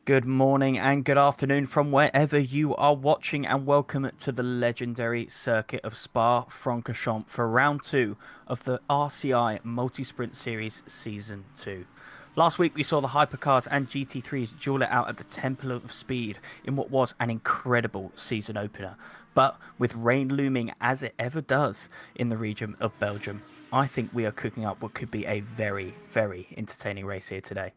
Good morning and good afternoon from wherever you are watching, and welcome to the legendary circuit of Spa-Francorchamps for round two of the RCI Multi-Sprint Series Season 2. Last week we saw the Hypercars and GT3s duel it out at the Temple of Speed in what was an incredible season opener. But with rain looming as it ever does in the region of Belgium, I think we are cooking up what could be a very, very entertaining race here today.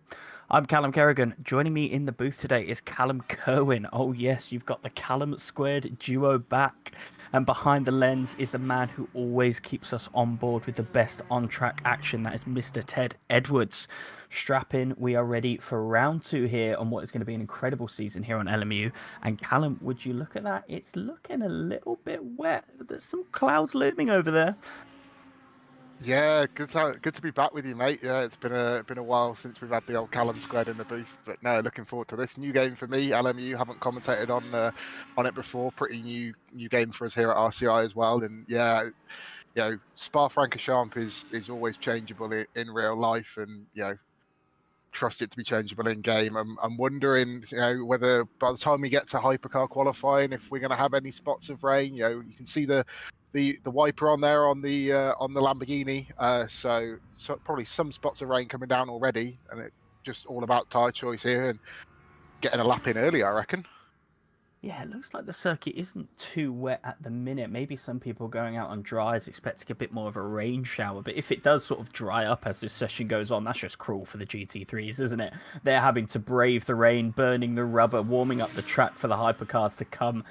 I'm Callum Kerrigan. Joining me in the booth today is Callum Kerwin. Oh, yes, you've got the Callum Squared duo back. And behind the lens is the man who always keeps us on board with the best on track action. That is Mr. Ted Edwards. Strap in. We are ready for round two here on what is going to be an incredible season here on LMU. And Callum, would you look at that? It's looking a little bit wet. There's some clouds looming over there. Yeah, good to be back with you, mate. Yeah, it's been a while since we've had the old Callum Squared in the booth, but no, looking forward to this new game for me. LMU haven't commentated on it before. Pretty new game for us here at RCI as well. And yeah, Spa-Francorchamps is always changeable in real life, and trust it to be changeable in game. I'm wondering, whether by the time we get to Hypercar qualifying, if we're going to have any spots of rain. You can see the wiper on there on the Lamborghini. So probably some spots of rain coming down already, and it's just all about tyre choice here and getting a lap in early, I reckon. Yeah, it looks like the circuit isn't too wet at the minute. Maybe some people going out on dries expecting a bit more of a rain shower. But if it does sort of dry up as this session goes on, that's just cruel for the GT3s, isn't it? They're having to brave the rain, burning the rubber, warming up the track for the hypercars to come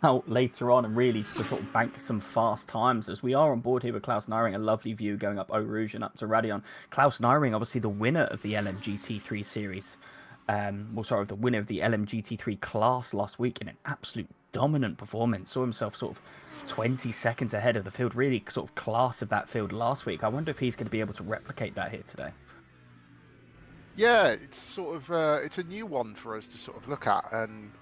out later on and really sort of bank some fast times. As we are on board here with Klaus Nyring, a lovely view going up Eau Rouge and up to Radion. Klaus Nyring, obviously the winner of the LMGT3 series, the winner of the LMGT3 class last week in an absolute dominant performance. Saw himself sort of 20 seconds ahead of the field, really sort of class of that field last week. I wonder if he's going to be able to replicate that here today. Yeah, it's sort of it's a new one for us to sort of look at, and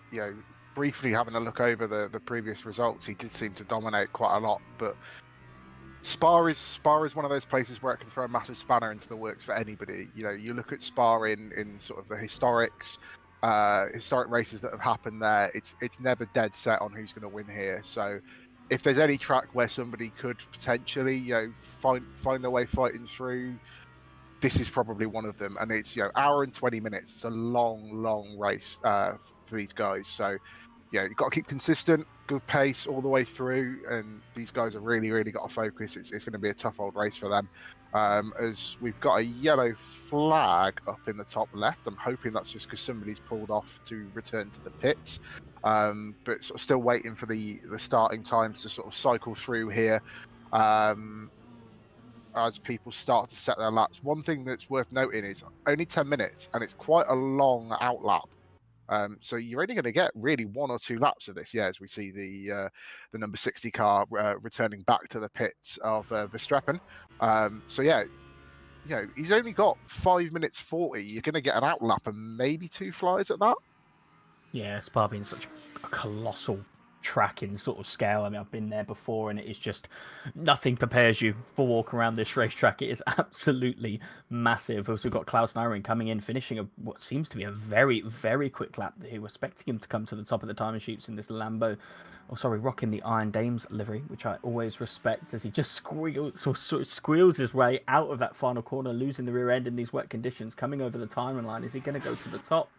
briefly having a look over the previous results, he did seem to dominate quite a lot, but Spa is one of those places where it can throw a massive spanner into the works for anybody. You look at Spa in sort of the historic races that have happened there. It's never dead set on who's going to win here. So if there's any track where somebody could potentially find their way fighting through, this is probably one of them. And it's hour and 20 minutes. It's a long race for these guys. So you've got to keep consistent, good pace all the way through, and these guys have really got to focus. It's going to be a tough old race for them. As we've got a yellow flag up in the top left. I'm hoping that's just because somebody's pulled off to return to the pits, but sort of still waiting for the starting times to sort of cycle through here. As people start to set their laps. One thing that's worth noting is only 10 minutes, and it's quite a long out lap. So you're only going to get really one or two laps of this, as we see the number 60 car returning back to the pits of Verstappen. He's only got 5 minutes 40. You're going to get an out lap and maybe two flies at that. Yeah, Spa being such a colossal track in sort of scale. I mean, I've been there before, and it is just nothing prepares you for walk around this racetrack. It is absolutely massive. Also, we've got Klaus Nyring coming in, finishing what seems to be a very quick lap. They were expecting him to come to the top of the timing sheets in this Lambo. Oh, sorry, rocking the Iron Dames livery, which I always respect, as he just squeals his way out of that final corner, losing the rear end in these wet conditions, coming over the timing line. Is he going to go to the top?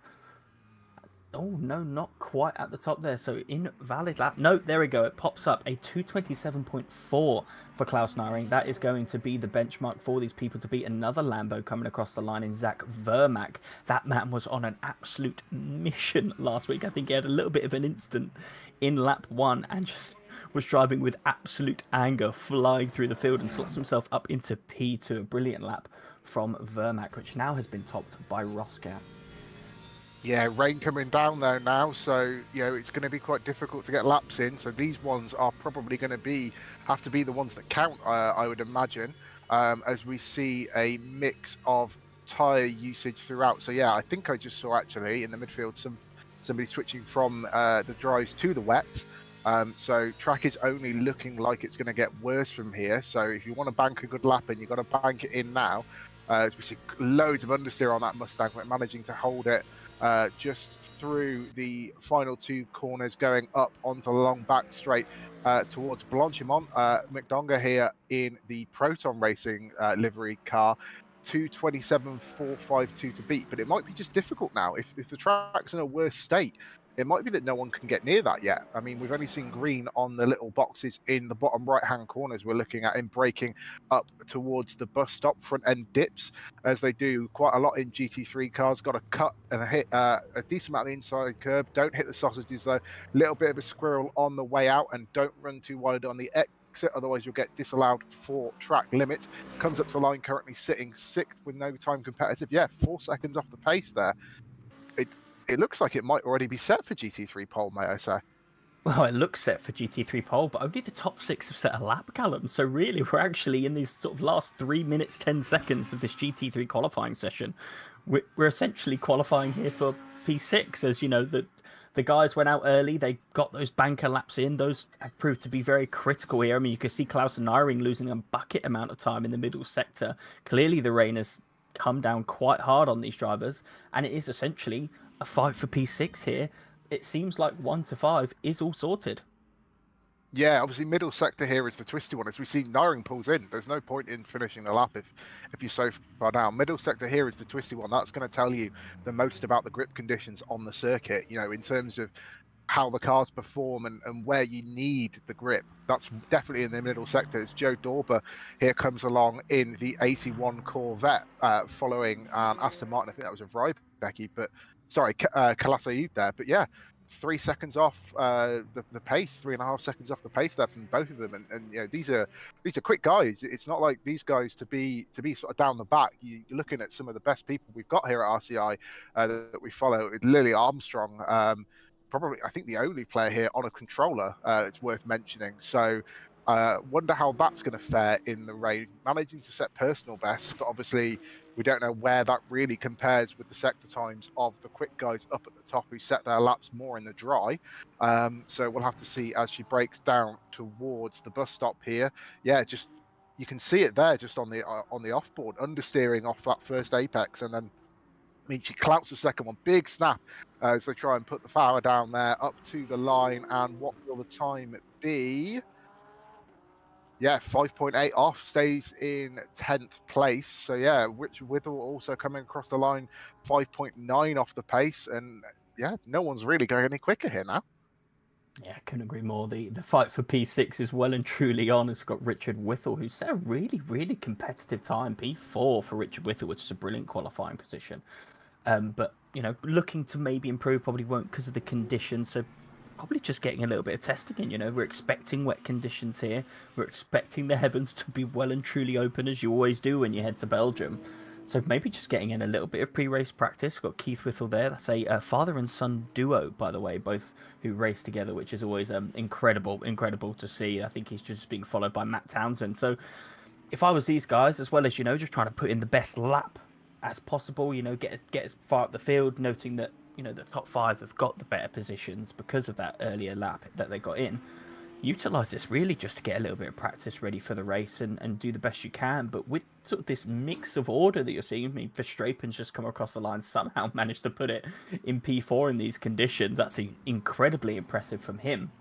Oh, no, not quite at the top there. So invalid lap. No, there we go. It pops up a 227.4 for Klaus Nyring. That is going to be the benchmark for these people to beat another Lambo coming across the line in Zach Vermack. That man was on an absolute mission last week. I think he had a little bit of an instant in lap one and just was driving with absolute anger, flying through the field, and slots himself up into P2. A brilliant lap from Vermack, which now has been topped by Roscoe. Yeah, rain coming down there now, so it's going to be quite difficult to get laps in. So these ones are probably going to have to be the ones that count, I would imagine, as we see a mix of tyre usage throughout. So yeah, I think I just saw actually in the midfield somebody switching from the dries to the wet. So track is only looking like it's going to get worse from here. So if you want to bank a good lap in, you've got to bank it in now. as we see loads of understeer on that Mustang, but managing to hold it just through the final two corners, going up onto the long back straight towards Blanchimont. McDonagh here in the Proton Racing livery car. 2:27.452 to beat, but it might be just difficult now. If the track's in a worse state, it might be that no one can get near that yet. I mean, we've only seen green on the little boxes in the bottom right-hand corners. We're looking at him braking up towards the bus stop, front end dips, as they do quite a lot in GT3 cars. Got a cut and a hit a decent amount of the inside curb. Don't hit the sausages though. Little bit of a squirrel on the way out, and don't run too wide on the exit, otherwise you'll get disallowed for track limit. Comes up to the line, currently sitting sixth with no time competitive. Yeah, 4 seconds off the pace there. It looks like it might already be set for GT3 pole, may I say. Well, it looks set for GT3 pole, but only the top 6 have set a lap, Callum. So really, we're actually in these sort of last 3 minutes, 10 seconds of this GT3 qualifying session. We're essentially qualifying here for P6, as you know, the guys went out early. They got those banker laps in. Those have proved to be very critical here. I mean, you can see Klaus and Nyring losing a bucket amount of time in the middle sector. Clearly, the rain has come down quite hard on these drivers, and it is essentially a fight for P6 here. It seems like 1 to 5 is all sorted. Yeah, obviously middle sector here is the twisty one. As we see, Nyring pulls in. There's no point in finishing the lap if you're so far down. Middle sector here is the twisty one. That's going to tell you the most about the grip conditions on the circuit, you know, in terms of how the cars perform and where you need the grip. That's definitely in the middle sector. As Joe Dorber here comes along in the 81 Corvette, following Aston Martin. I think that was a Rybecky, but sorry, Calatayud there. But yeah, 3 seconds off the pace, 3.5 seconds off the pace there from both of them, and you know, these are quick guys. It's not like these guys to be sort of down the back. You're looking at some of the best people we've got here at RCI that we follow. Lily Armstrong, probably I think the only player here on a controller. It's worth mentioning. So wonder how that's going to fare in the rain. Managing to set personal best, but obviously we don't know where that really compares with the sector times of the quick guys up at the top who set their laps more in the dry. So we'll have to see as she breaks down towards the bus stop here. Yeah, just you can see it there just on the offboard, understeering off that first apex, and then I mean, she clouts the second one. Big snap as they try and put the power down there up to the line. And what will the time be? Yeah, 5.8 off, stays in 10th place. So yeah, Richard Withall also coming across the line, 5.9 off the pace. And yeah, no one's really going any quicker here now. Yeah, I couldn't agree more. The fight for P6 is well and truly on. As we've got Richard Withall, who set a really, really competitive time, P4 for Richard Withall, which is a brilliant qualifying position. But, you know, looking to maybe improve, probably won't because of the conditions. So probably just getting a little bit of testing in. You know, we're expecting wet conditions here. We're expecting the heavens to be well and truly open, as you always do when you head to Belgium. So maybe just getting in a little bit of pre-race practice. We've got Keith Whittle there. That's a father and son duo, by the way, both who race together, which is always incredible to see. I think he's just being followed by Matt Townsend. So if I was these guys, as well as, you know, just trying to put in the best lap as possible, you know, get as far up the field, noting that, you know, the top 5 have got the better positions because of that earlier lap that they got in. Utilize this really just to get a little bit of practice ready for the race and do the best you can. But with sort of this mix of order that you're seeing, I mean, Verstappen's just come across the line, somehow managed to put it in P4 in these conditions. That's incredibly impressive from him.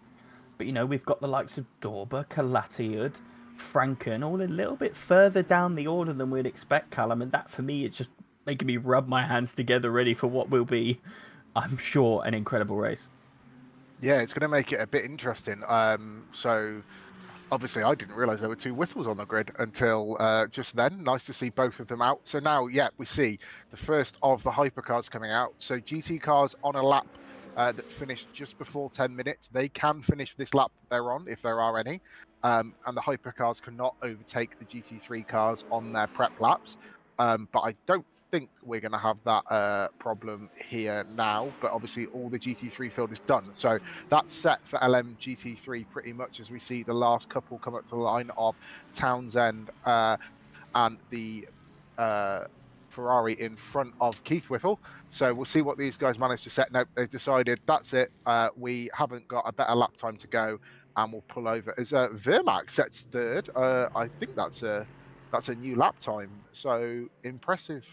But, you know, we've got the likes of Dorber, Calatayud, Franken, all a little bit further down the order than we'd expect, Callum. And that, for me, it's just making me rub my hands together ready for what will be, I'm sure, an incredible race. Yeah, it's going to make it a bit interesting. So obviously I didn't realize there were 2 Whittles on the grid until just then. Nice to see both of them out. So now, yeah, we see the first of the hypercars coming out. So GT cars on a lap that finished just before 10 minutes. They can finish this lap they're on, if there are any. And the hypercars cannot overtake the GT3 cars on their prep laps. But I don't think we're going to have that problem here now. But obviously all the GT3 field is done. So that's set for LM GT3 pretty much, as we see the last couple come up to the line of Townsend and the Ferrari in front of Keith Whittle. So we'll see what these guys manage to set. Nope, they've decided that's it. We haven't got a better lap time to go, and we'll pull over as Vermaak sets third. I think that's That's a new lap time. So impressive.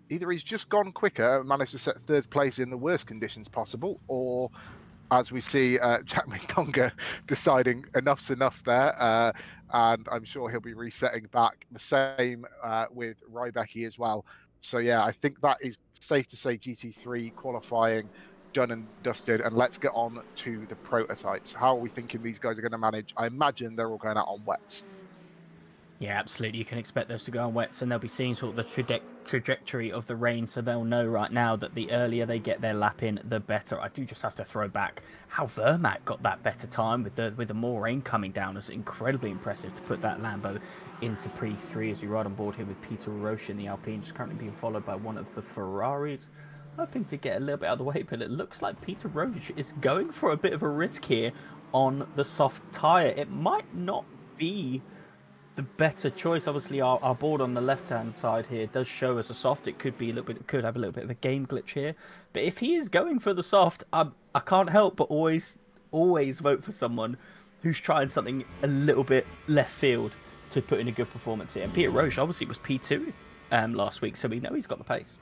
Either he's just gone quicker and managed to set third place in the worst conditions possible, or as we see Jack McDonagh deciding enough's enough there, and I'm sure he'll be resetting back. The same with Rybecki as well. So yeah, I think that is safe to say GT3 qualifying done and dusted, and let's get on to the prototypes. How are we thinking these guys are going to manage? I imagine they're all going out on wets. Yeah, absolutely. You can expect those to go on wets, and they'll be seeing sort of the trajectory of the rain, so they'll know right now that the earlier they get their lap in, the better. I do just have to throw back how Vermac got that better time with the more rain coming down. It's incredibly impressive to put that Lambo into pre-3 as we ride on board here with Peter Roche in the Alpine, just currently being followed by one of the Ferraris. Hoping to get a little bit out of the way, but it looks like Peter Roche is going for a bit of a risk here on the soft tyre. It might not be the better choice. Obviously, our board on the left-hand side here does show us a soft. It could be a little bit, could have a little bit of a game glitch here. But if he is going for the soft, I can't help but always vote for someone who's trying something a little bit left field to put in a good performance here. And Peter Roche obviously was P2 last week, so we know he's got the pace.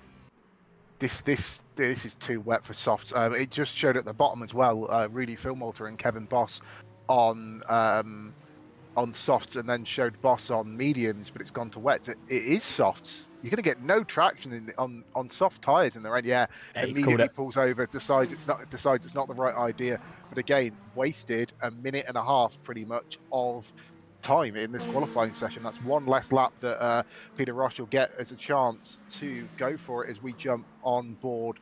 This is too wet for softs. It just showed at the bottom as well. Really Filmwalter and Kevin Boss on softs, and then showed Boss on mediums, but it's gone to wet. It is softs. You're going to get no traction on soft tires in the end. Yeah, immediately pulls over, decides it's not the right idea. But again, wasted a minute and a half pretty much of time in this qualifying session. That's one less lap that Peter Roche will get as a chance to go for it as we jump on board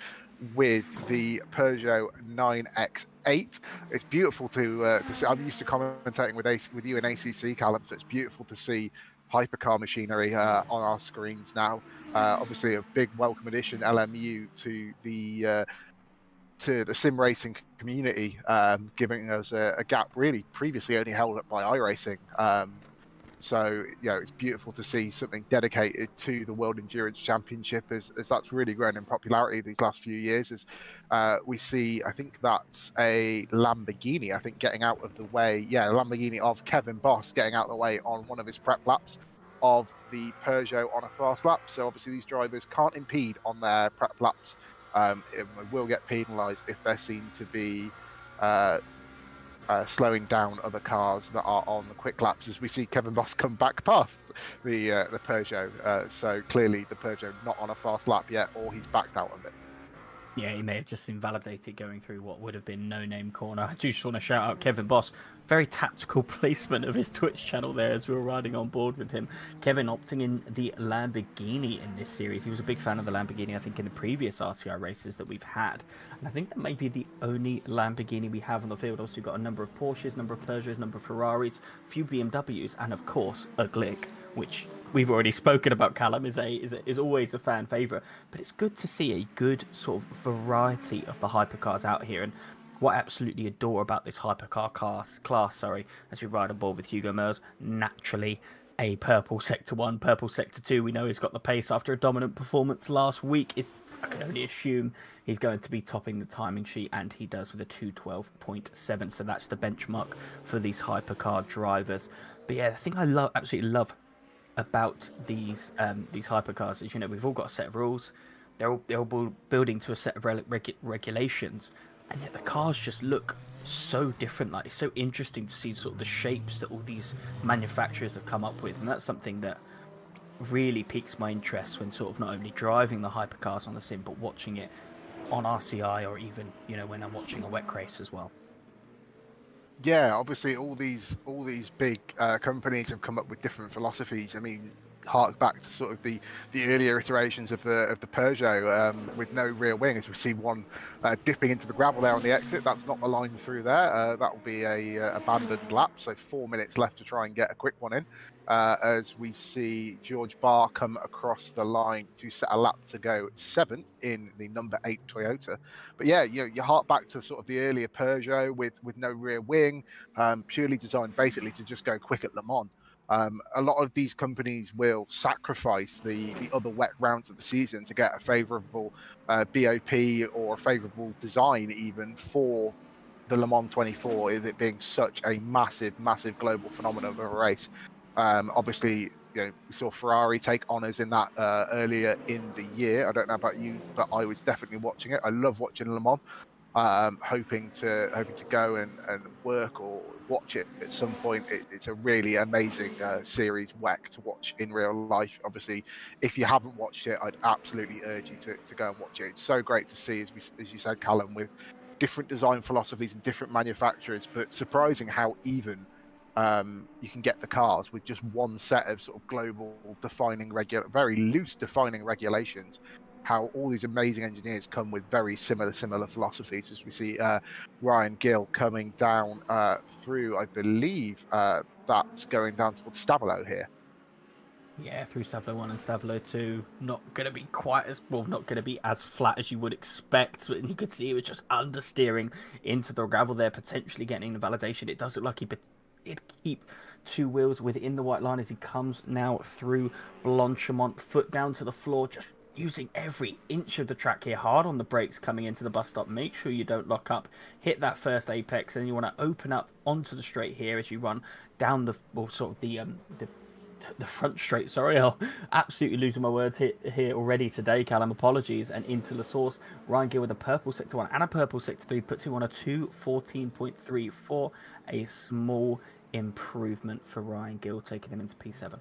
with the Peugeot 9X8. It's beautiful to see. I'm used to commentating with you in ACC, Callum, so it's beautiful to see hypercar machinery on our screens now. Obviously, a big welcome addition, LMU, to the sim racing community, giving us a gap really previously only held up by iRacing. So, it's beautiful to see something dedicated to the World Endurance Championship as that's really grown in popularity these last few years. As we see, I think that's a Lamborghini, getting out of the way. Yeah, a Lamborghini of Kevin Boss getting out of the way on one of his prep laps of the Peugeot on a fast lap. So obviously these drivers can't impede on their prep laps. It will get penalised if they're seen to be slowing down other cars that are on the quick laps, as we see Kevin Boss come back past the Peugeot. So clearly the Peugeot not on a fast lap yet, or he's backed out of it. Yeah, he may have just invalidated going through what would have been no-name corner. I do just want to shout out Kevin Boss. Very tactical placement of his Twitch channel there as we were riding on board with him. Kevin opting in the Lamborghini in this series. He was a big fan of the Lamborghini, I think, in the previous RCI races that we've had. And I think that may be the only Lamborghini we have on the field. Also, we've got a number of Porsches, a number of Peugeots, a number of Ferraris, a few BMWs, and of course, a Glick, which we've already spoken about. Callum is always a fan favourite, but it's good to see a good sort of variety of the hypercars out here. And what I absolutely adore about this hypercar class, as we ride on board with Hugo Meurs, naturally a purple sector 1, purple sector 2. We know he's got the pace after a dominant performance last week. I can only assume he's going to be topping the timing sheet, and he does with a 2:12.7. So that's the benchmark for these hypercar drivers. But yeah, the thing I absolutely love about these hypercars is, we've all got a set of rules. They're all building to a set of regulations, and yet the cars just look so different. Like, it's so interesting to see sort of the shapes that all these manufacturers have come up with, and that's something that really piques my interest when sort of not only driving the hypercars on the sim, but watching it on RCI, or even when I'm watching a wet race as well. Yeah, obviously all these big companies have come up with different philosophies. I mean, hark back to sort of the earlier iterations of the Peugeot with no rear wing, as we see one dipping into the gravel there on the exit. That's not the line through there. That will be a abandoned lap, so 4 minutes left to try and get a quick one in. As we see George Barr come across the line to set a lap to go 7th in the number 8 Toyota. But yeah, you hark back to sort of the earlier Peugeot with no rear wing, purely designed basically to just go quick at Le Mans. A lot of these companies will sacrifice the other wet rounds of the season to get a favourable BOP or a favourable design even for the Le Mans 24, is it being such a massive global phenomenon of a race. Obviously, we saw Ferrari take honours in that earlier in the year. I don't know about you, but I was definitely watching it. I love watching Le Mans. Hoping to go and work or watch it at some point. It's a really amazing series WEC to watch in real life. Obviously, if you haven't watched it, I'd absolutely urge you to go and watch it. It's so great to see, as you said, Callum, with different design philosophies and different manufacturers, but surprising how even you can get the cars with just one set of sort of global defining very loose defining regulations. How all these amazing engineers come with very similar philosophies, as we see Ryan Gill coming down through, I believe that's going down towards Stabilo here. Yeah, through Stavlo 1 and Stavlo 2, not going to be quite as, well, not going to be as flat as you would expect, but you could see it was just understeering into the gravel there, potentially getting the validation. It does look like he did keep two wheels within the white line as he comes now through Blanchemont, foot down to the floor, just using every inch of the track here, hard on the brakes coming into the bus stop. Make sure you don't lock up, hit that first apex, and you want to open up onto the straight here as you run down the, well, sort of the front straight. Sorry, I'm absolutely losing my words here already today, Callum. Apologies. And into the source, Ryan Gill with a purple sector 1 and a purple sector 3 puts him on a 2:14.34, a small improvement for Ryan Gill, taking him into P7.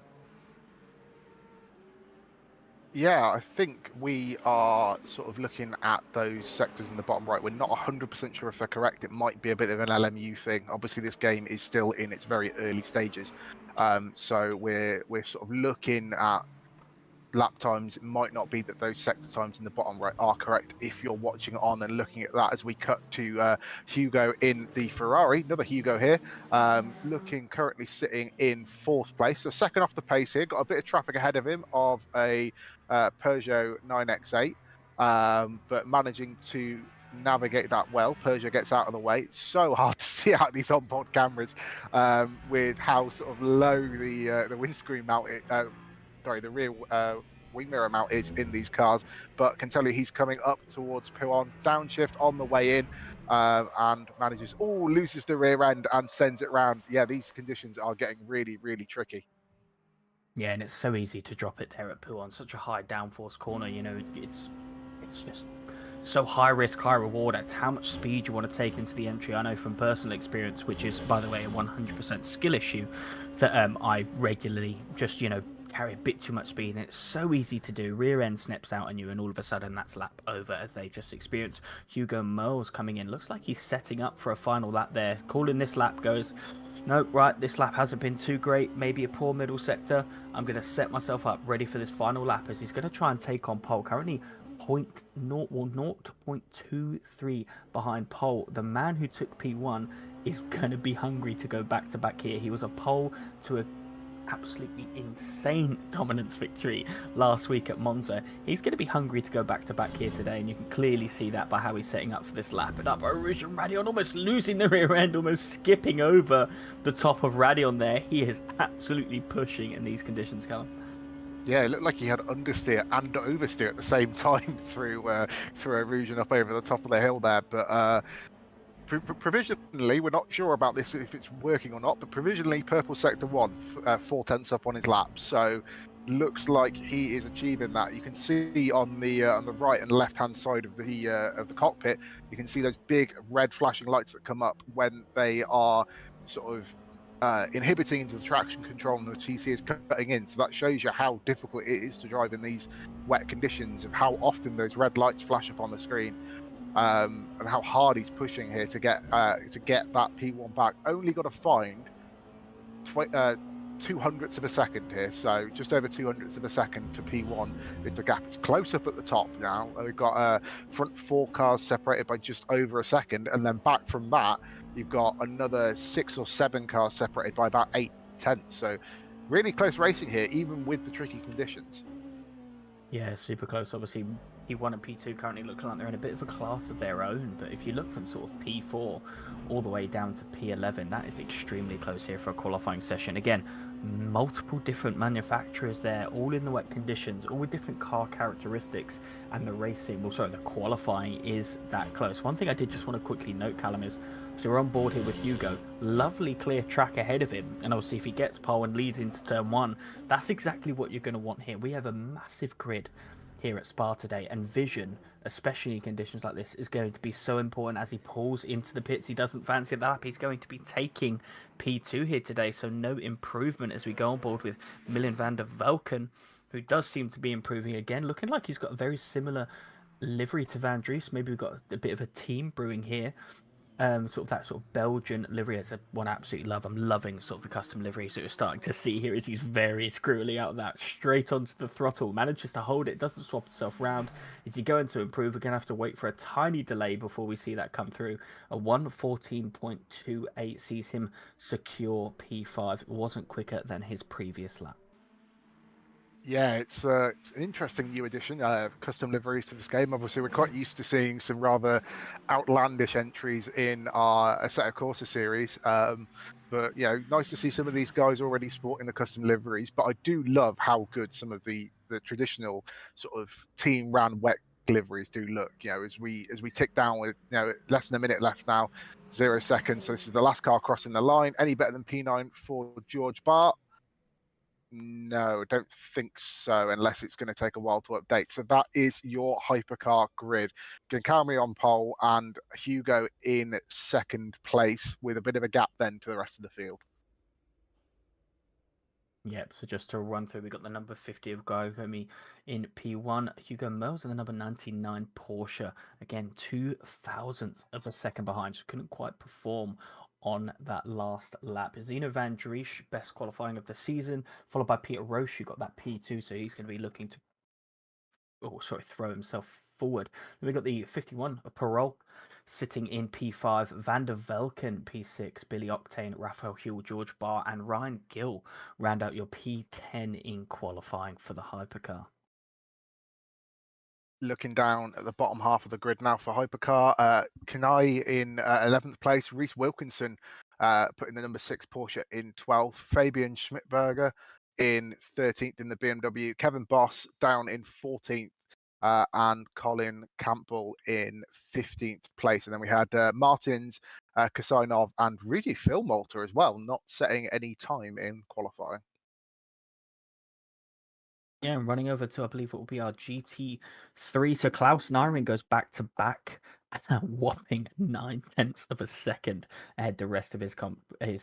Yeah, I think we are sort of looking at those sectors in the bottom right. We're not 100% sure if they're correct. It might be a bit of an LMU thing. Obviously, this game is still in its very early stages. So we're sort of looking at lap times. It might not be that those sector times in the bottom right are correct if you're watching on and looking at that, as we cut to Hugo in the Ferrari. Another Hugo here, looking currently sitting in 4th place, so second off the pace here. Got a bit of traffic ahead of him of a Peugeot 9X8, but managing to navigate that well. Peugeot gets out of the way. It's so hard to see out these onboard cameras with how sort of low the windscreen mount the rear wing mirror mount is in these cars, but can tell you he's coming up towards Pouin, downshift on the way in, and loses the rear end and sends it round. Yeah, these conditions are getting really, really tricky. Yeah, and it's so easy to drop it there at Pouin, such a high downforce corner. You know, it's just so high risk, high reward. It's how much speed you want to take into the entry. I know from personal experience, which is, by the way, a 100% skill issue, that I regularly just, carry a bit too much speed, and it's so easy to do. Rear end snips out on you, and all of a sudden that's lap over, as they just experienced. Hugo Moles coming in, looks like he's setting up for a final lap there. Calling this lap, goes, no, right, this lap hasn't been too great, maybe a poor middle sector. I'm going to set myself up ready for this final lap, as he's going to try and take on pole. Currently 0.23 behind pole. The man who took P1 is going to be hungry to go back to back here. He was a pole to a absolutely insane dominance victory last week at Monza. He's going to be hungry to go back to back here today, and you can clearly see that by how he's setting up for this lap. And up Radion, almost losing the rear end, almost skipping over the top of Radion there. He is absolutely pushing in these conditions, Callum. Yeah, it looked like he had understeer and oversteer at the same time through Rouge and up over the top of the hill there, but provisionally, we're not sure about this if it's working or not, but provisionally Purple Sector 1 4/10 up on his lap, so looks like he is achieving that. You can see on the right and left hand side of the cockpit, you can see those big red flashing lights that come up when they are sort of inhibiting into the traction control and the TC is cutting in. So that shows you how difficult it is to drive in these wet conditions, and how often those red lights flash up on the screen. And how hard he's pushing here to get that P1 back. Only got to find 200ths of a second here, so just over 200ths of a second to P1 is the gap. It's close up at the top now. We've got front 4 cars separated by just over a second, and then back from that you've got another 6 or 7 cars separated by about 8/10. So really close racing here, even with the tricky conditions. Yeah, super close. Obviously, P1 and P2 currently looking like they're in a bit of a class of their own, but if you look from sort of P4 all the way down to P11, that is extremely close here for a qualifying session. Again, multiple different manufacturers there, all in the wet conditions, all with different car characteristics, and the racing, well, sorry, the qualifying is that close. One thing I did just want to quickly note, Callum, is so we're on board here with Hugo. Lovely clear track ahead of him, and obviously if he gets pole and leads into turn one, that's exactly what you're going to want here. We have a massive grid here at Spa today, and vision, especially in conditions like this, is going to be so important as he pulls into the pits. He doesn't fancy that. He's going to be taking P2 here today, so no improvement as we go on board with Milan van der Velken, who does seem to be improving again, looking like he's got a very similar livery to Van Dries. Maybe we've got a bit of a team brewing here. Sort of that sort of Belgian livery is one I absolutely love. I'm loving sort of the custom livery. So you're starting to see here is he's very screwily out of that, straight onto the throttle, manages to hold it, doesn't swap itself round. Is he going to improve? We're going to have to wait for a tiny delay before we see that come through. A 1:14.28 sees him secure P5. It wasn't quicker than his previous lap. Yeah, it's an interesting new addition, custom liveries to this game. Obviously, we're quite used to seeing some rather outlandish entries in our Assetto Corsa series. But, nice to see some of these guys already sporting the custom liveries. But I do love how good some of the traditional sort of team ran wet liveries do look. As we tick down with less than a minute left now, 0 seconds. So this is the last car crossing the line. Any better than P9 for George Bart? No, I don't think so, unless it's going to take a while to update. So that is your Hypercar grid. Giancarmi on pole and Hugo in second place, with a bit of a gap then to the rest of the field. Yep, so just to run through, we got the number 50 of Gyokomi in P1, Hugo Mills, and the number 99 Porsche. Again, 2 thousandths of a second behind, so couldn't quite perform on that last lap. Zeno Van Dries, best qualifying of the season, followed by Peter Roche, who got that P2, so he's going to be looking to throw himself forward. Then we got the 51 of Parole sitting in P5, Van der Velken P6, Billy Octane, Raphael Huell, George Barr, and Ryan Gill round out your P10 in qualifying for the Hypercar. Looking down at the bottom half of the grid now for Hypercar, Kanai in 11th place, Reese Wilkinson putting the number 6 Porsche in 12th, Fabian Schmidberger in 13th in the BMW, Kevin Boss down in 14th, and Colin Campbell in 15th place. And then we had Martins, Kasainov, and really Phil Malta as well, not setting any time in qualifying. Yeah, and running over to, I believe it will be our GT3. So Klaus Naring goes back to back, a whopping 9 tenths of a second ahead the rest of his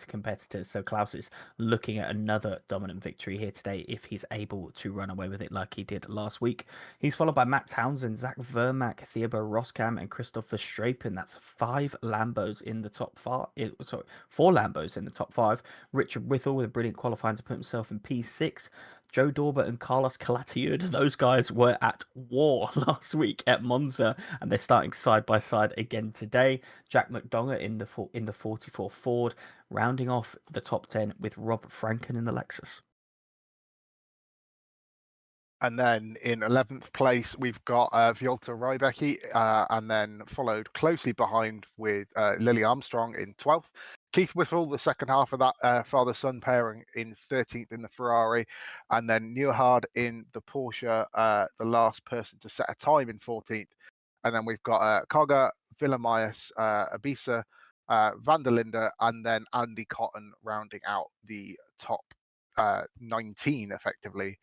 competitors. So Klaus is looking at another dominant victory here today if he's able to run away with it like he did last week. He's followed by Max Townsend, Zach Vermack, Theobald Roskam, and Christopher Strapen. That's 5 Lambos in the top 5. Sorry, 4 Lambos in the top 5. Richard Withall with a brilliant qualifying to put himself in P6. Joe Dorber and Carlos Calatiud, those guys were at war last week at Monza, and they're starting side by side again today. Jack McDonough in the 44 Ford, rounding off the top 10 with Rob Franken in the Lexus. And then in 11th place, we've got Vjolta Rybecki, and then followed closely behind with Lily Armstrong in 12th. Keith Whittle, the second half of that father-son pairing, in 13th in the Ferrari. And then Newhard in the Porsche, the last person to set a time in 14th. And then we've got Koga, Villamias, Abisa, Van der Linde, and then Andy Cotton rounding out the top 19 effectively,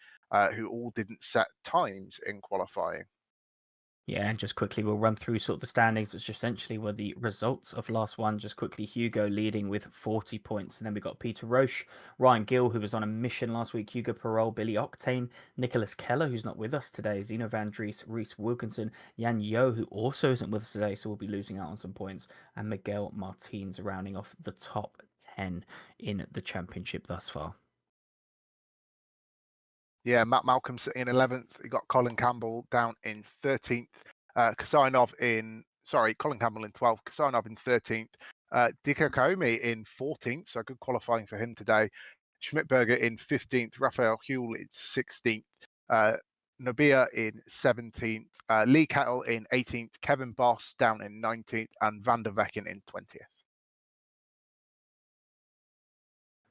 who all didn't set times in qualifying. Yeah, and just quickly, we'll run through sort of the standings, which essentially were the results of last one. Just quickly, Hugo leading with 40 points. And then we got Peter Roche, Ryan Gill, who was on a mission last week, Hugo Parole, Billy Octane, Nicholas Keller, who's not with us today, Zeno Van Dries, Reese Wilkinson, Jan Yo, who also isn't with us today, so we'll be losing out on some points, and Miguel Martins rounding off the top 10 in the championship thus far. Yeah, Matt Malcolm sitting in 11th. You got Colin Campbell down in 13th. Colin Campbell in 12th. Kasainov in 13th. Dika Kaomi in 14th, so good qualifying for him today. Schmidberger in 15th. Raphael Huell in 16th. Nobia in 17th, Lee Kettle in 18th, Kevin Boss down in 19th, and Van der Vecken in 20th.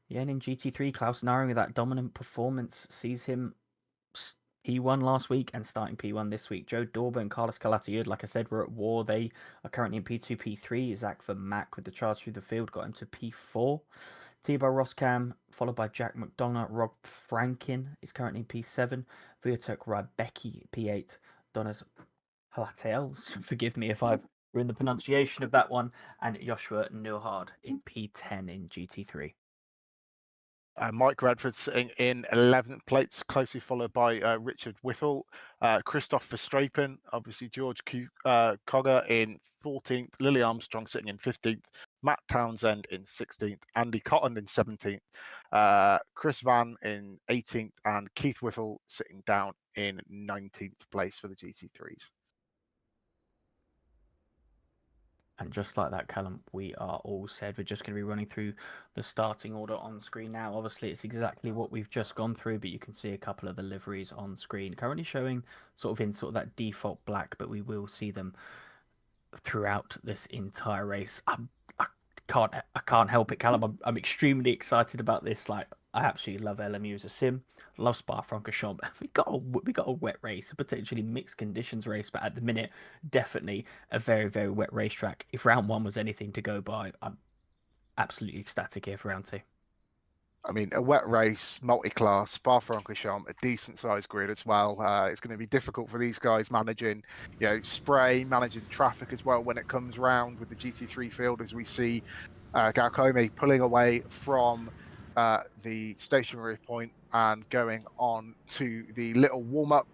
Yeah, and in GT3, Klaus Naring with that dominant performance sees him P1 last week and starting P1 this week. Joe Dorber and Carlos Calatayud, like I said, were at war. They are currently in P2, P3. Zach Vermack with the charge through the field got him to P4. Thibaut Roskam, followed by Jack McDonough. Rob Frankin is currently in P7. Vujatuk Rybecki, P8. Donas Halatel, forgive me if I ruined the pronunciation of that one. And Joshua Newhard in P10 in GT3. Mike Redford sitting in 11th place, closely followed by Richard Whittle, Christoph Verstrapen, obviously George Cogger in 14th, Lily Armstrong sitting in 15th, Matt Townsend in 16th, Andy Cotton in 17th, Chris Van in 18th, and Keith Whittle sitting down in 19th place for the GT3s. And just like that, Callum, we are all said. We're just going to be running through the starting order on screen now. Obviously, it's exactly what we've just gone through, but you can see a couple of the liveries on screen. Currently showing sort of in sort of that default black, but we will see them throughout this entire race. I can't help it, Callum. I'm extremely excited about this. Like, I absolutely love LMU as a sim. Love Spa-Francorchamps. We got a wet race, a potentially mixed conditions race, but at the minute, definitely a very, very wet racetrack. If round one was anything to go by, I'm absolutely ecstatic here for round two. I mean, a wet race, multi-class, Spa-Francorchamps, a decent-sized grid as well. It's going to be difficult for these guys managing, spray, managing traffic as well when it comes round with the GT3 field, as we see Galcome pulling away from the stationary point and going on to the little warm-up,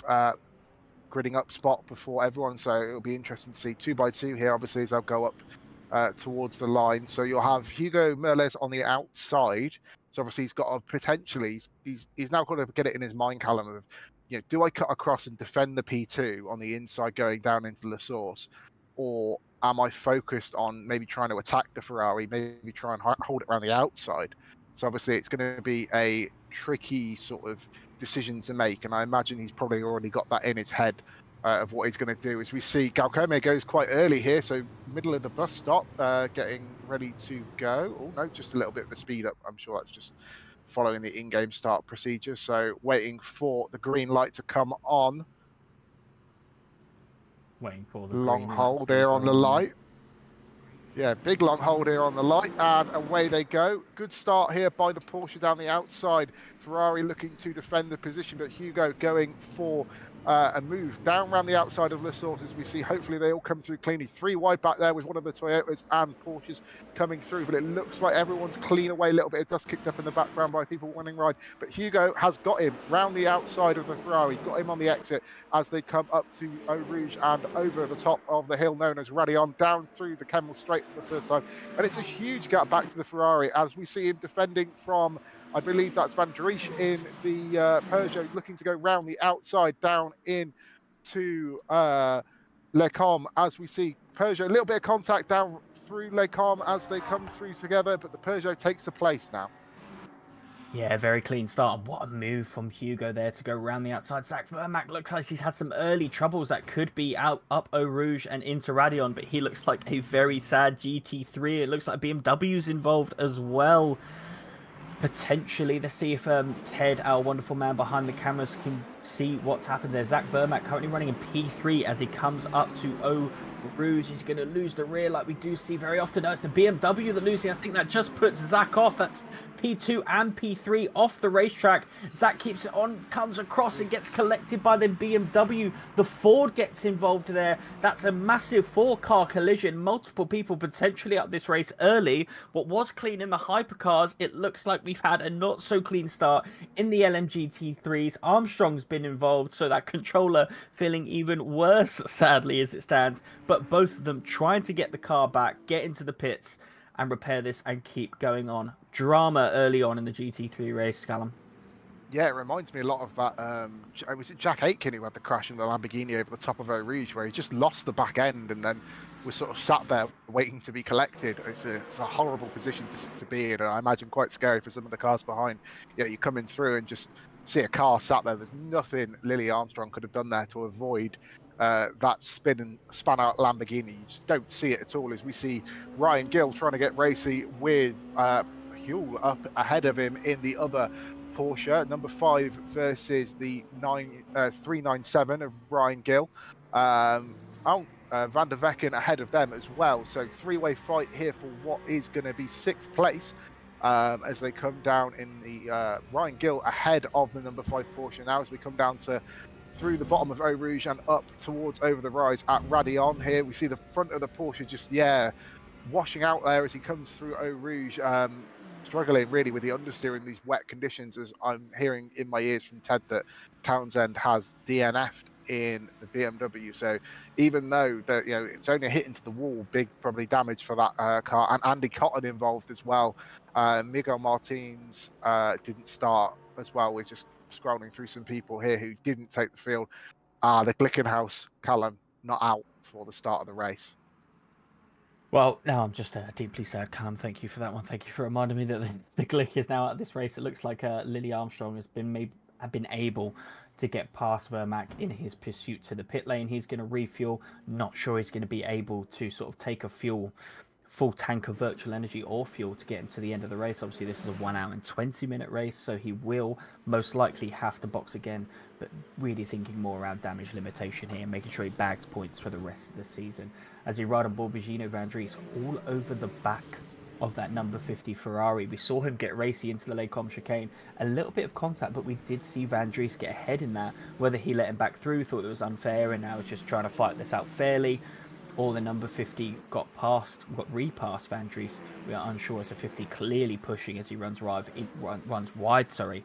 gridding up spot before everyone. So it'll be interesting to see 2x2 here, obviously, as they'll go up towards the line. So you'll have Hugo Merles on the outside. So obviously he's got to potentially, he's now got to get it in his mind, Callum, of, do I cut across and defend the P2 on the inside going down into La Source, or am I focused on maybe trying to attack the Ferrari, maybe try and hold it around the outside? So obviously it's going to be a tricky sort of decision to make, and I imagine he's probably already got that in his head of what he's going to do. As we see, Galcome goes quite early here, so middle of the bus stop, getting ready to go. Oh no, just a little bit of a speed up. I'm sure that's just following the in-game start procedure. So waiting for the green light to come on. Waiting for the long green hole there on the light. Yeah, big long hold here on the light, and away they go. Good start here by the Porsche down the outside. Ferrari looking to defend the position, but Hugo going for a move down around the outside of La Source, as we see. Hopefully they all come through cleanly. 3 wide back there with one of the Toyotas and Porsches coming through, but it looks like everyone's clean away. A little bit of dust kicked up in the background by people wanting ride, but Hugo has got him round the outside of the Ferrari, got him on the exit as they come up to Eau Rouge and over the top of the hill known as Radion, down through the Kemmel Straight for the first time. And it's a huge gap back to the Ferrari as we see him defending from, I believe that's Van Driesch in the Peugeot, looking to go round the outside down in to Les Combes, as we see Peugeot, a little bit of contact down through Les Combes as they come through together, but the Peugeot takes the place now. Yeah, very clean start. And what a move from Hugo there to go around the outside. Zach Vermack looks like he's had some early troubles that could be out up Eau Rouge and into Radion, but he looks like a very sad GT3. It looks like BMW's involved as well. Potentially, let's see if Ted, our wonderful man behind the cameras, can see what's happened there. Zach Vermack currently running in P3 as he comes up to Eau Rouge. He's going to lose the rear like we do see very often. No, it's the BMW that losing. I think that just puts Zach off. That's P2 and P3 off the racetrack. Zach keeps it on, comes across and gets collected by the BMW. The Ford gets involved there. That's a massive 4-car collision. Multiple people potentially up this race early. What was clean in the Hypercars, it looks like we've had a not so clean start in the LMGT3s. Armstrong's been involved, so that controller feeling even worse, sadly, as it stands. But both of them trying to get the car back, get into the pits and repair this and keep going on. Drama early on in the GT3 race, Callum. Yeah, it reminds me a lot of that. Was it Jack Aitken who had the crash in the Lamborghini over the top of Eau Rouge, where he just lost the back end and then was sort of sat there waiting to be collected. It's a horrible position to be in, and I imagine quite scary for some of the cars behind. Yeah, you're coming through and just see a car sat there. There's nothing Lily Armstrong could have done there to avoid that span out Lamborghini. You just don't see it at all, as we see Ryan Gill trying to get racy with Huell up ahead of him in the other Porsche, number 5 versus the 397 of Ryan Gill. Van der Vecken ahead of them as well. So three-way fight here for what is going to be 6th place. As they come down in the Ryan Gill ahead of the number 5 Porsche. Now as we come down to through the bottom of Eau Rouge and up towards over the rise at Radion here, we see the front of the Porsche just washing out there as he comes through Eau Rouge, struggling really with the understeer in these wet conditions, as I'm hearing in my ears from Ted that Townsend has DNF'd in the BMW. So even though that, you know, it's only a hit into the wall, big probably damage for that car, and Andy Cotton involved as well. Miguel Martins didn't start as well. We're just scrolling through some people here who didn't take the field. The Glickenhaus, Callum, not out for the start of the race. Well, now I'm just deeply sad, Callum. Thank you for that one. Thank you for reminding me that the Glick is now at this race. It looks like Lily Armstrong has been able to get past Vermac in his pursuit to the pit lane. He's going to refuel. Not sure he's going to be able to sort of take a full tank of virtual energy or fuel to get him to the end of the race. Obviously, this is a 1 hour and 20-minute race, so he will most likely have to box again, but really thinking more around damage limitation here, making sure he bags points for the rest of the season. As he ride on board with Gino Van Dries all over the back of that number 50 Ferrari. We saw him get racy into the Les Combes chicane. A little bit of contact, but we did see Van Dries get ahead in that. Whether he let him back through, thought it was unfair, and now is just trying to fight this out fairly, or the number 50 got repassed Van Dries. We are unsure, as the 50 clearly pushing as he runs wide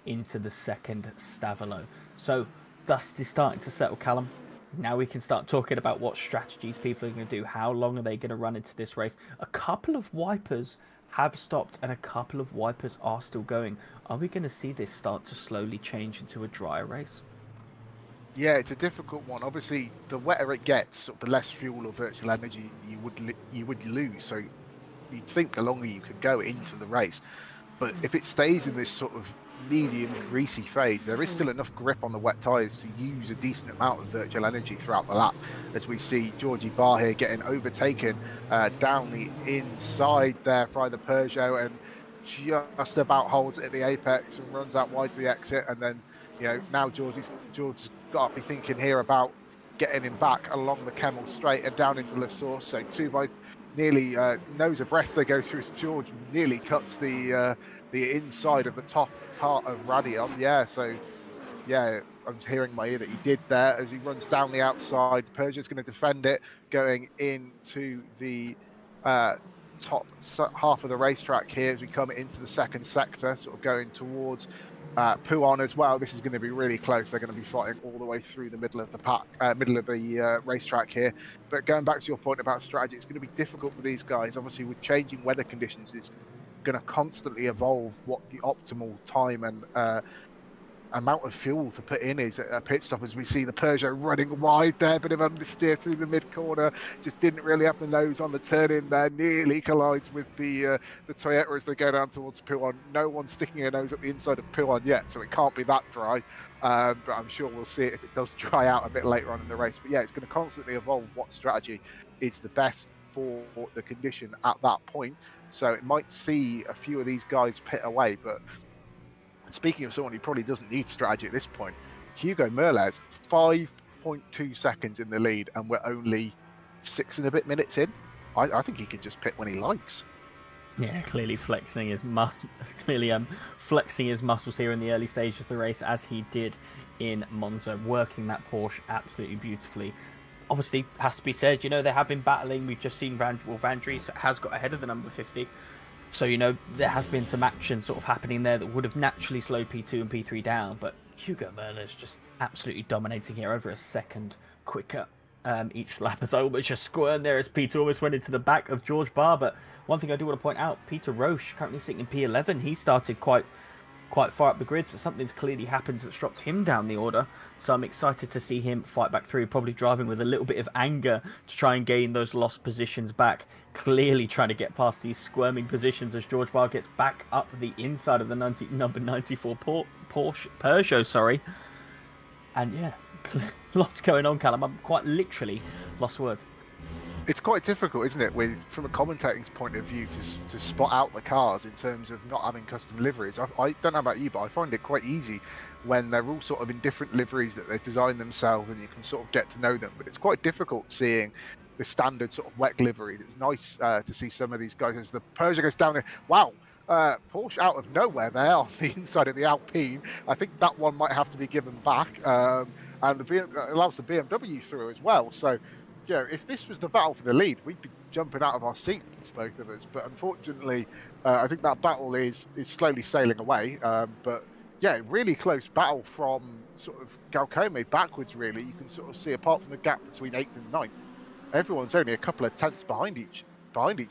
into the second Stavolo. So dust is starting to settle, Callum. Now we can start talking about what strategies people are going to do. How long are they going to run into this race? A couple of wipers have stopped and a couple of wipers are still going. Are we going to see this start to slowly change into a drier race? Yeah, it's a difficult one. Obviously, the wetter it gets, the less fuel or virtual energy you would lose. So you'd think the longer you could go into the race. But if it stays in this sort of medium greasy phase, there is still enough grip on the wet tyres to use a decent amount of virtual energy throughout the lap, as we see Georgie Barr here getting overtaken down the inside there by the Peugeot, and just about holds it at the apex and runs out wide for the exit. And then, you know, now George's got to be thinking here about getting him back along the Kemmel Straight and down into La Source. So two by nearly nose abreast they go through. George nearly cuts the inside of the top part of Radion. Yeah, so yeah, I'm hearing in my ear that he did there as he runs down the outside. Peugeot's going to defend it, going into the top half of the racetrack here as we come into the second sector, sort of going towards Pouhon as well. This is going to be really close. They're going to be fighting all the way through the middle of the racetrack here. But going back to your point about strategy, it's going to be difficult for these guys. Obviously, with changing weather conditions, it's going to constantly evolve what the optimal time and amount of fuel to put in is at a pit stop, as we see the Peugeot running wide there, bit of understeer through the mid corner, just didn't really have the nose on the turn in there, nearly collides with the Toyota as they go down towards Pouhon. No one's sticking a nose at the inside of Pouhon yet, so it can't be that dry, but I'm sure we'll see it if it does dry out a bit later on in the race. But yeah, it's going to constantly evolve what strategy is the best for the condition at that point. So it might see a few of these guys pit away, but speaking of someone who probably doesn't need strategy at this point, Hugo Merles, 5.2 seconds in the lead, and we're only 6 and a bit minutes in. I think he could just pit when he likes. Yeah, clearly flexing his muscles here in the early stages of the race, as he did in Monza, working that Porsche absolutely beautifully. Obviously, has to be said, you know, they have been battling. We've just seen Van Dries has got ahead of the number 50. So, you know, there has been some action sort of happening there that would have naturally slowed P2 and P3 down. But Hugo Merler's just absolutely dominating here, over a second quicker each lap. As I almost just squirmed there as Peter almost went into the back of George Barr. But one thing I do want to point out, Peter Roche currently sitting in P11. He started quite quite far up the grid, so something's clearly happened that's dropped him down the order. So I'm excited to see him fight back through, probably driving with a little bit of anger to try and gain those lost positions back. Clearly trying to get past these squirming positions as George Barr gets back up the inside of the number 94 Porsche Peugeot, sorry. And yeah, lots going on, Callum. I'm quite literally lost words. It's quite difficult, isn't it, with from a commentating's point of view, to spot out the cars in terms of not having custom liveries. I don't know about you, but I find it quite easy when they're all sort of in different liveries that they design themselves, and you can sort of get to know them. But it's quite difficult seeing the standard sort of WEC livery. It's nice to see some of these guys as the Peugeot goes down there. Wow. Porsche out of nowhere there on the inside of the Alpine. I think that one might have to be given back, and allows the BMW through as well. So, you know, if this was the battle for the lead, we'd be jumping out of our seats, both of us. But unfortunately, I think that battle is slowly sailing away. But yeah, really close battle from sort of Galcome backwards. Really, you can sort of see, apart from the gap between 8th and 9th, everyone's only a couple of tenths behind each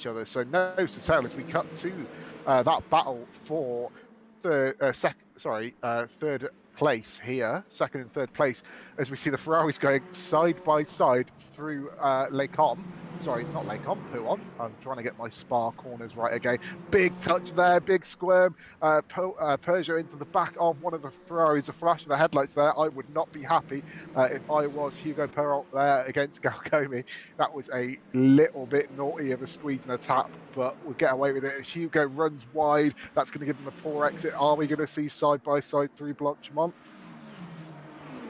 other. So nose to tail as we cut to that battle for third place here, second and third place, as we see the Ferraris going side by side through Les Combes. Sorry, not Les Combes, Pouhon. I'm trying to get my Spa corners right again. Big touch there, big squirm. Peugeot into the back of one of the Ferraris, a flash of the headlights there. I would not be happy if I was Hugo Perrault there against Galcome. That was a little bit naughty of a squeeze and a tap, but we'll get away with it. As Hugo runs wide, that's going to give them a poor exit. Are we going to see side by side through Blanchimont?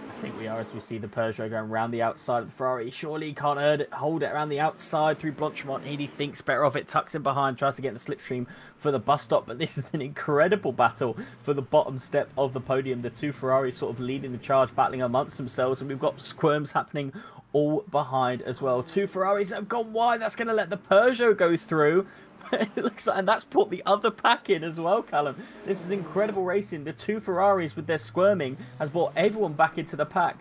I think we are, as we see the Peugeot going around the outside of the Ferrari. Surely he can't hold it around the outside through Blanchimont. He thinks better of it, tucks in behind, tries to get in the slipstream for the bus stop. But this is an incredible battle for the bottom step of the podium. The two Ferraris sort of leading the charge, battling amongst themselves. And we've got squirms happening all behind as well. Two Ferraris have gone wide. That's going to let the Peugeot go through. It looks like, and that's put the other pack in as well, Callum. This is incredible racing. The two Ferraris with their squirming has brought everyone back into the pack.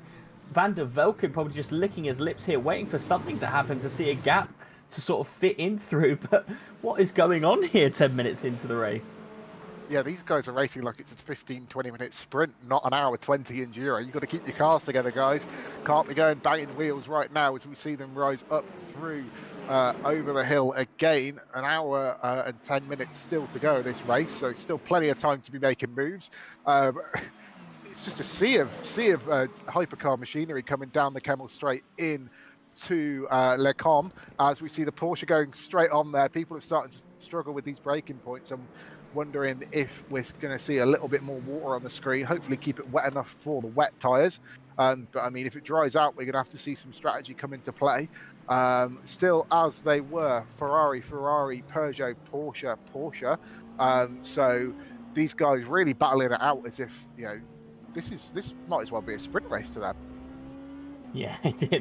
Van der Velken probably just licking his lips here, waiting for something to happen to see a gap to sort of fit in through. But what is going on here 10 minutes into the race? Yeah, these guys are racing like it's a 15-20 minute sprint, not an hour 20 enduro. You've got to keep your cars together, guys. Can't be going banging wheels right now as we see them rise up through over the hill again. An hour and 10 minutes still to go in this race, so still plenty of time to be making moves. It's just a sea of hypercar machinery coming down the Kemmel Straight in to Les Combes, as we see the Porsche going straight on there. People are starting to struggle with these braking points. I'm wondering if we're going to see a little bit more water on the screen, hopefully keep it wet enough for the wet tyres. But I mean, if it dries out, we're going to have to see some strategy come into play. Still as they were, Ferrari, Peugeot, Porsche. So these guys really battling it out as if, you know, this might as well be a sprint race to them. Yeah,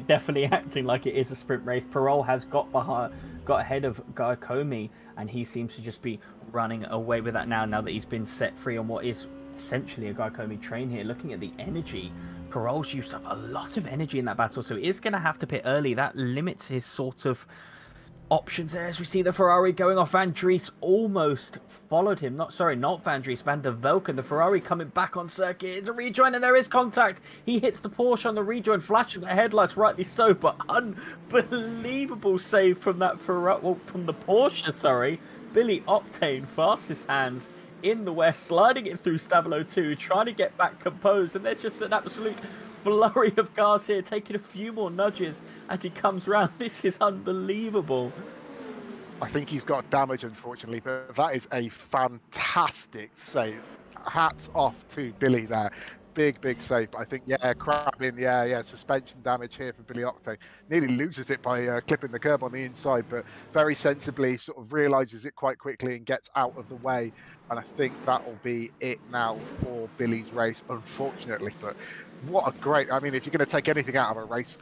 definitely acting like it is a sprint race. Perrault has got ahead of Galcome, and he seems to just be running away with that now that he's been set free on what is essentially a Galcome train here. Looking at the energy, Perrault's used up a lot of energy in that battle, so he is going to have to pit early. That limits his sort of options there, as we see the Ferrari going off. Van Dries almost followed him. Not Van Dries, Van der Velken. The Ferrari coming back on circuit. The rejoin, and there is contact. He hits the Porsche on the rejoin, flash of the headlights, rightly so, but unbelievable save from that from the Porsche, sorry. Billy Octane, fastest hands in the West, sliding it through Stabilo 2, trying to get back composed, and there's just an absolute flurry of cars here, taking a few more nudges as he comes round. This is unbelievable. I think he's got damage, unfortunately, but that is a fantastic save. Hats off to Billy there. Big save. I think, suspension damage here for Billy Octane. Nearly loses it by clipping the curb on the inside, but very sensibly sort of realises it quite quickly and gets out of the way. And I think that will be it now for Billy's race, unfortunately. But what a great, I mean, if you're going to take anything out of a race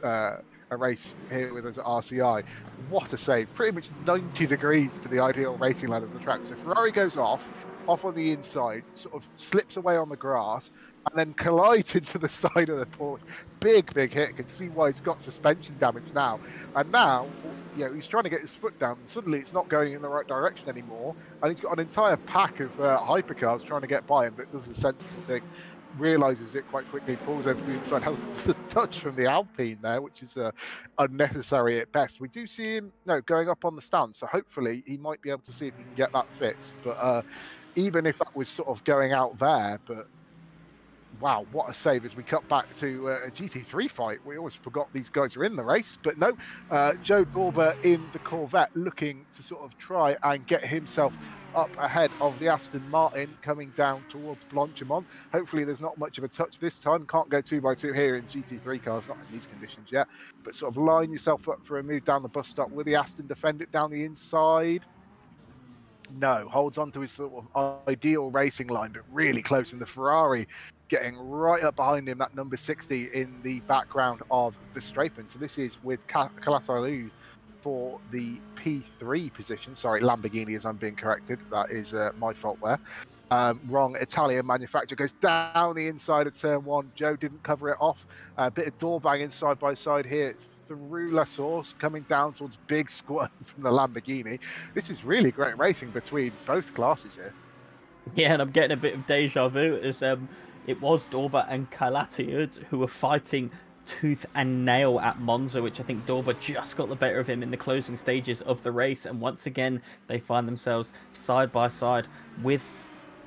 a race here with us at RCI. What a save! Pretty much 90 degrees to the ideal racing line of the track. So Ferrari goes off on the inside, sort of slips away on the grass, and then collides into the side of the Porsche. Big hit. Can see why he's got suspension damage now. And now, he's trying to get his foot down, and suddenly it's not going in the right direction anymore. And he's got an entire pack of hypercars trying to get by him, but does the sensible thing. Realizes it quite quickly, pulls over to the inside, has a touch from the Alpine there, which is unnecessary at best. We do see him going up on the stand, so hopefully he might be able to see if he can get that fixed. But even if that was sort of going out there, but wow, what a save as we cut back to a GT3 fight. We always forgot these guys were in the race, but no, Joe Dorber in the Corvette looking to sort of try and get himself up ahead of the Aston Martin coming down towards Blanchimont. Hopefully there's not much of a touch this time. Can't go 2x2 here in GT3 cars, not in these conditions yet, but sort of line yourself up for a move down the bus stop. Will the Aston defend it down the inside? No, holds on to his sort of ideal racing line, but really close. In the Ferrari getting right up behind him, that number 60 in the background of Verstappen. So this is with Calatalou for the P3 position. Sorry, Lamborghini, as I'm being corrected. That is my fault there. Wrong Italian manufacturer. Goes down the inside of turn one. Joe didn't cover it off. A bit of door banging side by side here through La Source, coming down towards Big Squat from the Lamborghini. This is really great racing between both classes here. Yeah, and I'm getting a bit of deja vu as it was Dorber and Calatayud who were fighting tooth and nail at Monza, which I think Dorber just got the better of him in the closing stages of the race, and once again they find themselves side by side with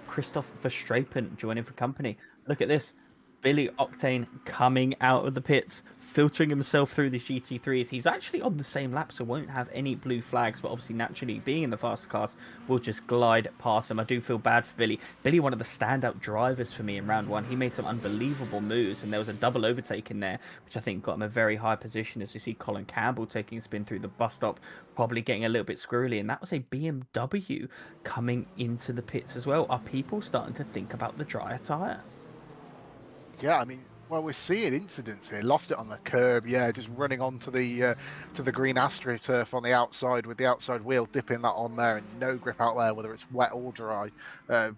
Christoph Verstappen joining for company. Look at this. Billy Octane coming out of the pits, filtering himself through the GT3s. He's actually on the same lap, so won't have any blue flags, but obviously naturally being in the fast class will just glide past him. I do feel bad for Billy. Billy, one of the standout drivers for me in round one. He made some unbelievable moves, and there was a double overtake in there, which I think got him a very high position, as you see Colin Campbell taking a spin through the bus stop, probably getting a little bit squirrely, and that was a BMW coming into the pits as well. Are people starting to think about the drier tyre? Yeah, I mean, well, we're seeing incidents here. Lost it on the curb, yeah, just running onto the green AstroTurf on the outside with the outside wheel, dipping that on there, and no grip out there, whether it's wet or dry.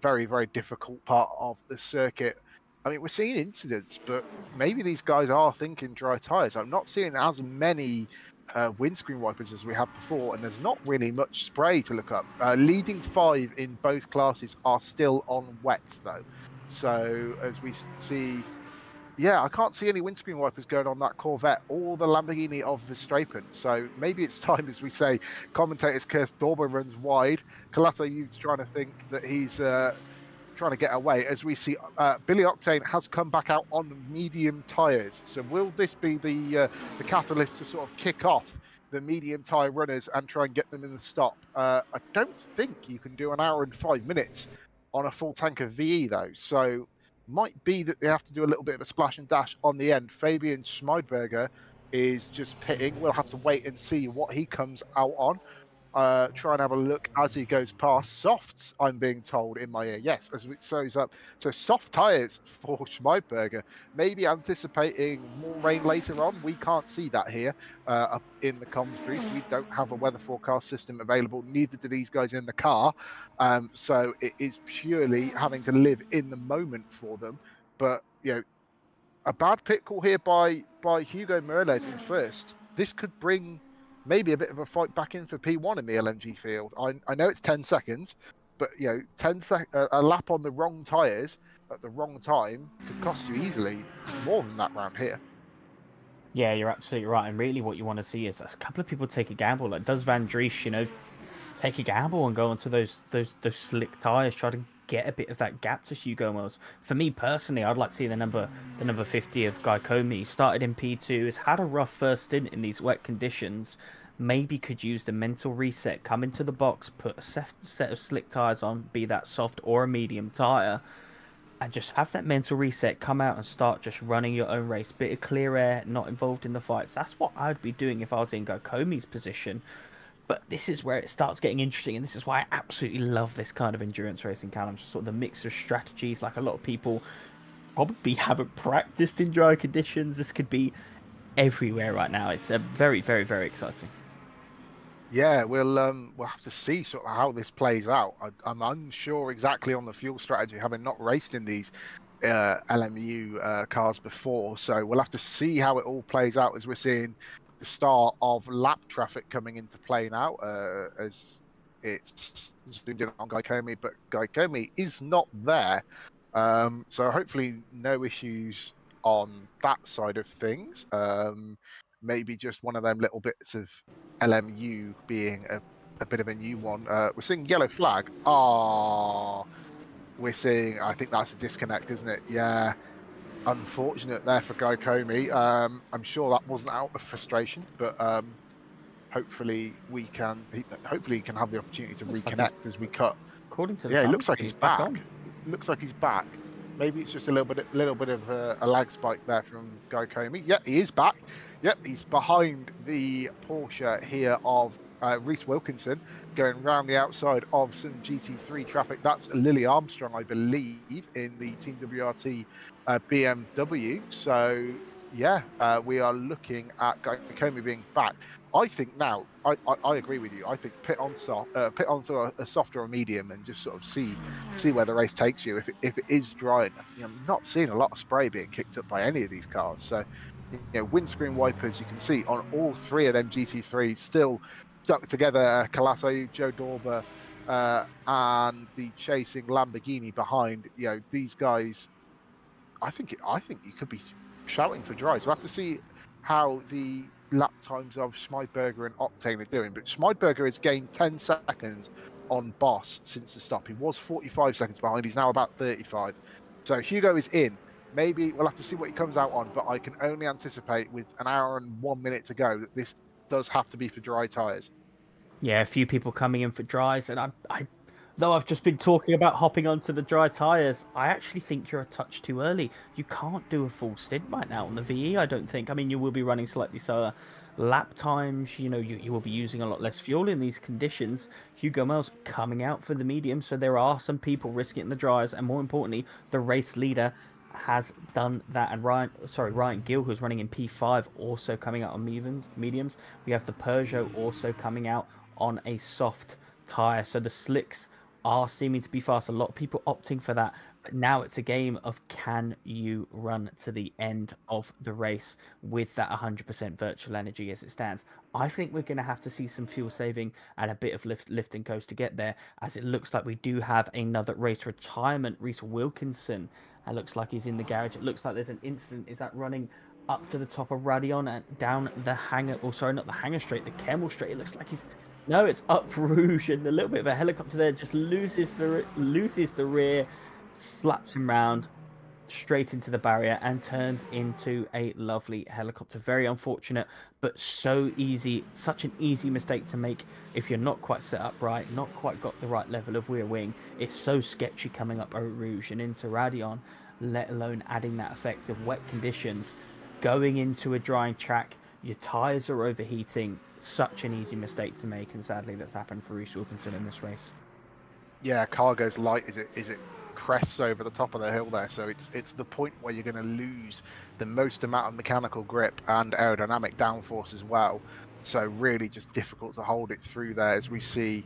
Very difficult part of the circuit. I mean, we're seeing incidents, but maybe these guys are thinking dry tyres. I'm not seeing as many windscreen wipers as we had before, and there's not really much spray to look up. Leading 5 in both classes are still on wet, though. So as we see, yeah, I can't see any windscreen wipers going on that Corvette or the Lamborghini of Verstappen. So maybe it's time, as we say, commentators curse Dorber runs wide. Calatayud's trying to think that he's trying to get away. As we see, Billy Octane has come back out on medium tyres. So will this be the catalyst to sort of kick off the medium tyre runners and try and get them in the stop? I don't think you can do an hour and 5 minutes on a full tank of VE though, so might be that they have to do a little bit of a splash and dash on the end. Fabian Schmeidberger is just pitting. We'll have to wait and see what he comes out on. Try and have a look as he goes past. Softs, I'm being told in my ear. Yes, as it shows up. So soft tyres for Schmeidberger. Maybe anticipating more rain later on. We can't see that here up in the comms booth. We don't have a weather forecast system available. Neither do these guys in the car. So it is purely having to live in the moment for them. But, a bad pit call here by Hugo Morales in first. This could bring maybe a bit of a fight back in for P1 in the LMG field. I know it's 10 seconds, but 10 a lap on the wrong tyres at the wrong time could cost you easily more than that round here. Yeah, you're absolutely right. And really what you want to see is a couple of people take a gamble. Like, does Van Dries, take a gamble and go onto those slick tyres, try to get a bit of that gap to Hugo Mills. For me personally, I'd like to see the number 50 of Guy Comey. Started in P2, has had a rough first stint in these wet conditions. Maybe could use the mental reset, come into the box, put a set of slick tyres on, be that soft or a medium tyre, and just have that mental reset, come out and start just running your own race. Bit of clear air, not involved in the fights. That's what I'd be doing if I was in Guy Comey's position. But this is where it starts getting interesting, and this is why I absolutely love this kind of endurance racing, Callum. Sort of the mix of strategies. Like, a lot of people probably haven't practiced in dry conditions. This could be everywhere right now. It's very, very, very exciting. Yeah, we'll have to see sort of how this plays out. I'm unsure exactly on the fuel strategy, having not raced in these LMU cars before. So we'll have to see how it all plays out as we're seeing the start of lap traffic coming into play now, as it's zoomed in on Gaicomi, but Gaicomi is not there. So hopefully no issues on that side of things. Maybe just one of them little bits of LMU being a bit of a new one. We're seeing yellow flag. We're seeing, I think that's a disconnect, isn't it? Yeah, unfortunate there for Guy Comey. I'm sure that wasn't out of frustration, but hopefully hopefully he can have the opportunity to Looks like he's, reconnect as we cut. according to the Yeah, it looks commentary, like he's he's back on. back. It looks like he's back. Maybe it's just a little bit of a lag spike there from Guy Comey. Yeah, he is back. Yep, he's behind the Porsche here of Reese Wilkinson, going round the outside of some GT3 traffic. That's Lily Armstrong, I believe, in the Team WRT BMW. So yeah, we are looking at Guy Comey being back. I think now, I agree with you. I think pit onto a soft or a medium, and just sort of see where the race takes you. If it is dry enough, I'm not seeing a lot of spray being kicked up by any of these cars. So, windscreen wipers, you can see on all three of them GT3s still stuck together. Calasso, Joe Dorber, and the chasing Lamborghini behind. These guys. I think you could be shouting for dries. We'll have to see how the lap times of Schmeidberger and Octane are doing. But Schmeidberger has gained 10 seconds on Boss since the stop. He was 45 seconds behind. He's now about 35. So Hugo is in. Maybe we'll have to see what he comes out on. But I can only anticipate with an hour and 1 minute to go that this does have to be for dry tyres. Yeah, a few people coming in for dries, and though I've just been talking about hopping onto the dry tyres, I actually think you're a touch too early. You can't do a full stint right now on the VE, I don't think. I mean, you will be running slightly slower lap times, you will be using a lot less fuel in these conditions. Hugo Mel's coming out for the medium, so there are some people risking it in the dries, and more importantly, the race leader has done that. And Ryan Gill, who's running in P5, also coming out on mediums. We have the Peugeot also coming out on a soft tyre, so the slicks are seeming to be fast. A lot of people opting for that, but now it's a game of can you run to the end of the race with that 100% virtual energy as it stands. I think we're going to have to see some fuel saving and a bit of lift and coast to get there, as it looks like we do have another race retirement. Reese Wilkinson, it looks like he's in the garage. It looks like there's an incident. Is that running up to the top of Radion and down the hangar? Oh, sorry, not the hangar straight, the Kemmel straight. It looks like he's no, it's up Rouge, and a little bit of a helicopter there just loses the rear, slaps him round straight into the barrier, and turns into a lovely helicopter. Very unfortunate, but so easy. Such an easy mistake to make if you're not quite set up right, not quite got the right level of rear wing. It's so sketchy coming up Eau Rouge and into Radion, let alone adding that effect of wet conditions. Going into a drying track, your tyres are overheating. Such an easy mistake to make, and sadly that's happened for Reese Wilkinson in this race. Yeah, car goes light as it crests over the top of the hill there, so it's the point where you're going to lose the most amount of mechanical grip and aerodynamic downforce as well. So really just difficult to hold it through there, as we see.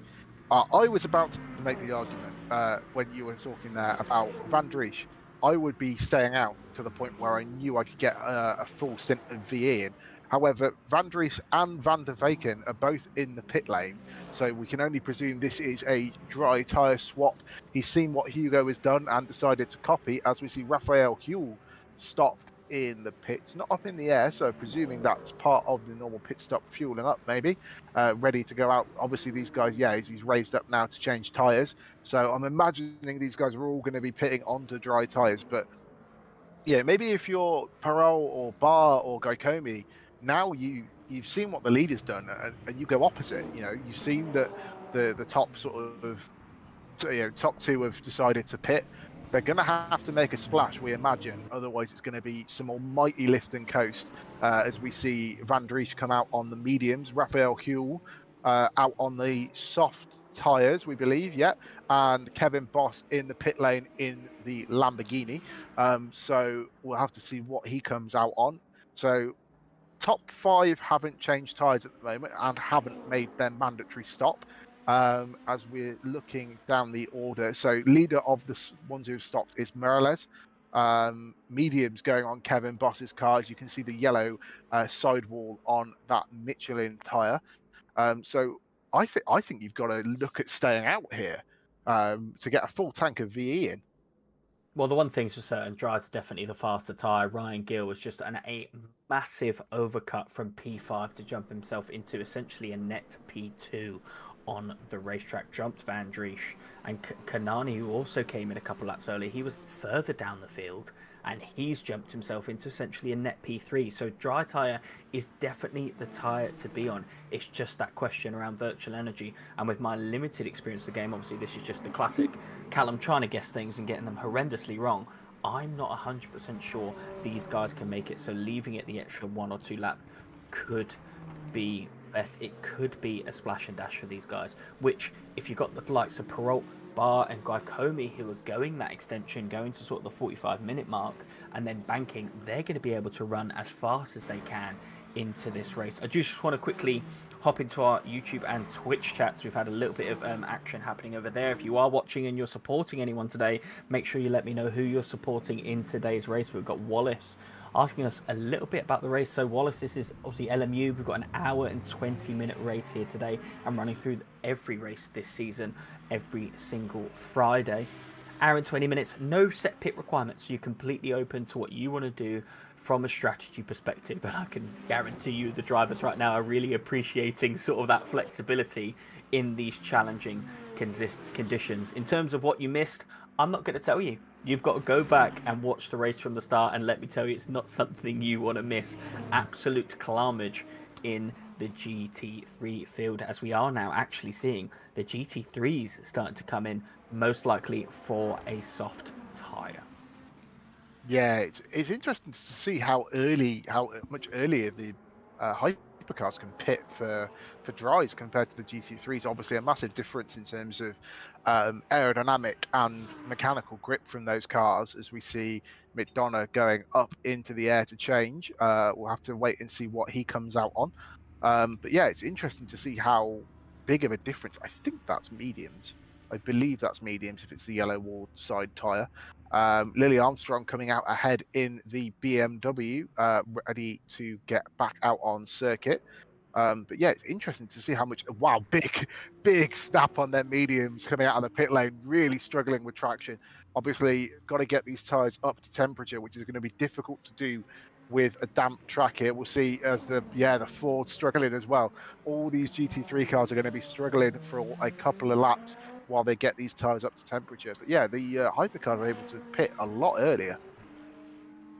I was about to make the argument when you were talking there about Van Driesch. I would be staying out to the point where I knew I could get a full stint of VE in. However, Van Dries and Van der Vaken are both in the pit lane, so we can only presume this is a dry tyre swap. He's seen what Hugo has done and decided to copy, as we see Raphael Huell stopped in the pits, not up in the air, so presuming that's part of the normal pit stop, fueling up maybe, ready to go out. Obviously these guys, yeah, he's raised up now to change tyres, so I'm imagining these guys are all going to be pitting onto dry tyres. But yeah, maybe if you're Perel or Barr or Gaicomi, now you've seen what the leader's done, and you go opposite. You've seen that the top sort of top two have decided to pit. They're going to have to make a splash, we imagine. Otherwise, it's going to be some almighty lift and coast, as we see Van Driesch come out on the mediums, Raphael Huell out on the soft tyres, we believe, yeah, and Kevin Boss in the pit lane in the Lamborghini. So we'll have to see what he comes out on. So top 5 haven't changed tyres at the moment and haven't made their mandatory stop. As we're looking down the order, so leader of the ones who have stopped is Morales. Mediums going on Kevin Boss's car. As you can see, the yellow sidewall on that Michelin tyre. So I think you've got to look at staying out here to get a full tank of VE in. Well, the one thing's for certain, Dry's definitely the faster tyre. Ryan Gill was just a massive overcut from P5 to jump himself into essentially a net P2 on the racetrack. Jumped Van Driesch, and Kanani, who also came in a couple laps early, he was further down the field, and he's jumped himself into essentially a net P3. So dry tyre is definitely the tyre to be on. It's just that question around virtual energy, and with my limited experience of the game, obviously this is just the classic Callum trying to guess things and getting them horrendously wrong. I'm not 100% sure these guys can make it, so leaving it the extra 1 or 2 lap could be best. It could be a splash and dash for these guys, which if you've got the likes of Perrault, Barr and Glycomi who are going that extension, going to sort of the 45-minute mark and then banking, they're going to be able to run as fast as they can into this race. I just want to quickly hop into our YouTube and Twitch chats. We've had a little bit of action happening over there. If you are watching and you're supporting anyone today, make sure you let me know who you're supporting in today's race. We've got Wallace asking us a little bit about the race. So Wallace, this is obviously LMU. We've got an hour and 20-minute race here today. I'm running through every race this season, every single Friday. Hour and 20 minutes, no set pit requirements. So you're completely open to what you want to do from a strategy perspective. But I can guarantee you the drivers right now are really appreciating sort of that flexibility in these challenging conditions. In terms of what you missed, I'm not going to tell you. You've got to go back and watch the race from the start, and let me tell you, it's not something you want to miss. Absolute carnage in the GT3 field, as we are now actually seeing the GT3s starting to come in, most likely for a soft tyre. Yeah, it's interesting to see how much earlier the hypercars can pit for dries compared to the GT3s. Obviously, a massive difference in terms of aerodynamic and mechanical grip from those cars. As we see McDonough going up into the air to change, we'll have to wait and see what he comes out on. But yeah, it's interesting to see how big of a difference. I think that's mediums. I believe that's mediums if it's the yellow wall side tyre. Lily Armstrong coming out ahead in the BMW, ready to get back out on circuit. But yeah, it's interesting to see how much, wow, big snap on their mediums coming out of the pit lane, really struggling with traction. Obviously, got to get these tyres up to temperature, which is going to be difficult to do with a damp track here. We'll see as the Ford struggling as well. All these GT3 cars are going to be struggling for a couple of laps while they get these tyres up to temperature. But yeah, the hypercars are able to pit a lot earlier.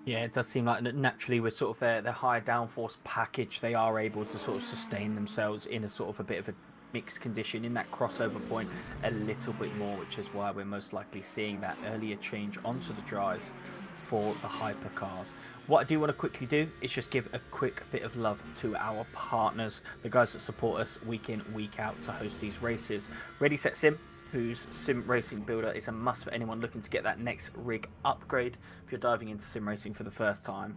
Yeah, it does seem like naturally with sort of their higher downforce package, they are able to sort of sustain themselves in a sort of a bit of a mixed condition in that crossover point a little bit more, which is why we're most likely seeing that earlier change onto the dries for the hypercars. What I do want to quickly do is just give a quick bit of love to our partners, the guys that support us week in, week out to host these races. Ready Set Sim, whose sim racing builder is a must for anyone looking to get that next rig upgrade if you're diving into sim racing for the first time.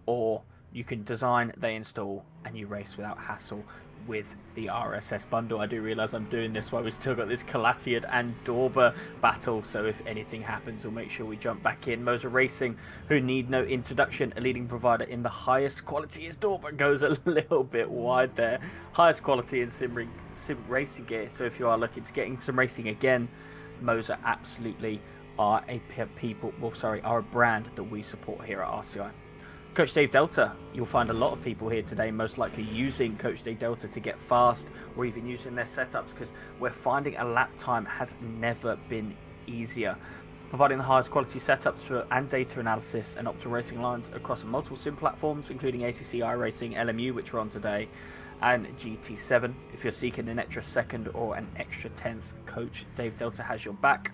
Or you can design, they install, and you race without hassle with the RSS bundle. I do realise I'm doing this while we've still got this Calatiad and Dorber battle, so if anything happens, we'll make sure we jump back in. Moser Racing, who need no introduction, a leading provider in the highest quality is Dorber, goes a little bit wide there. Highest quality in sim racing gear, so if you are looking to get into some racing again, Moser absolutely are a brand that we support here at RCI. Coach Dave Delta, you'll find a lot of people here today most likely using Coach Dave Delta to get fast, or even using their setups, because we're finding a lap time has never been easier. Providing the highest quality setups and data analysis and optimal racing lines across multiple sim platforms, including ACC iRacing, LMU, which we're on today, and GT7. If you're seeking an extra second or an extra 10th, Coach Dave Delta has your back.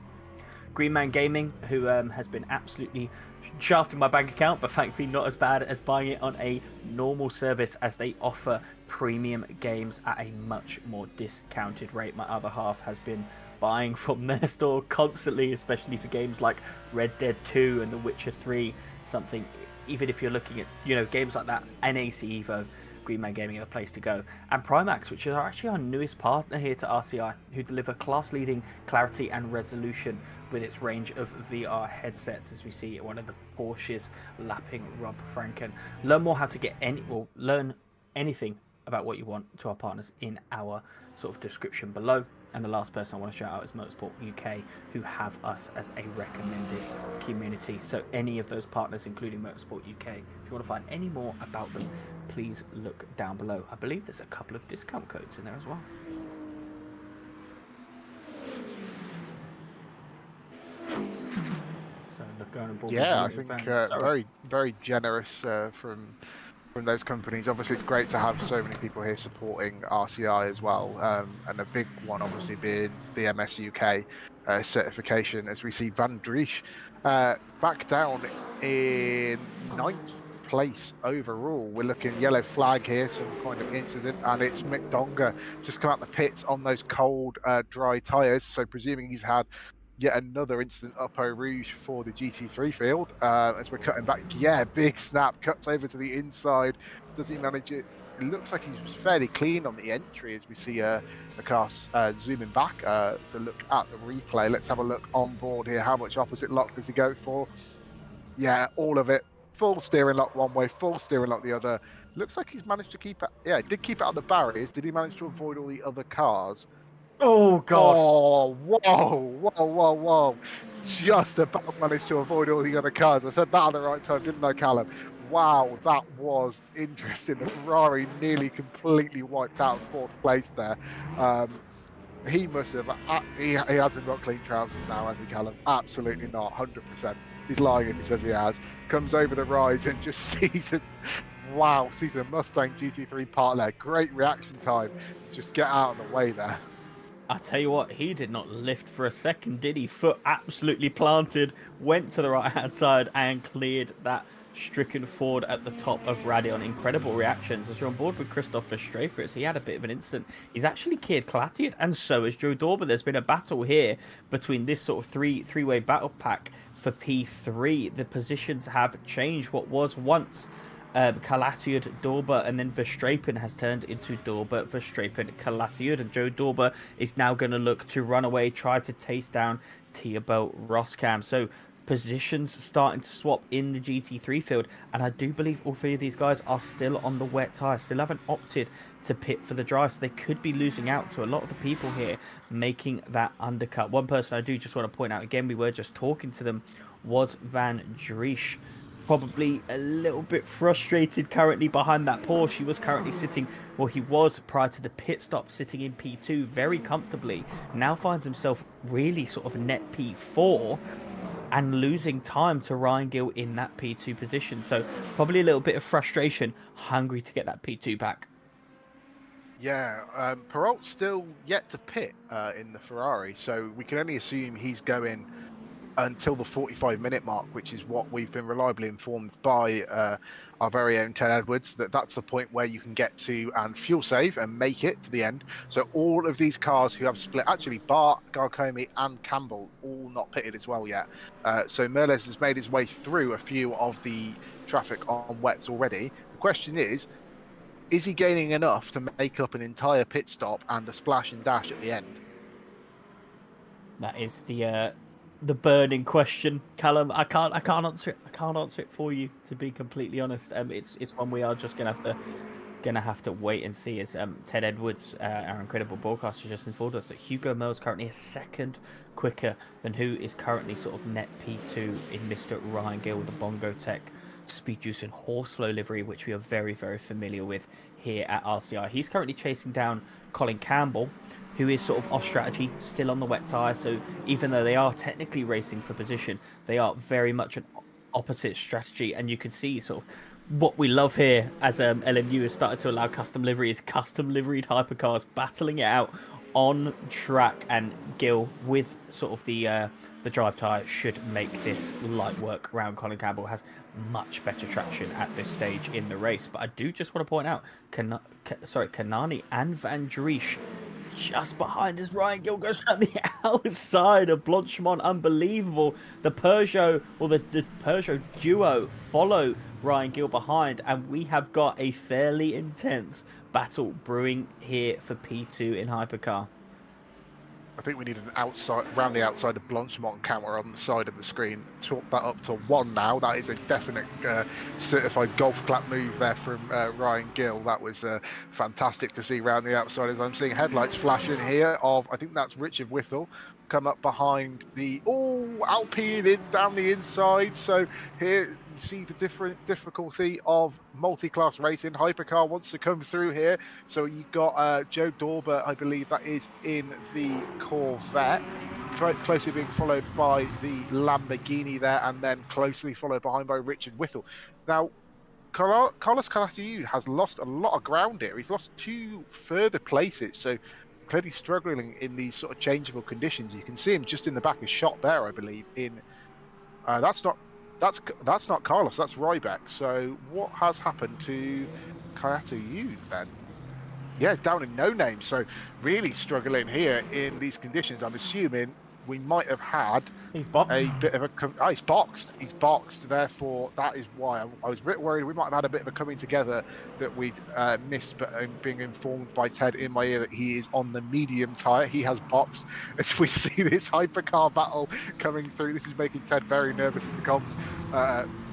Greenman Gaming, who has been absolutely shafting my bank account, but thankfully not as bad as buying it on a normal service, as they offer premium games at a much more discounted rate. My other half has been buying from their store constantly, especially for games like Red Dead 2 and The Witcher 3, something even if you're looking at, you know, games like that, NAC Evo, Green Man Gaming are the place to go. And Primax, which is actually our newest partner here to RCI, who deliver class-leading clarity and resolution with its range of VR headsets, as we see one of the Porsches lapping Rob Franken. Learn more how to get learn anything about what you want to our partners in our sort of description below. And the last person I want to shout out is Motorsport UK, who have us as a recommended community. So any of those partners, including Motorsport UK, if you want to find any more about them, please look down below. I believe there's a couple of discount codes in there as well. So look, going and Yeah, I think very, very generous from those companies. Obviously, it's great to have so many people here supporting RCI as well, and a big one obviously being the MS UK certification, as we see Van Driesch back down in 9th place overall. We're looking yellow flag here, some kind of incident, and it's Mick Donga just come out the pits on those cold, dry tyres. So presuming he's had yet another incident up Eau Rouge for the GT3 field. As we're cutting back, yeah, big snap, cuts over to the inside. Does he manage it? It looks like he was fairly clean on the entry, as we see the car zooming back to look at the replay. Let's have a look on board here. How much opposite lock does he go for? Yeah, all of it. Full steering lock one way, full steering lock the other. Looks like he's managed to keep it. Yeah, did keep it out of the barriers. Did he manage to avoid all the other cars? Oh god! Oh, whoa! Just about managed to avoid all the other cars. I said that at the right time, didn't I, Callum? Wow, that was interesting. The Ferrari nearly completely wiped out 4th place there. He must have. He hasn't got clean trousers now, has he, Callum? Absolutely not. 100%. He's lying if he says he has. Comes over the rise and just sees a Mustang GT3 part there. Great reaction time to just get out of the way there. I tell you what, he did not lift for a second, did he? Foot absolutely planted, went to the right-hand side and cleared that stricken Ford at the top of Radion. Incredible reactions. As you're on board with Christoph Verstraper, he had a bit of an incident. He's actually cleared Kalatiad, and so has Joe Dorber. There's been a battle here between this sort of three-way battle pack for P3. The positions have changed. What was once Kalatiud, Dorber, and then Verstrapen has turned into Dorber, Verstrapen, Kalatiud, and Joe Dorber is now going to look to run away, try to taste down Thibaut Roskam. So positions starting to swap in the GT3 field, and I do believe all three of these guys are still on the wet tyre, still haven't opted to pit for the dry, so they could be losing out to a lot of the people here making that undercut. One person I do just want to point out, again, we were just talking to them, was Van Driesch. Probably a little bit frustrated currently behind that Porsche. He was currently sitting, well, he was prior to the pit stop sitting in P2 very comfortably. Now finds himself really sort of net P4 and losing time to Ryan Gill in that P2 position. So probably a little bit of frustration, hungry to get that P2 back. Yeah, Peralt's still yet to pit in the Ferrari, so we can only assume he's going until the 45-minute mark, which is what we've been reliably informed by our very own Ted Edwards, that's the point where you can get to and fuel save and make it to the end. So all of these cars who have split, actually Bart, Garcomi and Campbell, all not pitted as well yet. So Merles has made his way through a few of the traffic on wets already. The question is he gaining enough to make up an entire pit stop and a splash and dash at the end? That is the burning question, Callum. I can't answer it. I can't answer it for you, to be completely honest. It's one we are just gonna have to wait and see. As Ted Edwards, our incredible broadcaster, just informed us that Hugo Mills currently a second quicker than who is currently sort of net P2 in Mr. Ryan Gill with the Bongo Tech Speed Juice and Horseflow livery, which we are very, very familiar with here at RCI. He's currently chasing down Colin Campbell, who is sort of off strategy, still on the wet tyre. So even though they are technically racing for position, they are very much an opposite strategy. And you can see sort of what we love here as LMU has started to allow custom liveries, custom liveried hypercars battling it out on track, and Gill with sort of the drive tyre should make this light work around. Colin Campbell has much better traction at this stage in the race. But I do just want to point out, Kanani and Van Driesch just behind us. Ryan Gill goes around the outside of Blanchimont. Unbelievable. The Peugeot, or the Peugeot duo, follow Ryan Gill behind, and we have got a fairly intense battle brewing here for P2 in Hypercar. I think we need an outside, round the outside of Blanchimont camera on the side of the screen. Talk that up to 1 now. That is a definite certified golf clap move there from Ryan Gill. That was fantastic to see round the outside. As I'm seeing headlights flashing here of, I think that's Richard Whittle, come up behind the Alpine in down the inside. So here you see the different difficulty of multi-class racing. Hypercar wants to come through here. So you've got Joe Dorber, I believe that is in the Corvette, closely being followed by the Lamborghini there, and then closely followed behind by Richard Whittle. Now, Carlos Caracciu has lost a lot of ground here. He's lost 2 further places, so clearly struggling in these sort of changeable conditions. You can see him just in the back of shot there, I believe. That's not Carlos, that's Ryback. So what has happened to Caracciu then? Yeah, down in no name. So really struggling here in these conditions. I'm assuming we might have had He's boxed. a bit of a he's boxed. He's boxed. Therefore, that is why I was a bit worried we might have had a bit of a coming together that we'd missed. But I'm being informed by Ted in my ear that he is on the medium tyre. He has boxed. As we see this hypercar battle coming through, this is making Ted very nervous in the comms.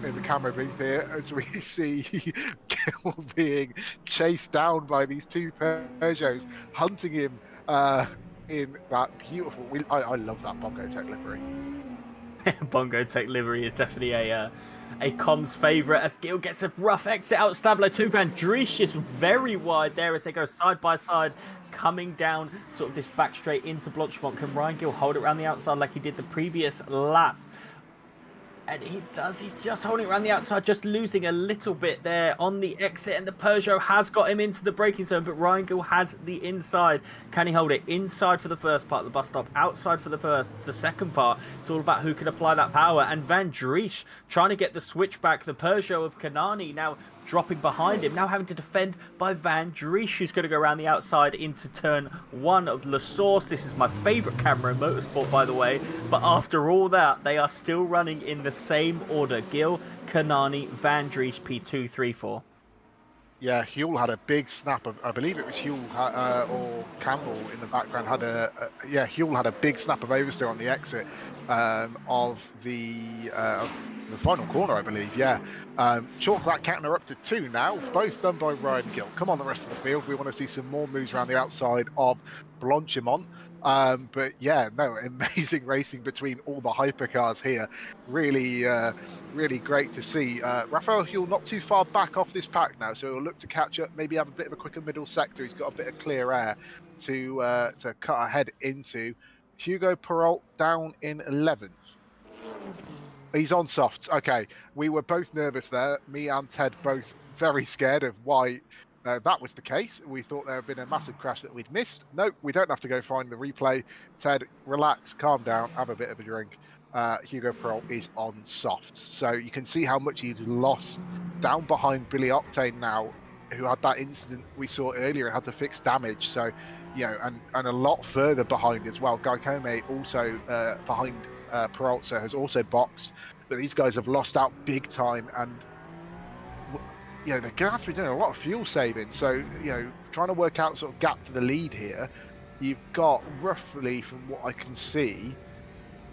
In the camera booth here, as we see Gill being chased down by these 2 Peugeots, hunting him in that beautiful. I love that Bongo Tech livery. Bongo Tech livery is definitely a comms favourite, as Gill gets a rough exit out. Stablo 2. Van Driesch is very wide there as they go side by side, coming down sort of this back straight into Blanchimont. Can Ryan Gill hold it around the outside like he did the previous lap? And he does. He's just holding it around the outside, just losing a little bit there on the exit. And the Peugeot has got him into the braking zone, but Ryan Gill has the inside. Can he hold it? Inside for the first part of the bus stop, outside for the second part. It's all about who can apply that power. And Van Driesch trying to get the switchback. The Peugeot of Kanani now dropping behind him, now having to defend by Van Driesch, who's going to go around the outside into turn 1 of La Source. This is my favourite camera in motorsport, by the way. But after all that, they are still running in the same order. Gill, Kanani, Van Driesch, P2, 3, 4. Yeah, Huell had a big snap of, I believe it was Huell or Campbell in the background had Huell had a big snap of oversteer on the exit of the final corner, I believe. Yeah, chalk that counter up to 2 now, both done by Ryan Gill. Come on, the rest of the field, we want to see some more moves around the outside of Blanchimont. But yeah, no, amazing racing between all the hypercars here. Really, really great to see. Raphael Huell not too far back off this pack now, so he'll look to catch up, maybe have a bit of a quicker middle sector. He's got a bit of clear air to cut ahead into. Hugo Perrault down in 11th. He's on softs. Okay, we were both nervous there. Me and Ted both very scared of why that was the case. We thought there had been a massive crash that we'd missed. No, we don't have to go find the replay. Ted, relax, calm down, have a bit of a drink. Hugo Perrault is on softs. So you can see how much he's lost down behind Billy Octane now, who had that incident we saw earlier and had to fix damage. So, you know, and a lot further behind as well. Guy Comey also behind Perrault, so has also boxed. But these guys have lost out big time, and you know, they're going to have to be doing a lot of fuel saving. So, you know, trying to work out sort of gap to the lead here, you've got roughly, from what I can see,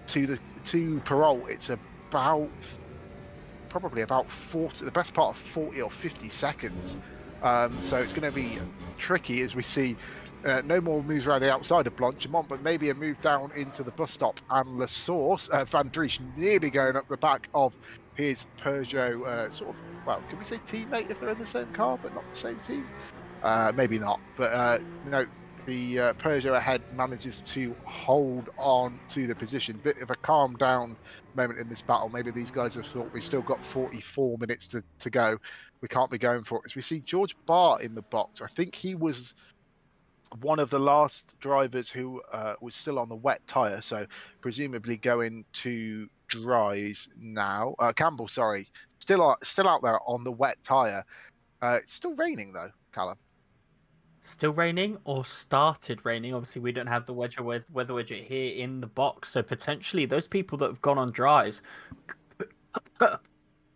to Perrault, it's about probably about 40, the best part of 40 or 50 seconds. So it's going to be tricky as we see no more moves around the outside of Blanchimont, but maybe a move down into the bus stop and La Source. Van Driesch nearly going up the back of his Peugeot, sort of, well, can we say teammate if they're in the same car, but not the same team? Maybe not, but you know, the Peugeot ahead manages to hold on to the position. Bit of a calm down moment in this battle. Maybe these guys have thought we've still got 44 minutes to go. We can't be going for it. As we see George Barr in the box, I think he was one of the last drivers who was still on the wet tyre, so presumably going to dries now. Campbell, sorry, still out there on the wet tyre. It's still raining though, Callum. Still raining or started raining? Obviously, we don't have the weather widget here in the box, so potentially those people that have gone on dries,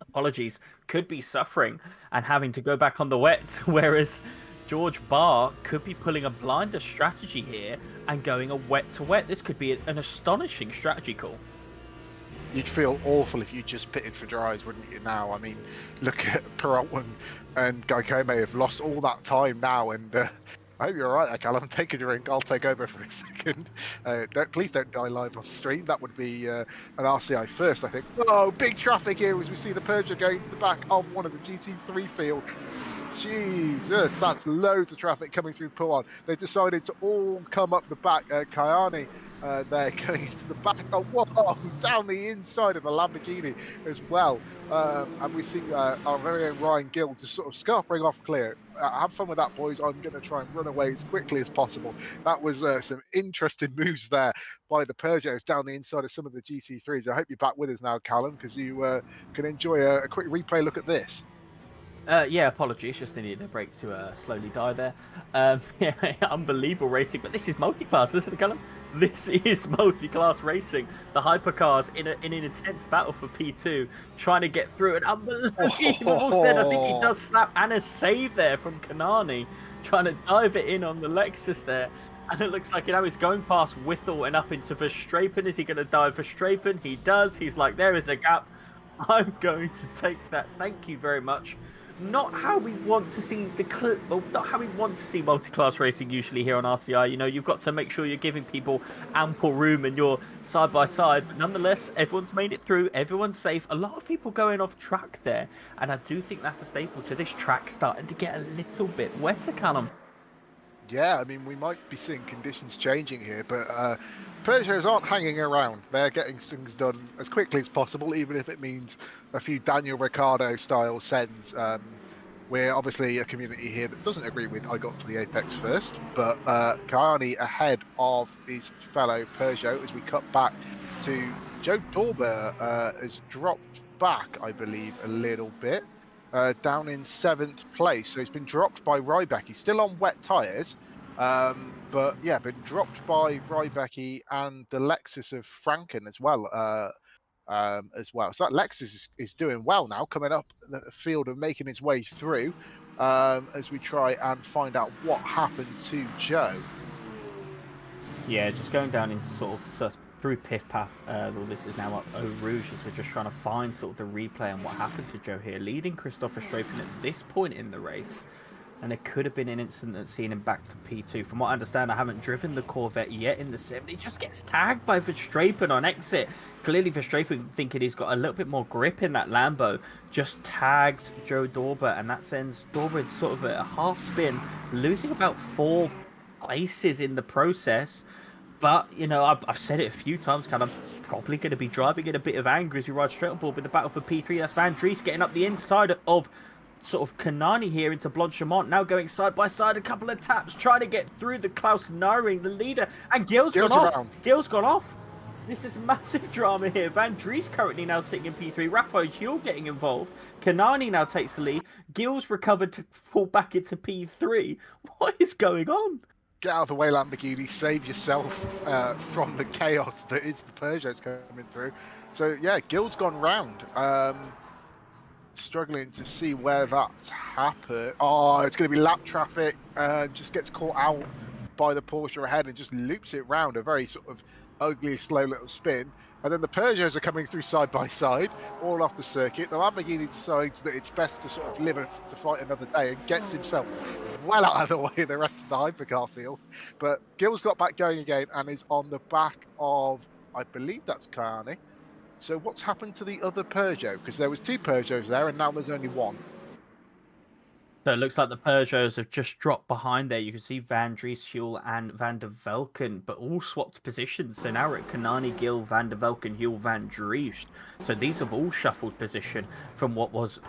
apologies, could be suffering and having to go back on the wets, whereas George Barr could be pulling a blinder strategy here and going a wet to wet. This could be an astonishing strategy call. You'd feel awful if you just pitted for dries, wouldn't you? Now, I mean, look at Peralta and Gaikome have lost all that time now, and I hope you're all right there, Callum. Take a drink. I'll take over for a second. Please don't die live on stream. That would be an RCI first, I think. Oh, big traffic here as we see the Peugeot going to the back of one of the GT3 field. Jesus, that's loads of traffic coming through Puan. They decided to all come up the back. Kayane, they're going into the back. Oh, whoa, down the inside of the Lamborghini as well. And we see our very own Ryan Gill just sort of scarpering off clear. Have fun with that, boys. I'm going to try and run away as quickly as possible. That was some interesting moves there by the Peugeots down the inside of some of the GT3s. I hope you're back with us now, Callum, because you can enjoy a quick replay look at this. Yeah, apologies. Just needed a break to slowly die there. Yeah, unbelievable racing. But this is multi-class, listen to Callum. This is multi-class racing. The hypercars in an intense battle for P2, trying to get through. An unbelievable set. I think he does slap and a save there from Kanani, trying to dive it in on the Lexus there. And it looks like, he's going past Whittle and up into Verstappen. Is he going to dive Verstappen? He does. He's like, there is a gap. I'm going to take that. Thank you very much. Not how we want to see not how we want to see multi-class racing usually here on RCI. You've got to make sure you're giving people ample room and you're side by side. But nonetheless, everyone's made it through. Everyone's safe. A lot of people going off track there, and I do think that's a staple to this track starting to get a little bit wetter, Callum. Yeah, I mean, we might be seeing conditions changing here, but Peugeots aren't hanging around. They're getting things done as quickly as possible, even if it means a few Daniel Ricciardo-style sends. We're obviously a community here that doesn't agree with I got to the apex first, but Kayane ahead of his fellow Peugeot as we cut back to Joe Dorber has dropped back, I believe, a little bit. Down in 7th place, so he's been dropped by Ryback. He's still on wet tyres, but yeah, been dropped by Ryback and the Lexus of Franken as well. So that Lexus is doing well now, coming up the field and making its way through as we try and find out what happened to Joe. Yeah, just going down into sort of through Piff Path. Well, this is now up Eau Rouge as we're just trying to find sort of the replay and what happened to Joe here, leading Christopher Strapen at this point in the race. And there could have been an incident that's seen him back to P2. From what I understand, I haven't driven the Corvette yet in the 7. He just gets tagged by Verstappen on exit. Clearly, Verstappen, thinking he's got a little bit more grip in that Lambo, just tags Joe Dorber, and that sends Dorber sort of a half spin, losing about 4 places in the process. But, I've said it a few times, I'm probably going to be driving in a bit of anger as we ride straight on board with the battle for P3. That's Van Dries getting up the inside of sort of Kanani here into Blanchimont, now going side by side, a couple of taps, trying to get through the Klaus Naring, the leader, and Gill's gone off. Gill's gone off. This is massive drama here. Van Dries currently now sitting in P3. Rappo Huel getting involved. Kanani now takes the lead. Gill's recovered to fall back into P3. What is going on? Get out of the way, Lamborghini. Save yourself from the chaos that is the Peugeots coming through. So, yeah, Gill's gone round. Struggling to see where that's happened. Oh, it's going to be lap traffic. Just gets caught out by the Porsche ahead and just loops it round. A very sort of ugly, slow little spin. And then the Peugeots are coming through side by side, all off the circuit. The Lamborghini decides that it's best to sort of live to fight another day and gets himself well out of the way of the rest of the hypercar field. But Gill's got back going again and is on the back of, I believe that's Kayane. So what's happened to the other Peugeot? Because there was 2 Peugeots there and now there's only 1. So it looks like the Peugeots have just dropped behind there. You can see Van Dries, Huel, and Van der Velken, but all swapped positions. So now we're at Kanani, Gill, Van der Velken, Huel, Van Dries. So these have all shuffled position from what was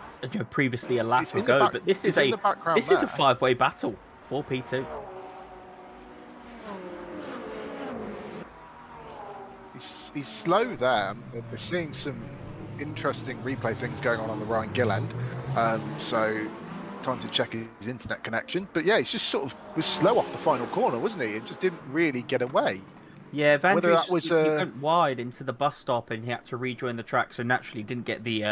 previously a lap ago. But this is a 5-way battle for P2. He's slow there. We're seeing some interesting replay things going on the Ryan Gill end. So time to check his internet connection. But yeah, he's just sort of was slow off the final corner, wasn't he? And just didn't really get away. Yeah, Whether that Vandrews, was he went wide into the bus stop and he had to rejoin the track, so naturally didn't get the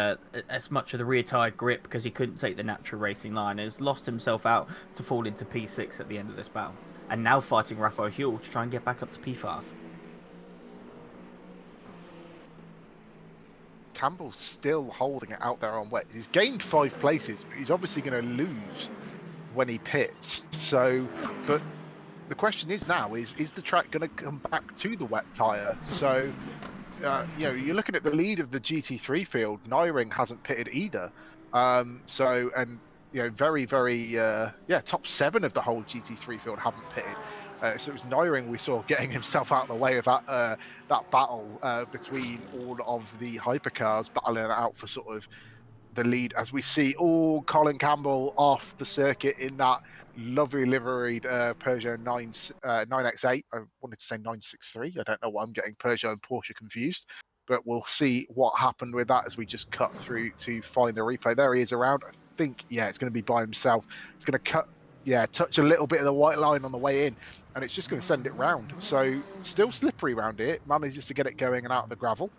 as much of the rear tyre grip because he couldn't take the natural racing line. Has lost himself out to fall into P6 at the end of this battle, and now fighting Raphael Huell to try and get back up to P5. Campbell's still holding it out there on wet. He's gained 5 places, but he's obviously going to lose when he pits. So, but the question is now, is the track going to come back to the wet tyre? So, you know, you're looking at the lead of the GT3 field. Nyring hasn't pitted either. So, and, you know, very, top 7 of the whole GT3 field haven't pitted. So it was Nyring we saw getting himself out of the way of that battle between all of the hypercars, battling it out for sort of the lead, as we see Colin Campbell off the circuit in that lovely liveried Peugeot 9X8. I wanted to say 963. I don't know why I'm getting Peugeot and Porsche confused, but we'll see what happened with that as we just cut through to find the replay. There he is around. I think, yeah, it's going to be by himself. It's going to touch a little bit of the white line on the way in, and it's just going to send it round. So still slippery around it, manages to get it going and out of the gravel,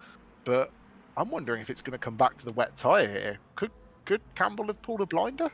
but I'm wondering if it's going to come back to the wet tyre here. Could Campbell have pulled a blinder?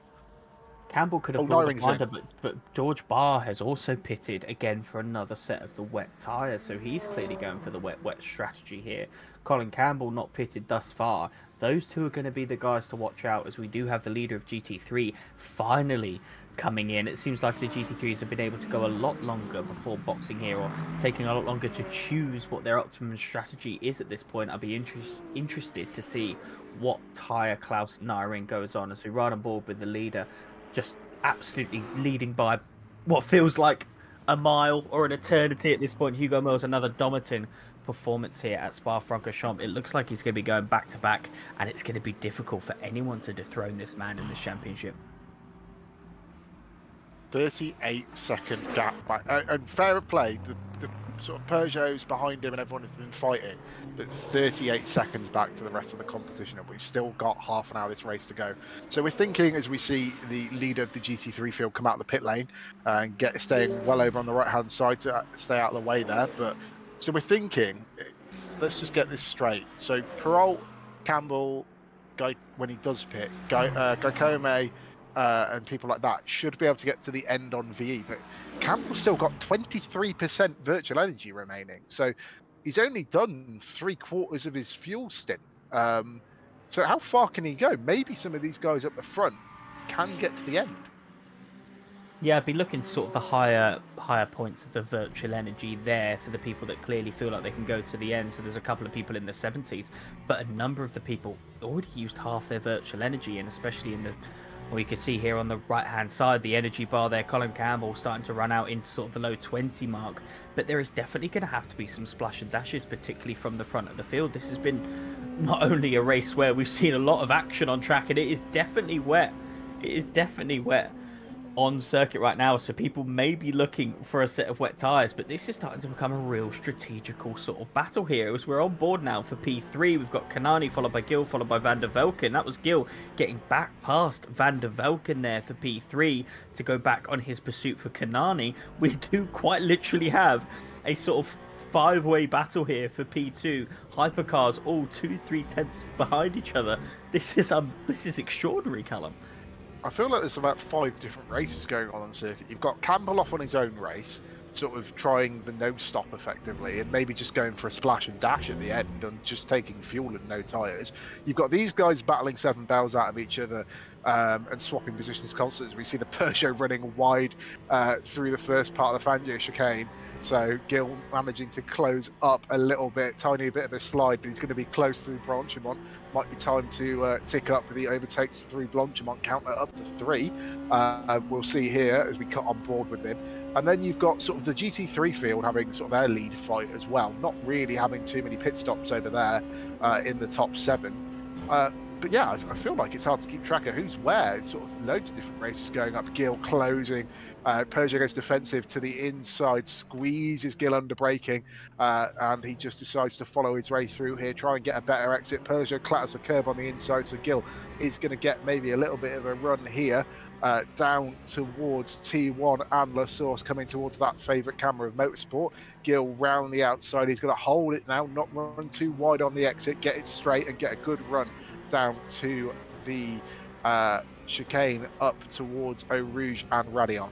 Campbell could have pulled a blinder, but George Barr has also pitted again for another set of the wet tyre, so he's clearly going for the wet strategy here. Colin Campbell not pitted thus far. Those two are going to be the guys to watch out, as we do have the leader of GT3 finally coming in. It seems like the GT3s have been able to go a lot longer before boxing here, or taking a lot longer to choose what their optimum strategy is at this point. I'll be interested to see what tyre Klaus Nyring goes on as we ride on board with the leader, just absolutely leading by what feels like a mile or an eternity at this point. Hugo Mills, another dominating performance here at Spa-Francorchamps. It looks like he's going to be going back to back, and it's going to be difficult for anyone to dethrone this man in this championship. 38-second gap back, and fair play, the sort of Peugeots behind him and everyone has been fighting, but 38 seconds back to the rest of the competition, and we've still got half an hour of this race to go. So we're thinking, as we see the leader of the GT3 field come out of the pit lane and staying well over on the right hand side to stay out of the way there, but so we're thinking, let's just get this straight. So Perrault, Campbell, when he does pit, Gaikome, and people like that should be able to get to the end on VE, but Campbell's still got 23% virtual energy remaining, so he's only done 3/4 of his fuel stint. So how far can he go? Maybe some of these guys up the front can get to the end. Yeah, I'd be looking sort of the higher points of the virtual energy there for the people that clearly feel like they can go to the end. So there's a couple of people in the 70s, but a number of the people already used half their virtual energy, and especially in the, well, you can see here on the right-hand side, the energy bar there, Colin Campbell starting to run out into sort of the low 20 mark. But there is definitely going to have to be some splash and dashes, particularly from the front of the field. This has been not only a race where we've seen a lot of action on track, and it is definitely wet. It is definitely wet on circuit right now, so people may be looking for a set of wet tyres, but this is starting to become a real strategical sort of battle here, as we're on board now for P3. We've got Kanani followed by Gill, followed by Van der Velken. That was Gill getting back past Van der Velken there for P3 to go back on his pursuit for Kanani. We do quite literally have a sort of five-way battle here for P2. Hypercars all 2-3 tenths behind each other. This is extraordinary, Callum. I feel like there's about 5 different races going on circuit. You've got Campbell off on his own race, sort of trying the no stop effectively, and maybe just going for a splash and dash at the end and just taking fuel and no tyres. You've got these guys battling 7 bells out of each other and swapping positions constantly. We see the Peugeot running wide through the first part of the Fangio chicane. So Gill managing to close up a little bit, tiny bit of a slide, but he's going to be close through Blanchimont. Might be time to tick up the overtakes through Blanchimont, counter up to 3. We'll see here as we cut on board with him. And then you've got sort of the GT3 field having sort of their lead fight as well, not really having too many pit stops over there in the top 7. But yeah, I feel like it's hard to keep track of who's where. It's sort of loads of different races going up. Gill closing. Peugeot goes defensive to the inside, squeezes Gill under braking, and he just decides to follow his way through here, try and get a better exit. Peugeot clatters the curb on the inside, so Gill is going to get maybe a little bit of a run here. down towards T1 and La Source, coming towards that favourite camera of Motorsport. Gil round the outside. He's going to hold it now, not run too wide on the exit, get it straight and get a good run down to the chicane up towards Eau Rouge and Radion.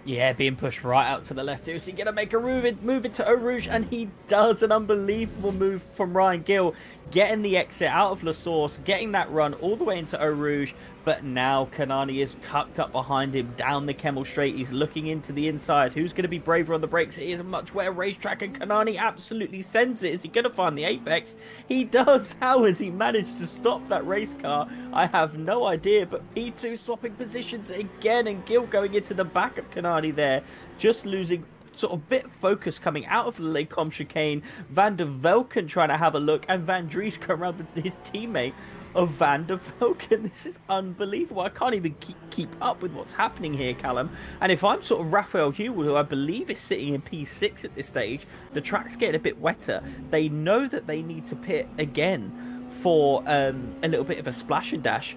Yeah, being pushed right out to the left. Is he going to make a move into Eau Rouge? And he does. An unbelievable move from Ryan Gill, getting the exit out of La Source, getting that run all the way into Eau Rouge. But now Kanani is tucked up behind him down the Kemmel Straight. He's looking into the inside. Who's going to be braver on the brakes? It is a much wetter racetrack, and Kanani absolutely sends it. Is he going to find the apex? He does. How has he managed to stop that race car? I have no idea. But P2 swapping positions again, and Gill going into the back of Kanani there, just losing sort of bit of focus coming out of the Lecom chicane. Van der Velken trying to have a look, and Van Dries going around his teammate of Van der Velken. This is unbelievable. I can't even keep up with what's happening here, Callum. And if I'm sort of Raphael Hewell, who I believe is sitting in P6 at this stage, the track's getting a bit wetter. They know that they need to pit again for a little bit of a splash and dash.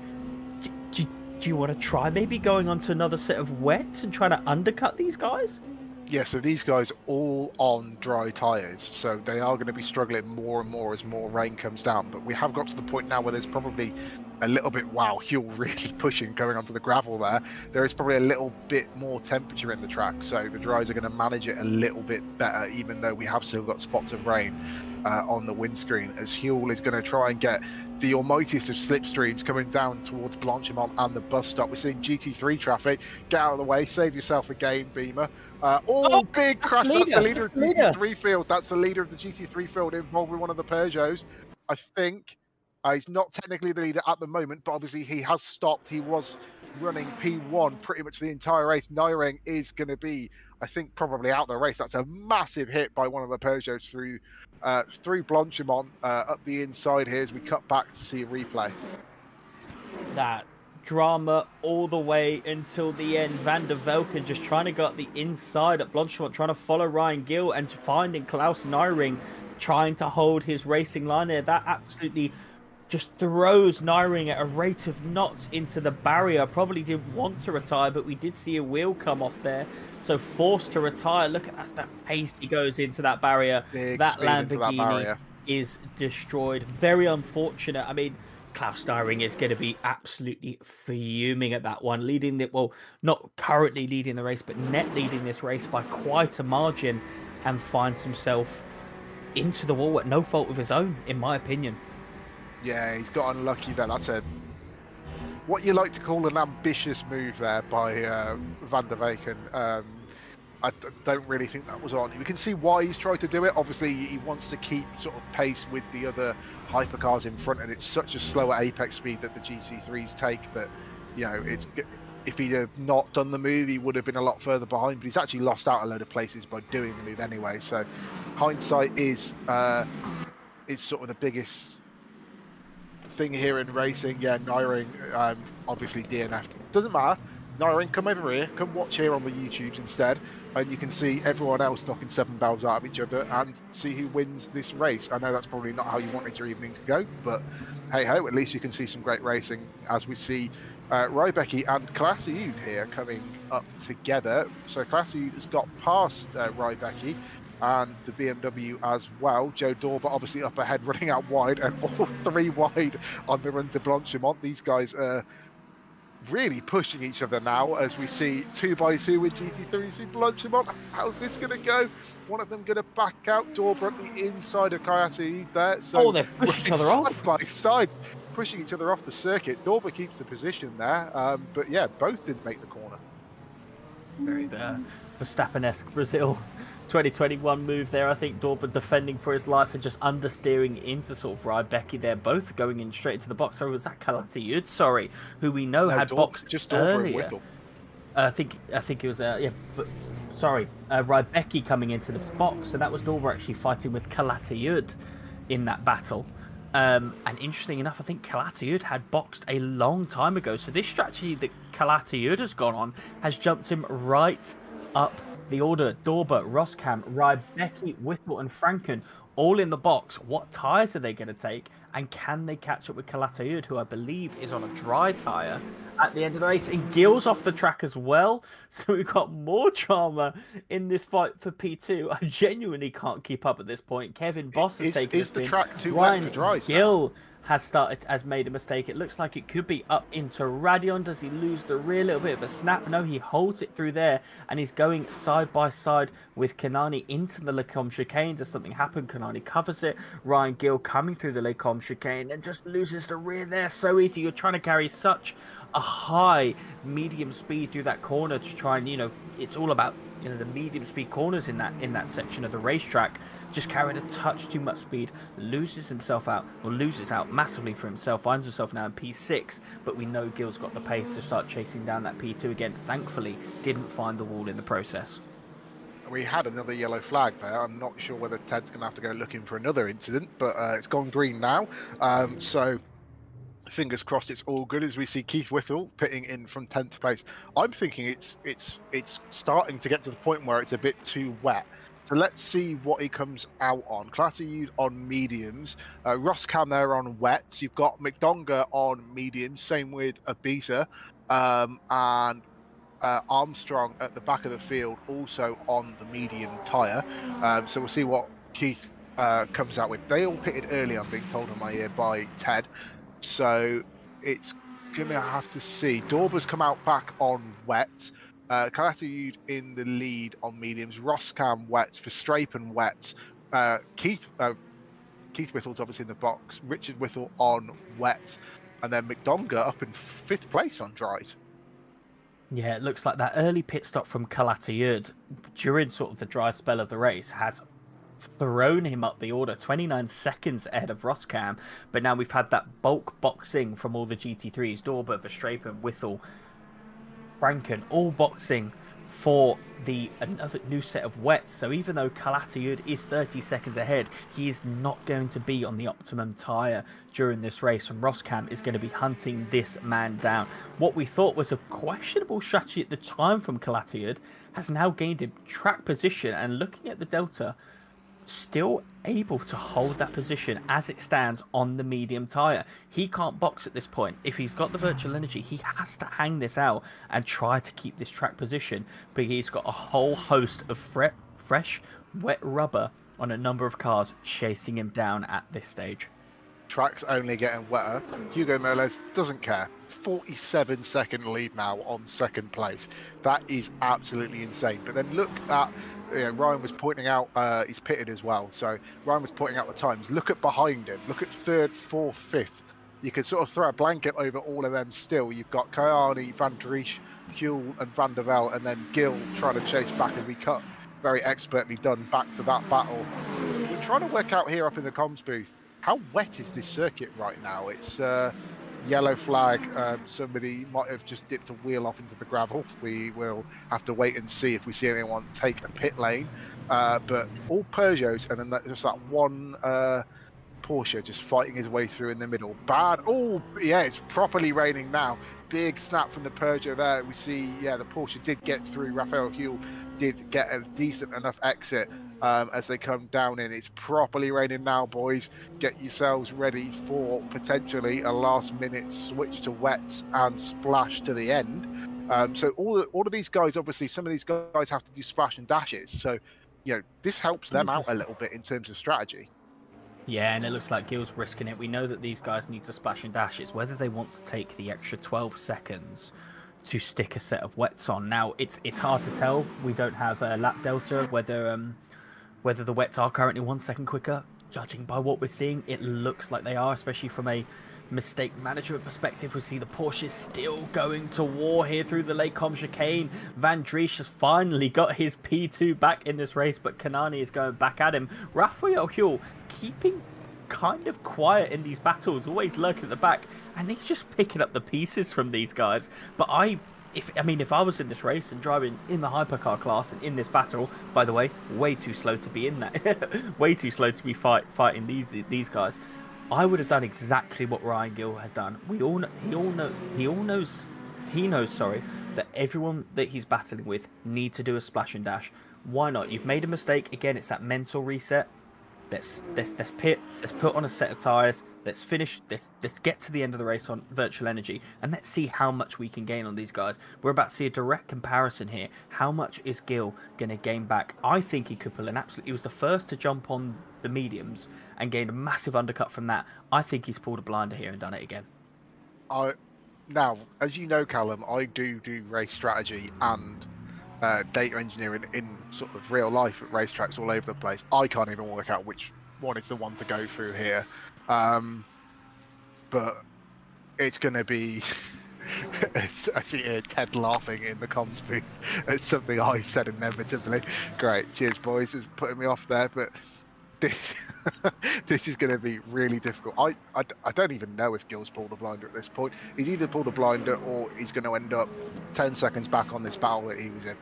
Do you want to try maybe going on to another set of wets and trying to undercut these guys? Yeah, so these guys all on dry tyres, so they are going to be struggling more and more as more rain comes down. But we have got to the point now where there's probably a little bit, wow, Huell really pushing going onto the gravel there. There is probably a little bit more temperature in the track, so the dries are going to manage it a little bit better, even though we have still got spots of rain on the windscreen, as Huell is going to try and get the almightiest of slipstreams coming down towards Blanchimont and the bus stop. We're seeing GT3 traffic. Get out of the way, save yourself a game, Beamer. Big crash. That's the leader of the GT3 field. That's the leader of the GT3 field involved with one of the Peugeots. I think he's not technically the leader at the moment, but obviously he has stopped. He was running P1 pretty much the entire race. Nyring is going to be, I think, probably out the race. That's a massive hit by one of the Peugeots through Blanchimont up the inside here as we cut back to see a replay. That drama all the way until the end. Van der Velken just trying to go up the inside at Blanchimont, trying to follow Ryan Gill and finding Klaus Nyring, trying to hold his racing line there. That absolutely just throws Nyring at a rate of knots into the barrier. Probably didn't want to retire, but we did see a wheel come off there, so forced to retire. Look at that pace he goes into that barrier. That Lamborghini is destroyed. Very unfortunate. I mean, Klaus Nyring is going to be absolutely fuming at that one, leading the, well, not currently leading the race, but net leading this race by quite a margin, and finds himself into the wall at no fault of his own, in my opinion. Yeah, he's got unlucky there. That's what you like to call an ambitious move there by Van der Velken. I don't really think that was on. We can see why he's tried to do it. Obviously, he wants to keep sort of pace with the other hypercars in front, and it's such a slower apex speed that the GT3s take that, you know, it's, if he'd have not done the move, he would have been a lot further behind, but he's actually lost out a load of places by doing the move anyway. So hindsight is sort of the biggest thing here in racing. Yeah, Nyring obviously DNF'd. Doesn't matter. Nyring, come over here. Come watch here on the YouTubes instead, and you can see everyone else knocking 7 bells out of each other and see who wins this race. I know that's probably not how you wanted your evening to go, but hey ho, at least you can see some great racing as we see Rybecki and Klaasuyud here coming up together. So Klaasuyud has got past Rybecki and the BMW as well. Joe Dorber obviously up ahead, running out wide, and all 3 wide on the run to Blanchimont. These guys are really pushing each other now as we see 2x2 with GT3s through Blanchimont. How's this going to go? One of them going to back out. Dorber at the inside of Klaasuyud there. So they're pushing each other off. Side by side, pushing each other off the circuit. Dorber keeps the position there, but yeah, both didn't make the corner. Very Verstappen-esque Brazil 2021 move there. I think Dorber defending for his life and just understeering into sort of Rybecki there, both going in straight into the box. Or was that Klaasuyud? Sorry, who we know had boxed just Dorber earlier. I think it was Rybecki coming into the box, so that was Dorber actually fighting with Klaasuyud in that battle. And interesting enough, I think Klaasuyud had boxed a long time ago. So this strategy that Klaasuyud has gone on has jumped him right up the order. Dorber, Roskam, Rybecki, Whipple and Franken all in the box. What tyres are they going to take? And can they catch up with Calatayud, who I believe is on a dry tyre at the end of the race? And Gill's off the track as well. So we've got more drama in this fight for P2. I genuinely can't keep up at this point. Kevin Boss has taken a Is the spin. track too wet for Ryan dries now? Gill has made a mistake. It looks like it could be up into Radion. Does he lose the rear? Little bit of a snap. No, he holds it through there, and he's going side by side with Kanani into the Lecombe chicane. Does something happen? Kanani covers it. Ryan Gill coming through the Lecombe chicane and just loses the rear there so easy. You're trying to carry such a high medium speed through that corner to try and, it's all about the medium speed corners in that section of the racetrack. Just carried a touch too much speed, loses out massively for himself, finds himself now in P6, but we know Gill's got the pace to start chasing down that P2 again. Thankfully, didn't find the wall in the process. We had another yellow flag there. I'm not sure whether Ted's going to have to go looking for another incident, but it's gone green now. So fingers crossed it's all good as we see Keith Whittle pitting in from 10th place. I'm thinking it's starting to get to the point where it's a bit too wet. So let's see what he comes out on. Clatterud on mediums, Roscam there on wets. You've got McDonga on mediums, same with Ibiza, and Armstrong at the back of the field also on the medium tyre. So we'll see what Keith comes out with. They all pitted early, I'm being told in my ear by Ted. So it's going to have to see. Dorber's come out back on wets. Calatayud in the lead on mediums. Roscam wets. Verstrapen wets. Keith Whittle's obviously in the box. Richard Whittle on wets. And then McDonga up in 5th place on dries. Yeah, it looks like that early pit stop from Calatayud during sort of the dry spell of the race has thrown him up the order, 29 seconds ahead of Roscam. But now we've had that bulk boxing from all the GT3s, Dorber, Verstrapen, Whittle, Franken, all boxing for another new set of wets. So even though Calatayud is 30 seconds ahead, he is not going to be on the optimum tyre during this race, and Roscam is going to be hunting this man down. What we thought was a questionable strategy at the time from Calatayud has now gained him track position, and looking at the delta, still able to hold that position as it stands on the medium tyre. He can't box at this point. If he's got the virtual energy, he has to hang this out and try to keep this track position, but he's got a whole host of fresh wet rubber on a number of cars chasing him down at this stage. Track's only getting wetter. Hugo Moles doesn't care. 47-second lead now on 2nd place. That is absolutely insane. But then look at, Ryan was pointing out, he's pitted as well. So Ryan was pointing out the times. Look at behind him. Look at 3rd, 4th, 5th. You could sort of throw a blanket over all of them still. You've got Kayani, Van Driesch, Huel and Van der Vel, and then Gill trying to chase back as we cut. Very expertly done back to that battle. We're trying to work out here up in the comms booth, how wet is this circuit right now? It's yellow flag. Somebody might have just dipped a wheel off into the gravel. We will have to wait and see if we see anyone take a pit lane. But all Peugeots, and then just that one Porsche just fighting his way through in the middle. Bad. Oh, yeah, it's properly raining now. Big snap from the Peugeot there. We see, yeah, the Porsche did get through. Raphael Huel did get a decent enough exit as they come down in. It's properly raining now, boys. Get yourselves ready for potentially a last-minute switch to wets and splash to the end. So all of these guys, obviously, some of these guys have to do splash and dashes. So, this helps them out a little bit in terms of strategy. Yeah, and it looks like Gill's risking it. We know that these guys need to splash and dash. It's whether they want to take the extra 12 seconds to stick a set of wets on. Now, it's hard to tell. We don't have a lap delta, whether the wets are currently 1 second quicker. Judging by what we're seeing, it looks like they are, especially from a mistake management perspective. We see the Porsche still going to war here through the Lecombe chicane. Van Driesch has finally got his P2 back in this race, but Kanani is going back at him. Raphael Huel keeping kind of quiet in these battles, always lurking at the back, and he's just picking up the pieces from these guys. But if I was in this race and driving in the hypercar class and in this battle, by the way, way too slow to be in that, way too slow to be fighting these guys, I would have done exactly what Ryan Gill has done. He knows that everyone that he's battling with need to do a splash and dash. Why not? You've made a mistake. Again, it's that mental reset. let's pit, let's put on a set of tires, let's finish, let's get to the end of the race on virtual energy, and let's see how much we can gain on these guys. We're about to see a direct comparison here. How much is Gil going to gain back? I think he could pull an absolute. He was the first to jump on the mediums and gained a massive undercut from that. I think he's pulled a blinder here and done it again. Now, as you know, Callum, I do race strategy and data engineering in sort of real life at racetracks all over the place. I can't even work out which one is the one to go through here, but it's going to be. I see Ted laughing in the comms booth. It's something I said inevitably. Great, cheers, boys. It's putting me off there, but this is going to be really difficult. I don't even know if Gil's pulled a blinder at this point. He's either pulled a blinder or he's going to end up 10 seconds back on this battle that he was in.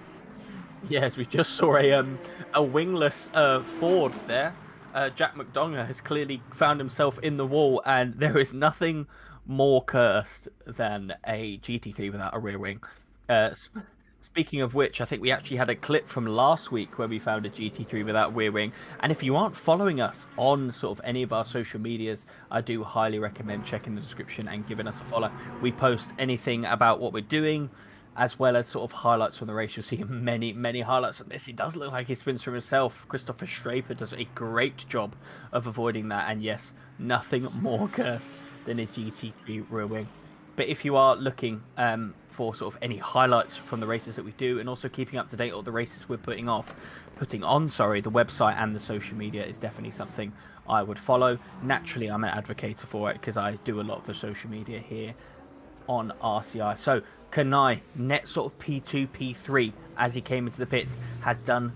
Yes, we just saw a wingless Ford there. Jack McDonough has clearly found himself in the wall, and there is nothing more cursed than a GT3 without a rear wing. Speaking of which, I think we actually had a clip from last week where we found a GT3 without rear wing. And if you aren't following us on sort of any of our social medias, I do highly recommend checking the description and giving us a follow. We post anything about what we're doing, as well as sort of highlights from the race. You'll see many highlights on this. It does look like he spins from himself. Christopher Straper does a great job of avoiding that. And yes, nothing more cursed than a GT3 rear wing. But if you are looking for sort of any highlights from the races that we do, and also keeping up to date on the races we're putting on, the website and the social media is definitely something I would follow. Naturally, I'm an advocate for it because I do a lot of the social media here on RCI. So Kanai, net sort of P2, P3 as he came into the pits,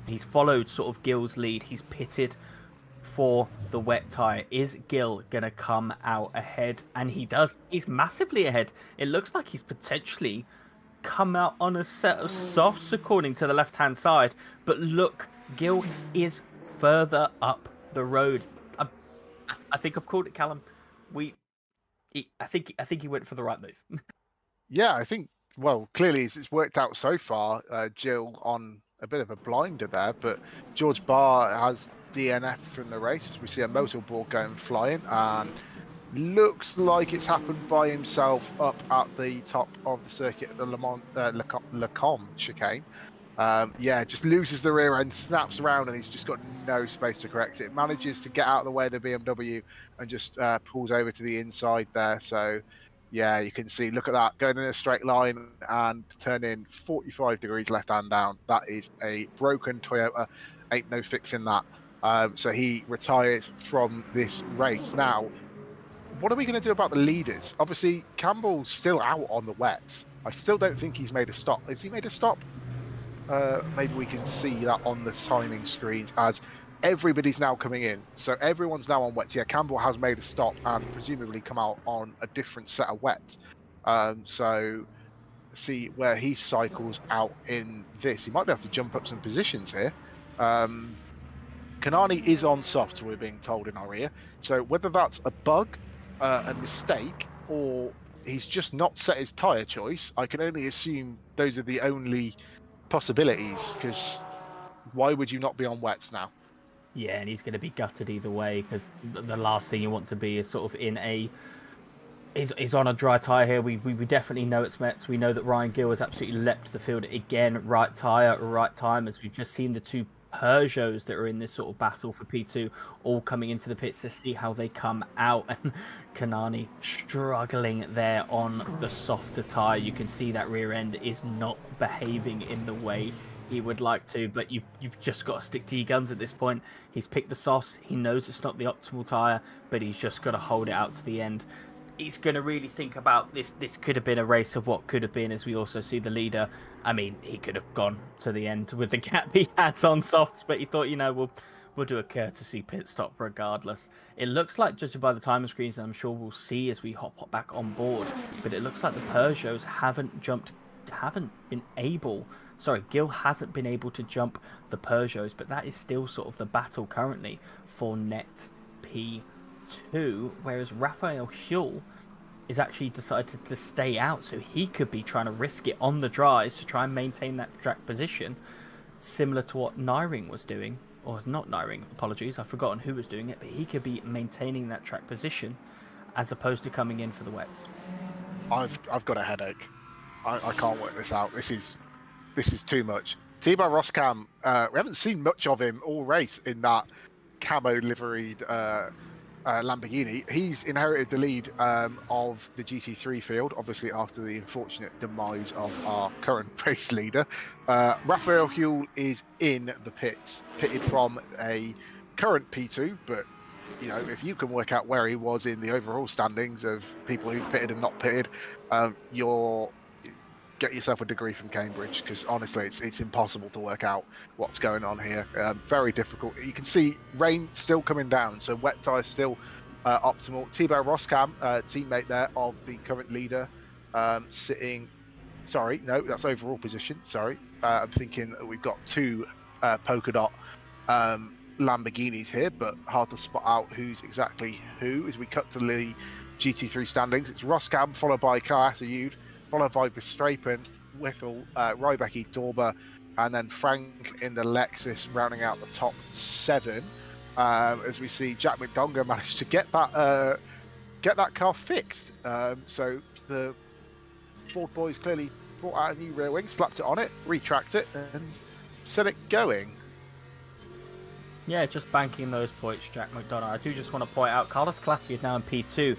he's followed sort of Gil's lead. He's pitted for the wet tire. Is Gil gonna come out ahead? And he does. He's massively ahead. It looks like he's potentially come out on a set of softs according to the left hand side, but look, Gil is further up the road. I think I've called it, Callum. I think he went for the right move. Yeah, I think, well, clearly it's worked out so far. Jill on a bit of a blinder there, but George Barr has DNF from the race as we see a motorboard going flying, and looks like it's happened by himself up at the top of the circuit at the Le Com chicane. Yeah, just loses the rear end, snaps around, and he's just got no space to correct it. Manages to get out of the way of the BMW and just pulls over to the inside there. So yeah, you can see, look at that, going in a straight line and turning 45 degrees left hand down. That is a broken Toyota, ain't no fixing that. So he retires from this race. Now, what are we going to do about the leaders? Obviously, Campbell's still out on the wet. I still don't think he's made a stop. Has he made a stop? Maybe we can see that on the timing screens as everybody's now coming in. So everyone's now on wets. Yeah, Campbell has made a stop and presumably come out on a different set of wet. So see where he cycles out in this. He might be able to jump up some positions here. Kanani is on soft, we're being told in our ear. So whether that's a bug, a mistake, or he's just not set his tyre choice, I can only assume those are the only possibilities, because why would you not be on wets now? Yeah, and he's going to be gutted either way, because the last thing you want to be is sort of in a... He's on a dry tyre here. We definitely know it's Mets. We know that Ryan Gill has absolutely leapt the field again. Right tyre, right time, as we've just seen the two Peugeots that are in this sort of battle for P2 all coming into the pits to see how they come out. And Kanani struggling there on the softer tyre. You can see that rear end is not behaving in the way he would like to, but you've just got to stick to your guns at this point. He's picked the sauce. He knows it's not the optimal tyre, but he's just got to hold it out to the end. He's going to really think about this. This could have been a race of what could have been, as we also see the leader. I mean, he could have gone to the end with the gap he had on softs, but he thought, you know, we'll do a courtesy pit stop regardless. It looks like, judging by the timer screens, and I'm sure we'll see as we hop back on board, but it looks like the Peugeots Gil hasn't been able to jump the Peugeots, but that is still sort of the battle currently for net P2, whereas Raphael Huell is actually decided to stay out, so he could be trying to risk it on the dries to try and maintain that track position, similar to what Nyring was doing or not knowing, apologies, I've forgotten who was doing it, but he could be maintaining that track position as opposed to coming in for the wets. I've got a headache. I can't work this out. This is too much. Timo Roskam, we haven't seen much of him all race in that camo liveried Lamborghini. He's inherited the lead of the GT3 field, obviously after the unfortunate demise of our current race leader. Raphael Huell is in the pits, pitted from a current P2, but you know, if you can work out where he was in the overall standings of people who pitted and not pitted, you're get yourself a degree from Cambridge, because honestly it's impossible to work out what's going on here. Very difficult. You can see rain still coming down, so wet tyres still optimal. Thibaut Roskam, teammate there of the current leader, sitting, sorry, no, that's overall position, sorry. I'm thinking we've got two polka dot Lamborghinis here, but hard to spot out who's exactly who as we cut to the GT3 standings. It's Roskam followed by Kalasayud, followed by Verstappen, Whittle, Rybecki, Dorber, and then Frank in the Lexus rounding out the top 7. As we see Jack McDonagh managed to get that car fixed. So the Ford boys clearly brought out a new rear wing, slapped it on it, retracked it, and set it going. Yeah, just banking those points, Jack McDonagh. I do just want to point out, Carlos Clatti is now in P2.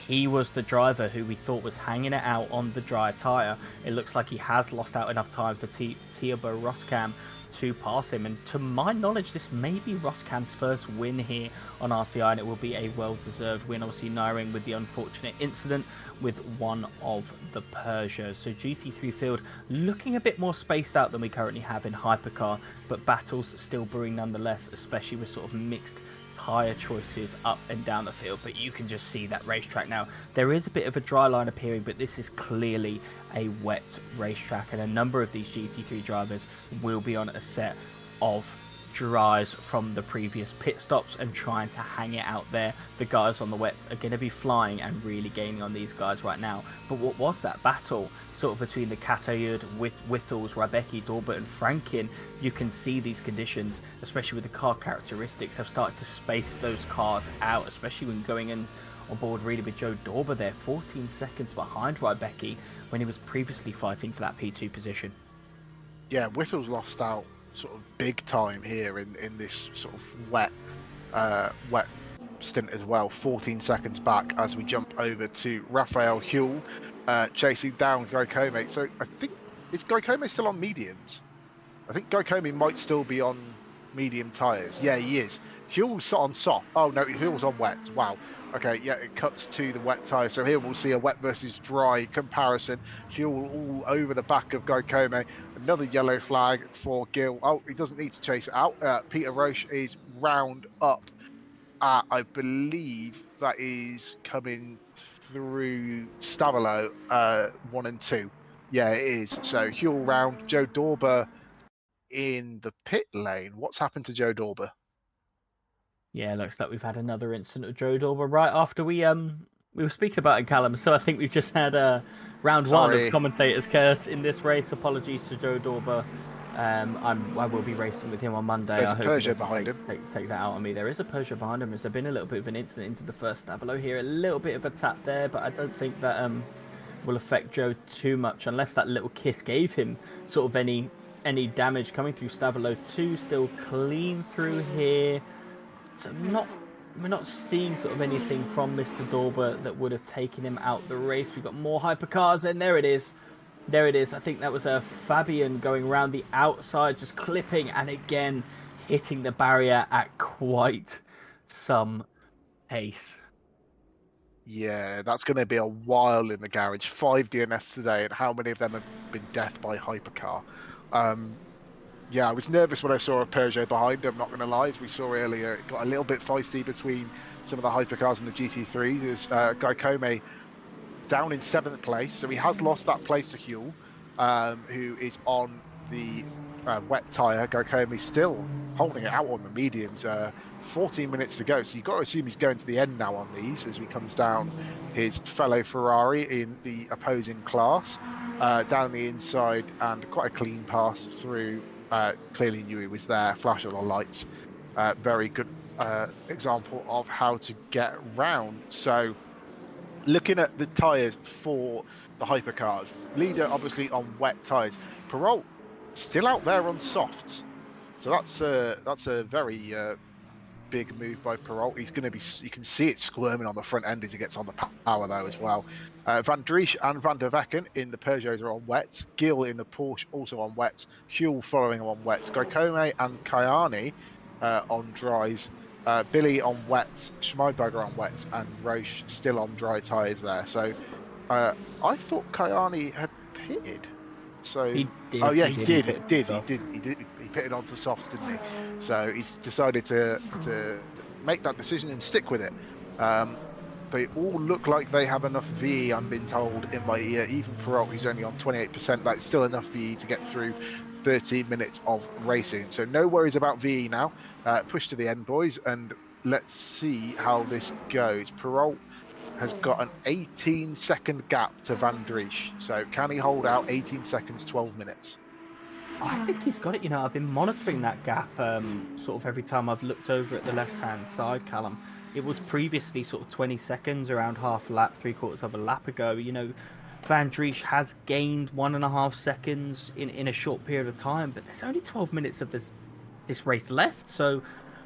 He was the driver who we thought was hanging it out on the dry tyre. It looks like he has lost out enough time for Thibaut Roskam to pass him. And to my knowledge, this may be Roskam's first win here on RCI, and it will be a well-deserved win. Obviously, Nyring with the unfortunate incident with one of the Peugeots. So GT3 field looking a bit more spaced out than we currently have in Hypercar, but battles still brewing nonetheless, especially with sort of mixed tyre choices up and down the field. But you can just see that racetrack now. There is a bit of a dry line appearing, but this is clearly a wet racetrack, and a number of these GT3 drivers will be on a set of dries from the previous pit stops and trying to hang it out there. The guys on the wets are going to be flying and really gaining on these guys right now. But what was that battle sort of between the Katayud, Whittles, Rybecki, Dorber and Frankin? You can see these conditions, especially with the car characteristics, have started to space those cars out, especially when going in on board really with Joe Dorber there, 14 seconds behind Rybecki when he was previously fighting for that P2 position. Yeah, Whittle's lost out sort of big time here in this sort of wet stint as well. 14 seconds back as we jump over to Raphael Huell chasing down Goikome. So I think, is Goikome still on mediums? I think Goikome might still be on medium tyres. Yeah, he is. Huell's on soft. Oh no, Huell's on wet. Wow. Okay, yeah, it cuts to the wet tyre. So here we'll see a wet versus dry comparison. Huell all over the back of Goikome. Another yellow flag for Gil. Oh, he doesn't need to chase it out. Peter Roche is round up. I believe that is coming through Stavolo 1 and 2. Yeah, it is. So Huell round. Joe Dorber in the pit lane. What's happened to Joe Dorber? Yeah, looks like we've had another incident of Joe Dorber right after we were speaking about it, Callum. So I think we've just had round one of commentators curse in this race. Apologies to Joe Dorber. I will be racing with him on Monday. There's I a hope Peugeot behind him. Take that out on me. There is a Peugeot behind him. There's been a little bit of an incident into the first Stavolo here. A little bit of a tap there, but I don't think that will affect Joe too much unless that little kiss gave him sort of any damage coming through Stavolo 2. Still clean through here. So we're not seeing sort of anything from Mr. Dorber that would have taken him out the race. We've got more hypercars, and there it is. There it is. I think that was a Fabian going around the outside, just clipping, and again hitting the barrier at quite some pace. Yeah, that's going to be a while in the garage. 5 DNFs today, and how many of them have been death by hypercar? Yeah, I was nervous when I saw a Peugeot behind, I'm not going to lie. As we saw earlier, it got a little bit feisty between some of the hypercars and the GT3s. There's Goikome down in 7th place, so he has lost that place to Huell, who is on the wet tyre. Goikome still holding it out on the mediums. 14 minutes to go, so you've got to assume he's going to the end now on these as he comes down his fellow Ferrari in the opposing class. Down the inside, and quite a clean pass through. Clearly knew he was there, flash on the lights, Very good example of how to get round. So looking at the tyres for the hypercars, leader obviously on wet tyres. Perrault still out there on softs, so that's a very big move by Perrault. He's going to be, you can see it squirming on the front end as he gets on the power though as well. Van Driesch and Van der Vecken in the Peugeots are on wets. Gill in the Porsche also on wets. Huel following on wets. Goikome and Kayani on dries. Billy on wets. Schmeiberger on wets, and Roche still on dry tyres there. So I thought Kayani had pitted. So He did. oh yeah, He he did. did. He He put did. it He did. He did. He pitted onto softs, didn't he? So he's decided to make that decision and stick with it. They all look like they have enough VE. I'm being told in my ear. Even Perrault, who's only on 28%, that's still enough VE to get through 13 minutes of racing. So no worries about VE now. Push to the end, boys, and let's see how this goes. Perrault has got an 18-second gap to Van Driesch. So can he hold out 18 seconds, 12 minutes? I think he's got it. You know, I've been monitoring that gap sort of every time I've looked over at the left-hand side, Callum. It was previously sort of 20 seconds, around half a lap, three-quarters of a lap ago. You know, Van Driesch has gained 1.5 seconds in a short period of time, but there's only 12 minutes of this race left. So,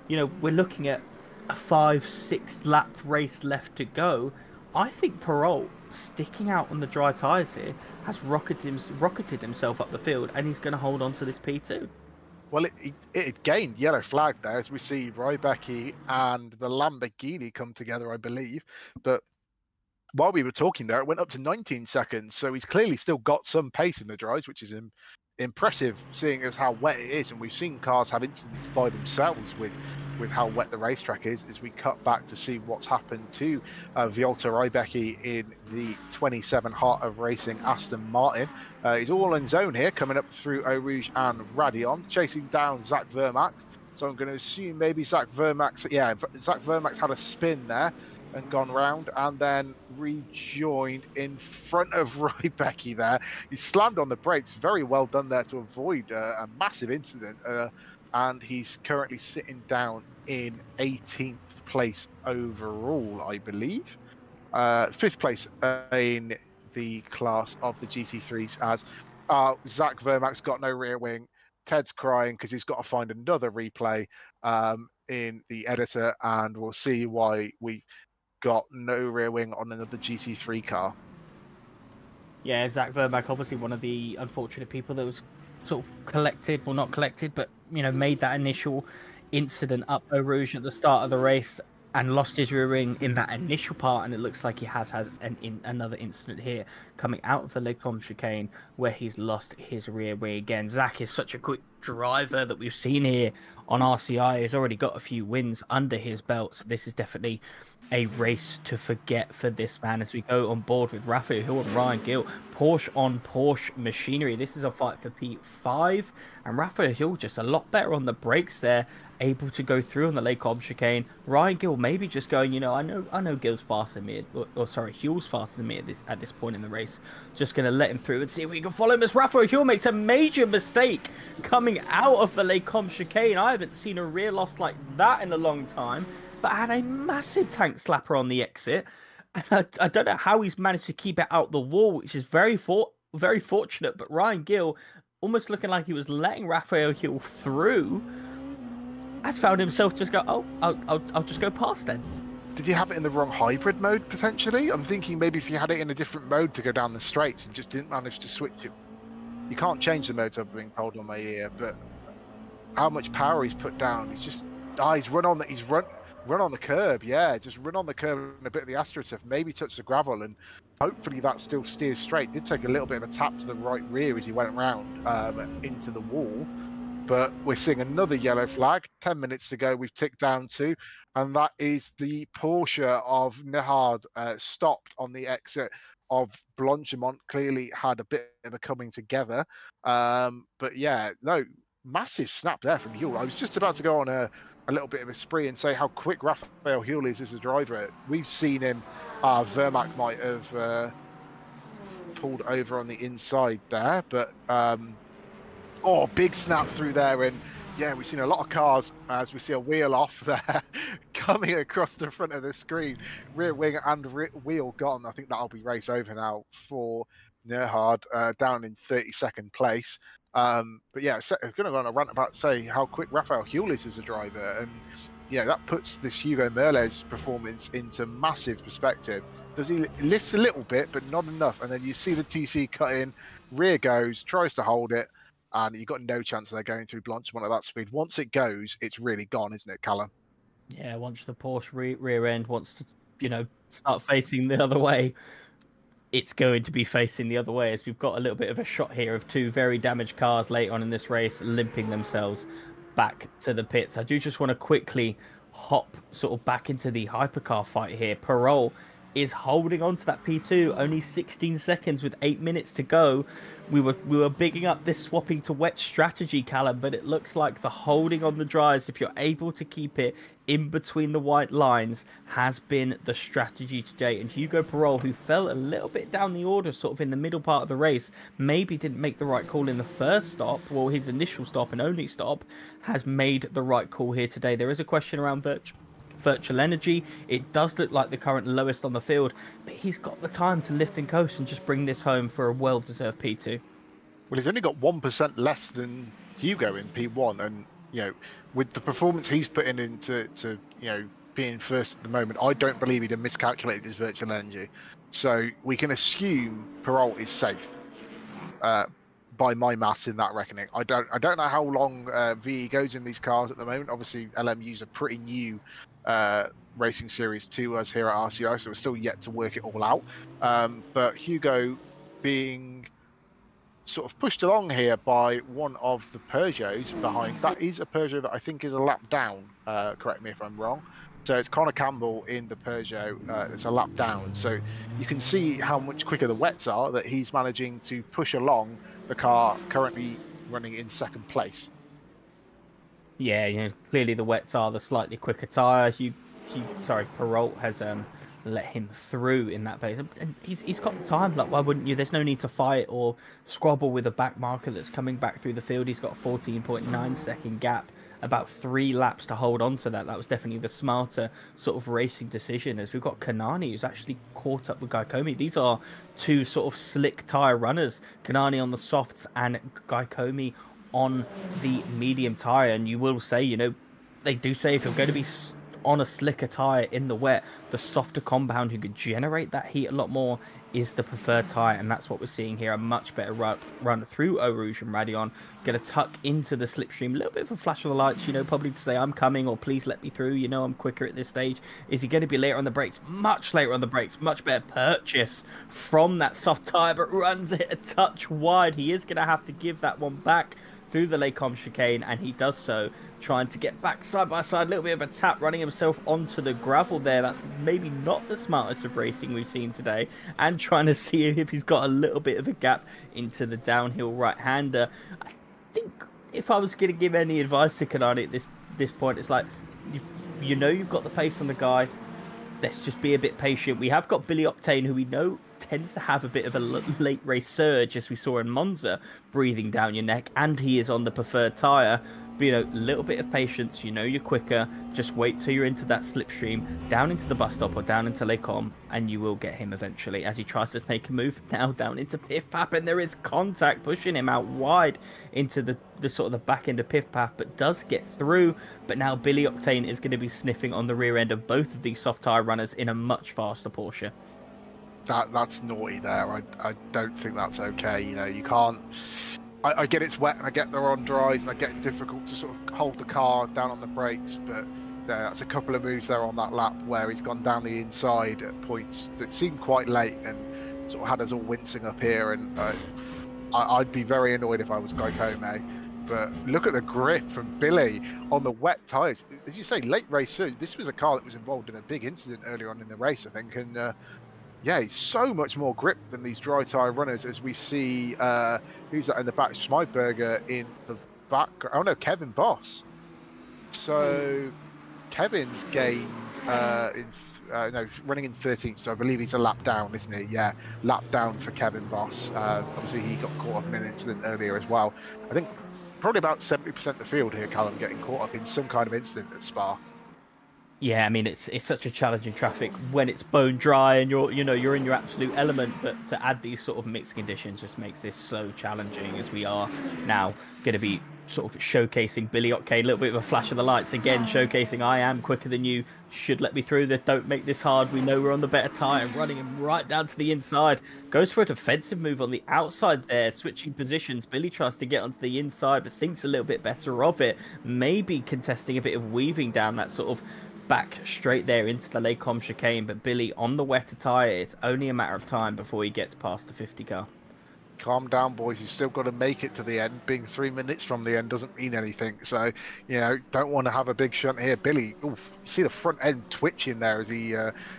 you know, we're looking at a 5-6 lap race left to go. I think Perrault, sticking out on the dry tyres here, has rocketed himself up the field, and he's going to hold on to this P2. Well, it gained yellow flag there as we see Rybecki and the Lamborghini come together, I believe. But while we were talking there, it went up to 19 seconds. So he's clearly still got some pace in the dries, which is impressive, seeing as how wet it is. And we've seen cars have incidents by themselves with how wet the racetrack is, as we cut back to see what's happened to Vjolta Rybecki in the 27 Heart of Racing Aston Martin. He's all in zone here, coming up through Eau Rouge and Radion, chasing down Zach Vermaak. So I'm going to assume maybe Zach Vermaak's had a spin there and gone round, and then rejoined in front of Rybecki there. He slammed on the brakes. Very well done there to avoid a massive incident. And he's currently sitting down in 18th place overall, I believe. 5th place in the class of the GT3s, as Zach Vermaak's got no rear wing. Ted's crying because he's got to find another replay in the editor, and we'll see why we got no rear wing on another GT3 car. Yeah, Zach Vermaak, obviously one of the unfortunate people that was sort of collected, well, not collected, but, you know, made that initial incident up Eau Rouge at the start of the race and lost his rear wing in that initial part. And it looks like he has another incident here coming out of the Les Combes chicane where he's lost his rear wing again. Zach is such a quick driver that we've seen here on RCI. He's already got a few wins under his belt, so this is definitely a race to forget for this man as we go on board with Raphael Hill and Ryan Gill. Porsche on Porsche machinery. This is a fight for P5, and Raphael Hill just a lot better on the brakes there, able to go through on the Les Combes chicane. Ryan Gill maybe just going, you know, I know Gill's faster than me, or sorry, Huel's faster than me at this point in the race. Just going to let him through and see if we can follow him as Raphael Hill makes a major mistake coming out of the Les Combes chicane. I haven't seen a rear loss like that in a long time, but had a massive tank slapper on the exit. And I don't know how he's managed to keep it out the wall, which is very fortunate. But Ryan Gill, almost looking like he was letting Raphael Hill through, has found himself just go, oh, I'll just go past then. Did you have it in the wrong hybrid mode, potentially? I'm thinking maybe if you had it in a different mode to go down the straights and just didn't manage to switch it. You can't change the modes, I'm being told on my ear, but how much power he's put down. He's just, he's run on the curb, yeah, just run on the curb and a bit of the AstroTurf, maybe touch the gravel, and hopefully that still steers straight. Did take a little bit of a tap to the right rear as he went around into the wall, but we're seeing another yellow flag. 10 minutes to go, we've ticked down to, and that is the Porsche of Nehard stopped on the exit of Blanchimont. Clearly had a bit of a coming together, but yeah, no, massive snap there from Huel. I was just about to go on a little bit of a spree and say how quick Raphael Huel is as a driver. We've seen him, Vermaak might have pulled over on the inside there, but big snap through there, and Yeah, we've seen a lot of cars as we see a wheel off there coming across the front of the screen. Rear wing and wheel gone. I think that'll be race over now for Nerhard, down in 32nd place. But yeah, I'm going to go on a rant about say how quick Raphael Hewell is as a driver, and yeah, that puts this Hugo Merles performance into massive perspective. Does he lifts a little bit, but not enough, and then you see the TC cut in, rear goes, tries to hold it, and you've got no chance of they're going through Blanchimont at that speed. Once it goes, it's really gone, isn't it, Callum? Yeah, once the Porsche rear end wants to, start facing the other way, it's going to be facing the other way, as we've got a little bit of a shot here of two very damaged cars late on in this race limping themselves back to the pits. I do just want to quickly hop sort of back into the hypercar fight here. Parole is holding on to that P2, only 16 seconds with 8 minutes to go. We were bigging up this swapping to wet strategy, Callum, but it looks like the holding on the dries, if you're able to keep it in between the white lines, has been the strategy today. And Hugo Parole, who fell a little bit down the order sort of in the middle part of the race, maybe didn't make the right call in the first stop, well, his initial stop and only stop, has made the right call here today. There is a question around virtual energy. It does look like the current lowest on the field, but he's got the time to lift and coast and just bring this home for a well-deserved P2. Well, he's only got 1% less than Hugo in P1, and with the performance he's putting into being first at the moment, I don't believe he'd have miscalculated his virtual energy. So we can assume Perrault is safe. By my maths in that reckoning. I don't know how long VE goes in these cars at the moment. Obviously, LMU's a pretty new racing series to us here at RCI, so we're still yet to work it all out. But Hugo being sort of pushed along here by one of the Peugeots behind. That is a Peugeot that I think is a lap down. Correct me if I'm wrong. So it's Connor Campbell in the Peugeot. It's a lap down. So you can see how much quicker the wets are that he's managing to push along the car currently running in second place. Yeah, clearly the wets are the slightly quicker tyre. Perrault has let him through in that phase, and he's got the time. Like, why wouldn't you? There's no need to fight or squabble with a back marker that's coming back through the field. He's got a 14.9 second gap, about 3 laps to hold on to that. That was definitely the smarter sort of racing decision, as we've got Kanani, who's actually caught up with Gaikomi. These are two sort of slick tyre runners, Kanani on the softs and Gaikomi on the medium tyre. And you will say, they do say if you're going to be on a slicker tyre in the wet, the softer compound who could generate that heat a lot more is the preferred tyre, and that's what we're seeing here. A much better run through Eau Rouge and Radion. Going to tuck into the slipstream. A little bit of a flash of the lights, probably to say I'm coming or please let me through. I'm quicker at this stage. Is he going to be later on the brakes? Much later on the brakes. Much better purchase from that soft tyre, but runs it a touch wide. He is going to have to give that one back through the Les Combes chicane, and he does so, trying to get back side by side. A little bit of a tap, running himself onto the gravel there. That's maybe not the smartest of racing we've seen today, and trying to see if he's got a little bit of a gap into the downhill right-hander. I think if I was going to give any advice to Kanani at this point, it's like, you've got the pace on the guy. Let's just be a bit patient. We have got Billy Octane, who we know tends to have a bit of a late race surge, as we saw in Monza, breathing down your neck, and he is on the preferred tyre. But, a little bit of patience. You're quicker. Just wait till you're into that slipstream, down into the bus stop or down into Les Combes, and you will get him eventually, as he tries to make a move now down into Piff Paff, and there is contact pushing him out wide into the sort of the back end of Piff Paff, but does get through. But now Billy Octane is going to be sniffing on the rear end of both of these soft tyre runners in a much faster Porsche. That's naughty there. I don't think that's okay. You can't. I get it's wet and I get they're on dries and I get it's difficult to sort of hold the car down on the brakes, but that's a couple of moves there on that lap where he's gone down the inside at points that seemed quite late and sort of had us all wincing up here. And I'd be very annoyed if I was Gaikome. But look at the grip from Billy on the wet tyres. As you say, late race surge. This was a car that was involved in a big incident earlier on in the race, I think, and yeah, he's so much more grip than these dry tyre runners, as we see, who's that in the back? Schmeidberger in the background. Oh no, Kevin Boss. So Kevin's gained, running in 13th, so I believe he's a lap down, isn't he? Yeah, lap down for Kevin Boss. Obviously he got caught up in an incident earlier as well. I think probably about 70% of the field here, Callum, getting caught up in some kind of incident at Spa. Yeah, I mean it's such a challenging traffic when it's bone dry and you're in your absolute element, but to add these sort of mixed conditions just makes this so challenging as we are now going to be sort of showcasing Billy Octane, a little bit of a flash of the lights again, showcasing I am quicker than you, should let me through, that don't make this hard, we know we're on the better tire, running him right down to the inside, goes for a defensive move on the outside there, switching positions. Billy tries to get onto the inside but thinks a little bit better of it, maybe contesting a bit of weaving down that sort of back straight there into the Lacombe chicane, but Billy on the wetter tyre, it's only a matter of time before he gets past the 50 car. Calm down, boys. You've still got to make it to the end. Being 3 minutes from the end doesn't mean anything. So, don't want to have a big shunt here. Billy, oof, see the front end twitching there as he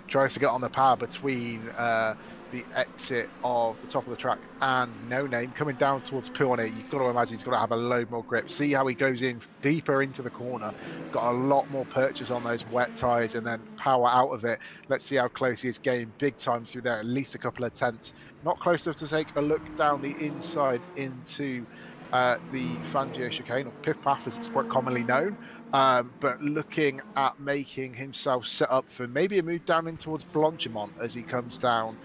tries to get on the power between the exit of the top of the track and No Name coming down towards Purne. You've got to imagine he's got to have a load more grip. See how he goes in deeper into the corner. Got a lot more purchase on those wet tyres and then power out of it. Let's see how close he is getting big time through there. At least a couple of tenths. Not close enough to take a look down the inside into the Fangio chicane, or Piff Path as it's quite commonly known, but looking at making himself set up for maybe a move down in towards Blanchimont as he comes down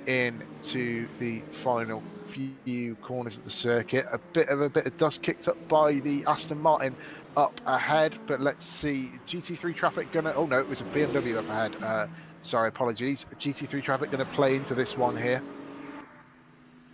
into the final few corners of the circuit. A bit of dust kicked up by the Aston Martin up ahead, but let's see, GT3 traffic gonna, oh no, it was a BMW up ahead. Sorry, apologies. GT3 traffic gonna play into this one here.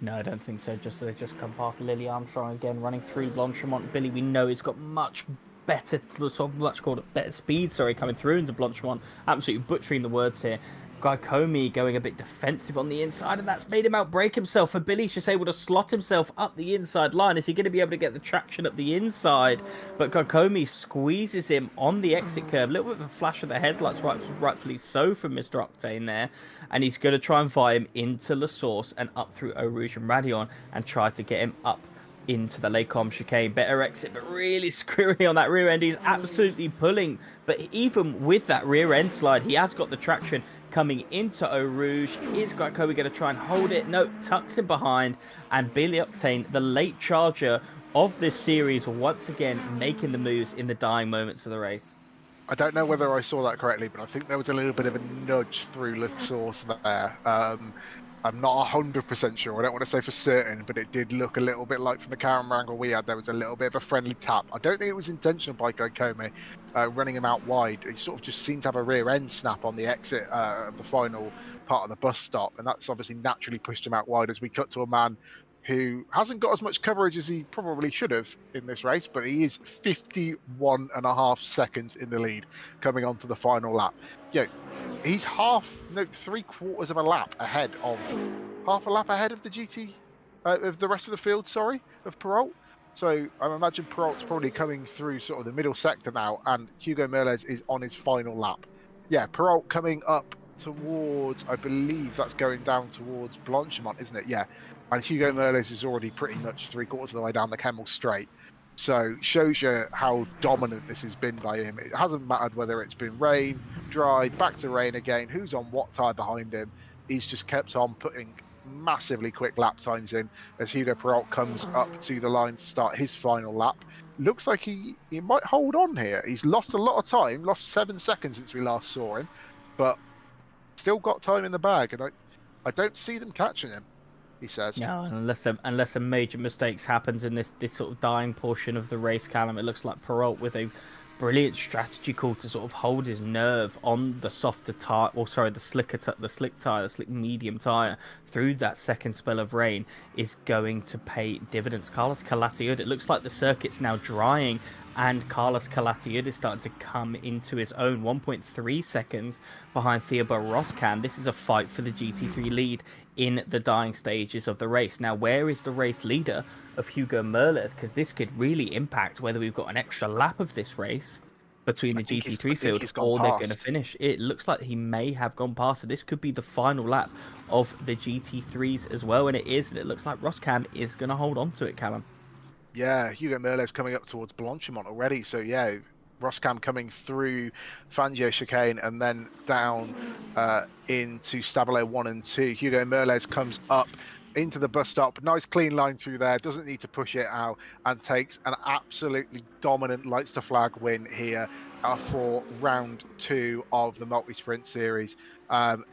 No, I don't think so. They just come past Lily Armstrong again, running through Blanchimont. Billy, we know he's got much better, sort of much called better speed. Sorry, coming through into Blanchimont. Absolutely butchering the words here. Guy Comey going a bit defensive on the inside, and that's made him outbrake himself. For Billy's just able to slot himself up the inside line. Is he going to be able to get the traction up the inside? But Kokomi squeezes him on the exit curve. A little bit of a flash of the headlights, rightfully so, from Mr. Octane there. And he's going to try and vie him into La Source and up through Eau Rouge and Radion and try to get him up into the Lacombe chicane. Better exit, but really screwy on that rear end. He's absolutely pulling. But even with that rear end slide, he has got the traction coming into Eau Rouge. Is Kobe going to try and hold it? No, tucks him behind. And Billy Octane, the late charger of this series, once again making the moves in the dying moments of the race. I don't know whether I saw that correctly, but I think there was a little bit of a nudge through La Source there. I'm not 100% sure. I don't want to say for certain, but it did look a little bit like, from the camera angle we had, there was a little bit of a friendly tap. I don't think it was intentional by Gokome running him out wide. He sort of just seemed to have a rear end snap on the exit of the final part of the bus stop, and that's obviously naturally pushed him out wide as we cut to a man who hasn't got as much coverage as he probably should have in this race, but he is 51.5 seconds in the lead coming onto the final lap. He's three quarters of a lap ahead of the GT, of the rest of the field, of Perrault. So I imagine Perrault's probably coming through sort of the middle sector now, and Hugo Merles is on his final lap. Yeah, Perrault coming up towards, I believe that's going down towards Blanchimont, isn't it? Yeah. And Hugo Merles is already pretty much 3/4 of the way down the Kemmel Straight. So shows you how dominant this has been by him. It hasn't mattered whether it's been rain, dry, back to rain again, who's on what tyre behind him. He's just kept on putting massively quick lap times in as Hugo Perrault comes up to the line to start his final lap. Looks like he might hold on here. He's lost a lot of time, lost 7 seconds since we last saw him, but still got time in the bag, and I don't see them catching him, he says. No, unless a major mistakes happens in this sort of dying portion of the race, Callum, it looks like Perrault with a brilliant strategy call to sort of hold his nerve on the softer tire, or sorry, the slick tire, the slick medium tire through that second spell of rain is going to pay dividends. Carlos Calatiud, it looks like the circuit's now drying, and Carlos Calatiud is starting to come into his own. 1.3 seconds behind Theobald Roscan. This is a fight for the GT3 lead in the dying stages of the race. Now, where is the race leader of Hugo Merles? Because this could really impact whether we've got an extra lap of this race between the GT3 field or they're going to finish. It looks like he may have gone past, so this could be the final lap of the GT3s as well, and it is, and it looks like Roscan is going to hold on to it, Callum. Yeah, Hugo Merles coming up towards Blanchimont already, so yeah, Roscam coming through Fangio chicane and then down into Stabilo 1 and 2. Hugo Merles comes up into the bus stop. Nice clean line through there. Doesn't need to push it out, and takes an absolutely dominant lights to flag win here for round 2 of the multi-sprint series.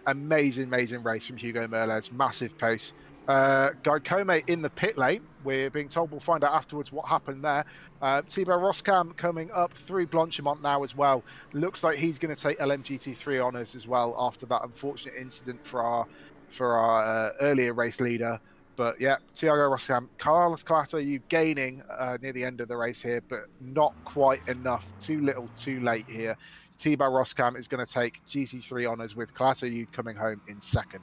Amazing race from Hugo Merles. Massive pace. Guy Kome in the pit lane. We're being told we'll find out afterwards what happened there. Thibaut-Roskam coming up through Blanchimont now as well. Looks like he's going to take LMGT3 honours as well after that unfortunate incident for our earlier race leader. But yeah, Thiago Roskam, Carlos Clatter, you gaining near the end of the race here, but not quite enough. Too little, too late here. Thibaut Roskam is going to take GT3 honours with Clatter, you coming home in second.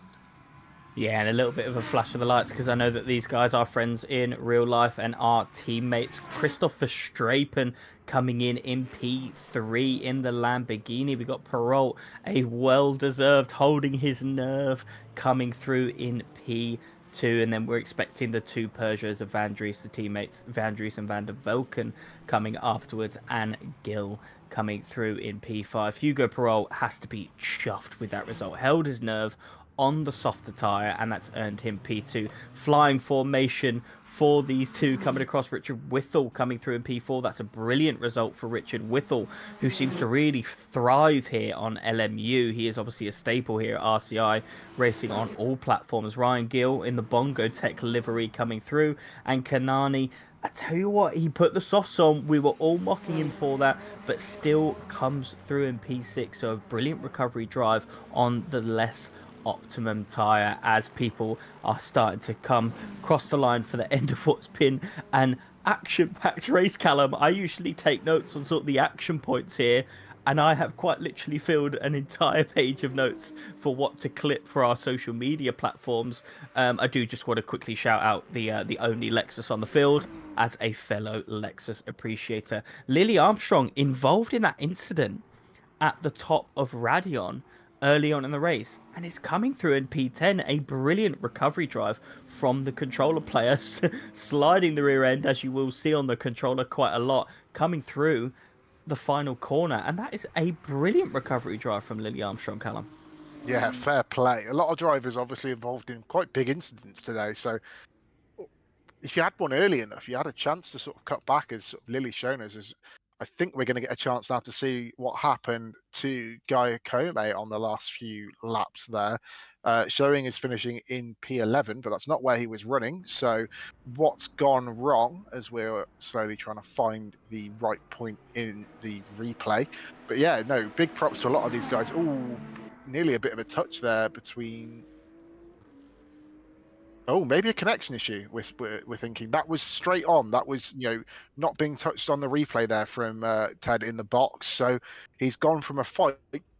Yeah, and a little bit of a flash of the lights because I know that these guys are friends in real life and are teammates. Christopher Strapen coming in P3 in the Lamborghini. We got Perrault, a well-deserved holding his nerve, coming through in P2, and then we're expecting the 2 Peugeots of Van Dries, the teammates Van Dries and Van der Velken, coming afterwards, and Gill coming through in P5. Hugo Perrault has to be chuffed with that result. Held his nerve on the softer tyre, and that's earned him P2. Flying formation for these two coming across. Richard Whittle coming through in P4. That's a brilliant result for Richard Whittle, who seems to really thrive here on LMU. He is obviously a staple here at RCI, racing on all platforms. Ryan Gill in the Bongo Tech livery coming through, and Kanani, I tell you what, he put the softs on. We were all mocking him for that, but still comes through in P6. So a brilliant recovery drive on the less optimum tyre as people are starting to come across the line for the end of what's been an action-packed race. Callum, I usually take notes on sort of the action points here, and I have quite literally filled an entire page of notes for what to clip for our social media platforms. I do just want to quickly shout out the only Lexus on the field as a fellow Lexus appreciator. Lily Armstrong involved in that incident at the top of Radion early on in the race, and it's coming through in P10. A brilliant recovery drive from the controller player, sliding the rear end, as you will see on the controller quite a lot, coming through the final corner, and that is a brilliant recovery drive from Lily Armstrong, Callum. Yeah, fair play. A lot of drivers obviously involved in quite big incidents today, so if you had one early enough, you had a chance to sort of cut back, as sort of Lily's shown us. As I think we're going to get a chance now to see what happened to Guy Kome on the last few laps there. Showing is finishing in P11, but that's not where he was running. So what's gone wrong, as we're slowly trying to find the right point in the replay. But yeah, no, big props to a lot of these guys. Oh, nearly a bit of a touch there between... Oh, maybe a connection issue. We're thinking that was straight on. That was, not being touched on the replay there from Ted in the box. So he's gone from a fight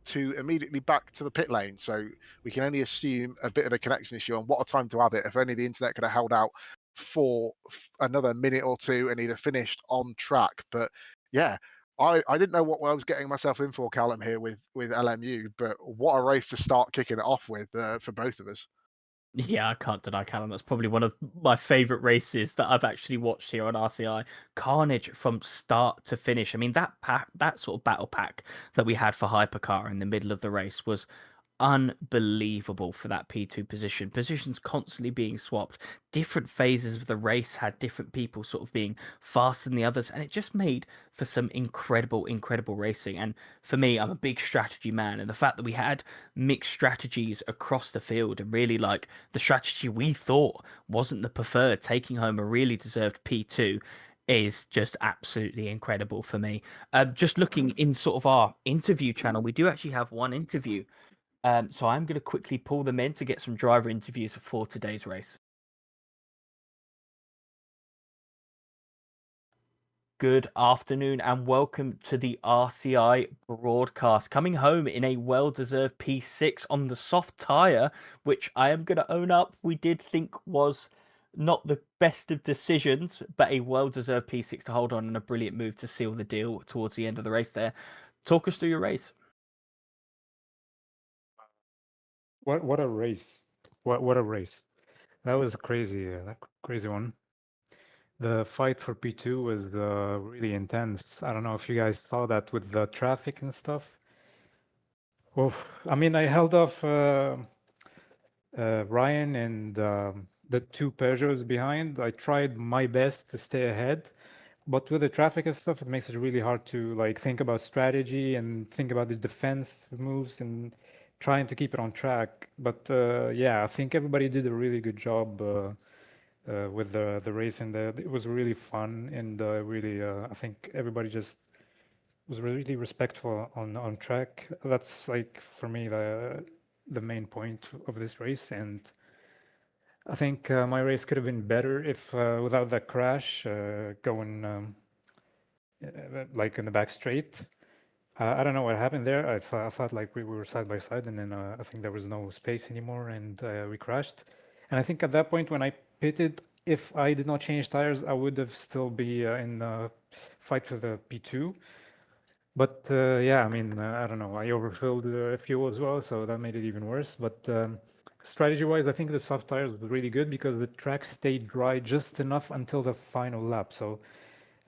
to immediately back to the pit lane. So we can only assume a bit of a connection issue. And what a time to have it! If only the internet could have held out for another minute or two, and he'd have finished on track. But yeah, I didn't know what I was getting myself in for, Callum, here with LMU. But what a race to start kicking it off with for both of us. Yeah, I can't deny, Callum. That's probably one of my favourite races that I've actually watched here on RCI. Carnage from start to finish. I mean, that sort of battle pack that we had for Hypercar in the middle of the race was unbelievable for that P2 position. Positions constantly being swapped. Different phases of the race had different people sort of being faster than the others, and it just made for some incredible racing. And for me, I'm a big strategy man, and the fact that we had mixed strategies across the field, and really like the strategy we thought wasn't the preferred, taking home a really deserved P2, is just absolutely incredible for me. Just looking in sort of our interview channel, we do actually have one interview. So I'm going to quickly pull them in to get some driver interviews for today's race. Good afternoon and welcome to the RCI broadcast. Coming home in a well-deserved P6 on the soft tyre, which I am going to own up, we did think was not the best of decisions, but a well-deserved P6 to hold on, and a brilliant move to seal the deal towards the end of the race there. Talk us through your race. What a race! What a race! That was crazy. That crazy one. The fight for P2 was really intense. I don't know if you guys saw that with the traffic and stuff. Oof. I mean, I held off Ryan and the two Peugeots behind. I tried my best to stay ahead, but with the traffic and stuff, it makes it really hard to like think about strategy and think about the defense moves and trying to keep it on track. But yeah, I think everybody did a really good job with the race, and it was really fun and really I think everybody just was really respectful on track. That's like for me the main point of this race, and I think my race could have been better if without that crash going like in the back straight. I don't know what happened there. I thought like we were side by side, and then I think there was no space anymore, and we crashed. And I think at that point when I pitted, if I did not change tires, I would have still be in the fight for the P2. But yeah, I mean, I don't know. I overfilled the fuel as well, so that made it even worse. But strategy-wise, I think the soft tires was really good because the track stayed dry just enough until the final lap. So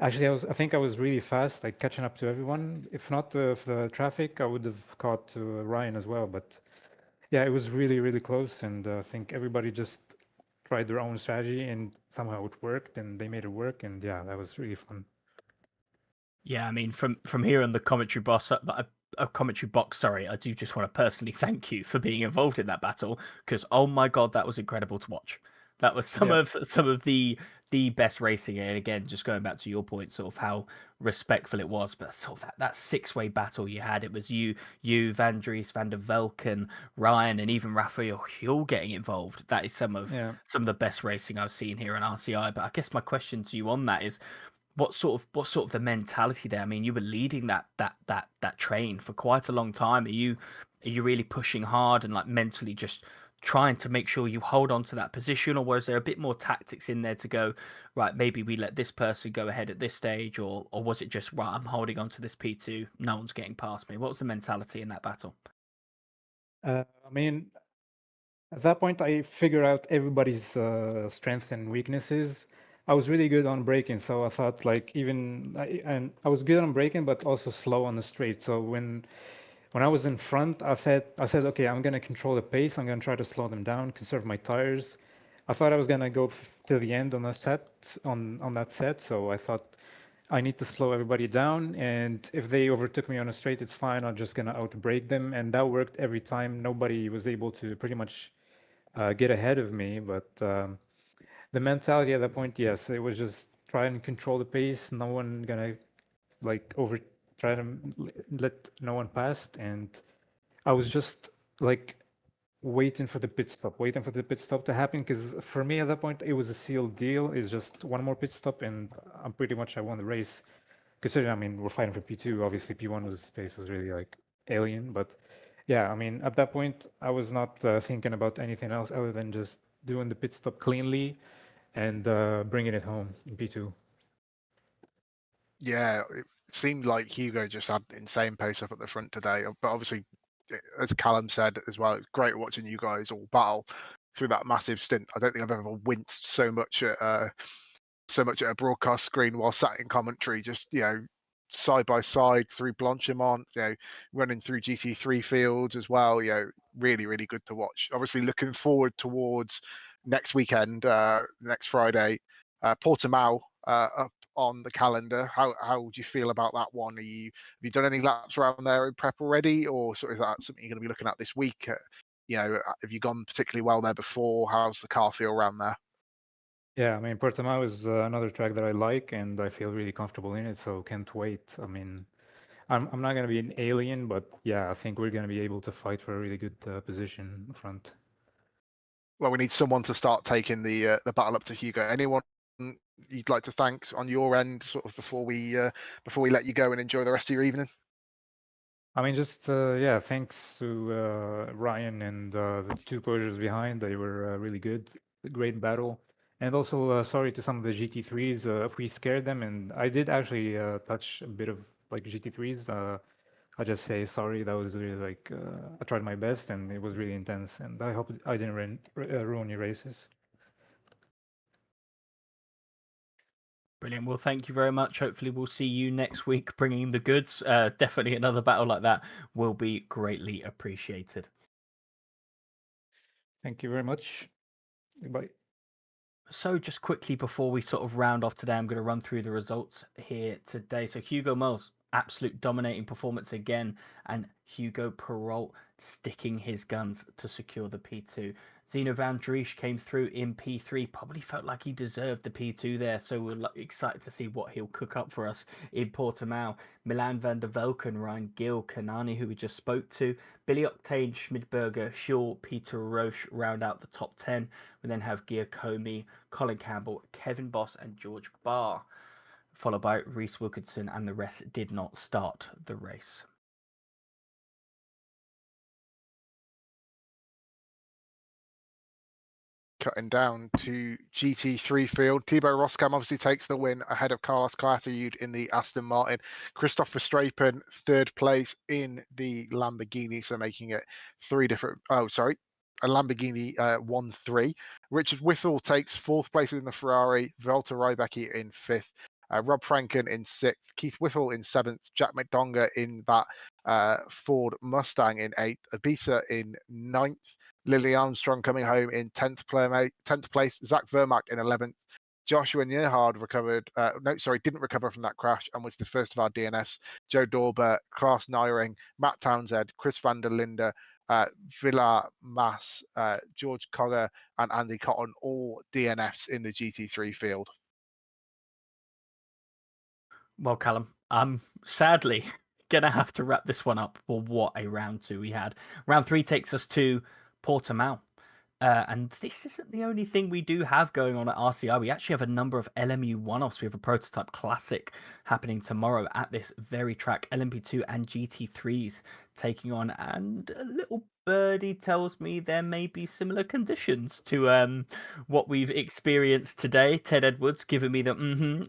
actually, I think I was really fast, like catching up to everyone. If not for the traffic, I would have caught Ryan as well. But yeah, it was really, really close, and I think everybody just tried their own strategy, and somehow it worked, and they made it work. And yeah, that was really fun. Yeah, I mean, from here on the commentary box, a commentary box. Sorry, I do just want to personally thank you for being involved in that battle because oh my god, that was incredible to watch. That was Yeah. some of the best racing, and again, just going back to your point, sort of how respectful it was. But sort of that six-way battle you had, it was Van Dries, Van der Velken, Ryan, and even Raphael Huell getting involved. That is Yeah. some of the best racing I've seen here in RCI. But I guess my question to you on that is what sort of the mentality there? I mean, you were leading that train for quite a long time. Are you really pushing hard and like mentally just trying to make sure you hold on to that position, or was there a bit more tactics in there to go, right, maybe we let this person go ahead at this stage, or was it just right, I'm holding on to this P2, no one's getting past me? What was the mentality in that battle? I mean, at that point, I figured out everybody's strengths and weaknesses. I was really good on braking, so I thought like and I was good on braking, but also slow on the straight. So when I was in front, I said, okay, I'm gonna control the pace. I'm gonna try to slow them down, conserve my tires. I thought I was gonna go to the end on a set on that set, so I thought I need to slow everybody down, and if they overtook me on a straight, it's fine. I'm just gonna outbrake them, and that worked every time. Nobody was able to pretty much get ahead of me, but the mentality at that point, yes, it was just try and control the pace. No one gonna like over try to let no one pass, and I was just like waiting for the pit stop to happen. Because for me at that point, it was a sealed deal. It's just one more pit stop, and I'm pretty much I won the race. Considering, I mean, we're fighting for P2. Obviously, P1 was space was really like alien, but yeah, I mean, at that point, I was not thinking about anything else other than just doing the pit stop cleanly and bringing it home in P2. Yeah, it seemed like Hugo just had insane pace up at the front today. But obviously, as Callum said as well, it's great watching you guys all battle through that massive stint. I don't think I've ever winced so much at a broadcast screen while sat in commentary, just side by side through Blanchimont, running through GT3 fields as well. Really, really good to watch. Obviously, looking forward towards next weekend, next Friday, Portimao up on the calendar. How would you feel about that one? Have you done any laps around there in prep already, or sort of is that something you're going to be looking at this week? Have you gone particularly well there before? How's the car feel around there? Yeah, I mean, Portimao is another track that I like, and I feel really comfortable in it, so can't wait. I mean, I'm not going to be an alien, but yeah, I think we're going to be able to fight for a really good position front. Well, we need someone to start taking the battle up to Hugo. Anyone you'd like to thank on your end, sort of before we let you go and enjoy the rest of your evening? I mean, just yeah, thanks to Ryan and the two Persians behind. They were really good, great battle. And also sorry to some of the GT3s if we scared them. And I did actually touch a bit of like GT3s. I just say sorry. That was really like I tried my best, and it was really intense. And I hope I didn't ruin your races. Brilliant. Well, thank you very much. Hopefully, we'll see you next week bringing the goods. Definitely another battle like that will be greatly appreciated. Thank you very much. Goodbye. So just quickly before we sort of round off today, I'm going to run through the results here today. So Hugo Mols, absolute dominating performance again, and Hugo Perrault sticking his guns to secure the P2. Zeno van Driesch came through in P3, probably felt like he deserved the P2 there, so we're excited to see what he'll cook up for us in Portimao. Milan van der Velken, Ryan Gill, Kanani, who we just spoke to, Billy Octane, Schmidberger, Shaw, Peter Roche round out the top 10. We then have Giacomi, Colin Campbell, Kevin Boss, and George Barr, followed by Reese Wilkinson, and the rest did not start the race. Cutting down to GT3 field. Thibaut Roskam obviously takes the win ahead of Carlos Calatayud in the Aston Martin. Christoph Verstappen, third place in the Lamborghini, so making it a Lamborghini 1-3. Richard Whittle takes fourth place in the Ferrari. Walter Rybacki in fifth. Rob Franken in sixth. Keith Whittle in seventh. Jack McDonger in that Ford Mustang in eighth. Ibiza in ninth. Lily Armstrong coming home in 10th place. Zach Vermack in 11th. Joshua Neerhard didn't recover from that crash and was the first of our DNFs. Joe Dorber, Klaas Neiring, Matt Townsend, Chris van der Linde, Villa Mas, George Cogger, and Andy Cotton, all DNFs in the GT3 field. Well, Callum, I'm sadly gonna have to wrap this one up. Well, what a round two we had. Round three takes us to Portimao. And this isn't the only thing we do have going on at RCI. We actually have a number of LMU one-offs. We have a prototype classic happening tomorrow at this very track. LMP2 and GT3s taking on, and a little birdie tells me there may be similar conditions to what we've experienced today. Ted Edwards giving me the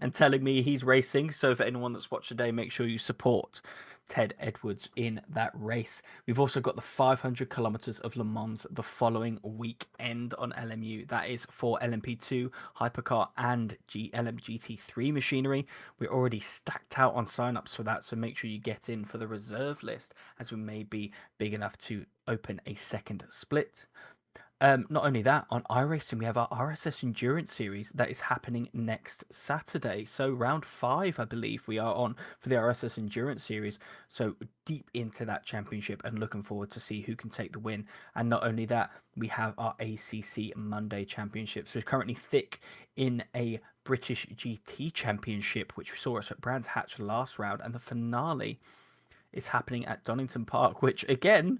and telling me he's racing. So for anyone that's watched today, make sure you support Ted Edwards in that race. We've also got the 500 kilometers of Le Mans the following weekend on LMU. That is for LMP2, Hypercar, and LMGT3 machinery. We're already stacked out on signups for that, so make sure you get in for the reserve list, as we may be big enough to open a second split. Not only that, on iRacing, we have our RSS Endurance Series that is happening next Saturday. So round 5, I believe, we are on for the RSS Endurance Series. So deep into that championship and looking forward to see who can take the win. And not only that, we have our ACC Monday Championship. So we're currently thick in a British GT Championship, which we saw us at Brands Hatch last round. And the finale is happening at Donington Park, which again,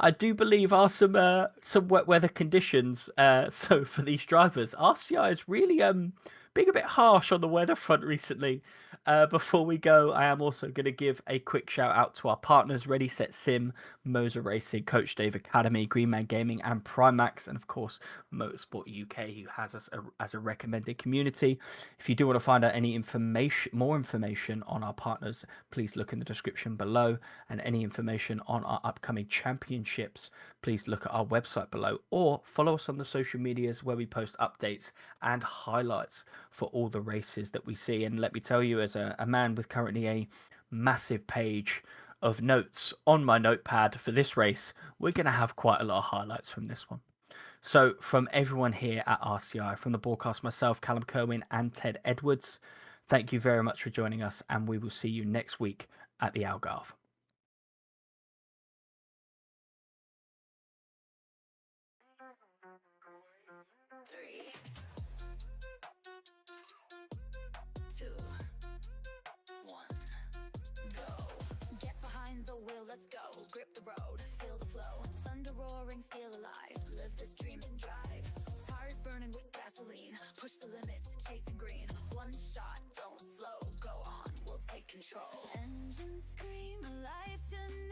I do believe are some wet weather conditions. So for these drivers, RCI is really being a bit harsh on the weather front recently. Before we go, I am also going to give a quick shout out to our partners: Ready Set Sim, Moser Racing, Coach Dave Academy, Greenman Gaming, and Primax, and of course Motorsport UK, who has us as a recommended community. If you do want to find out any more information on our partners, please look in the description below, and any information on our upcoming championships, please look at our website below, or follow us on the social medias where we post updates and highlights for all the races that we see. And let me tell you, as a man with currently a massive page of notes on my notepad for this race, we're going to have quite a lot of highlights from this one. So from everyone here at RCI, from the broadcast, myself, Callum Kerwin, and Ted Edwards, thank you very much for joining us, and we will see you next week at the Algarve. 3, 2, 1, go. Get behind the wheel, let's go. Grip the road, feel the flow. Thunder roaring, steel alive. Live this dream and drive. Tires burning with gasoline. Push the limits, chasing green. One shot, don't slow, go on, we'll take control. Engines scream alive tonight.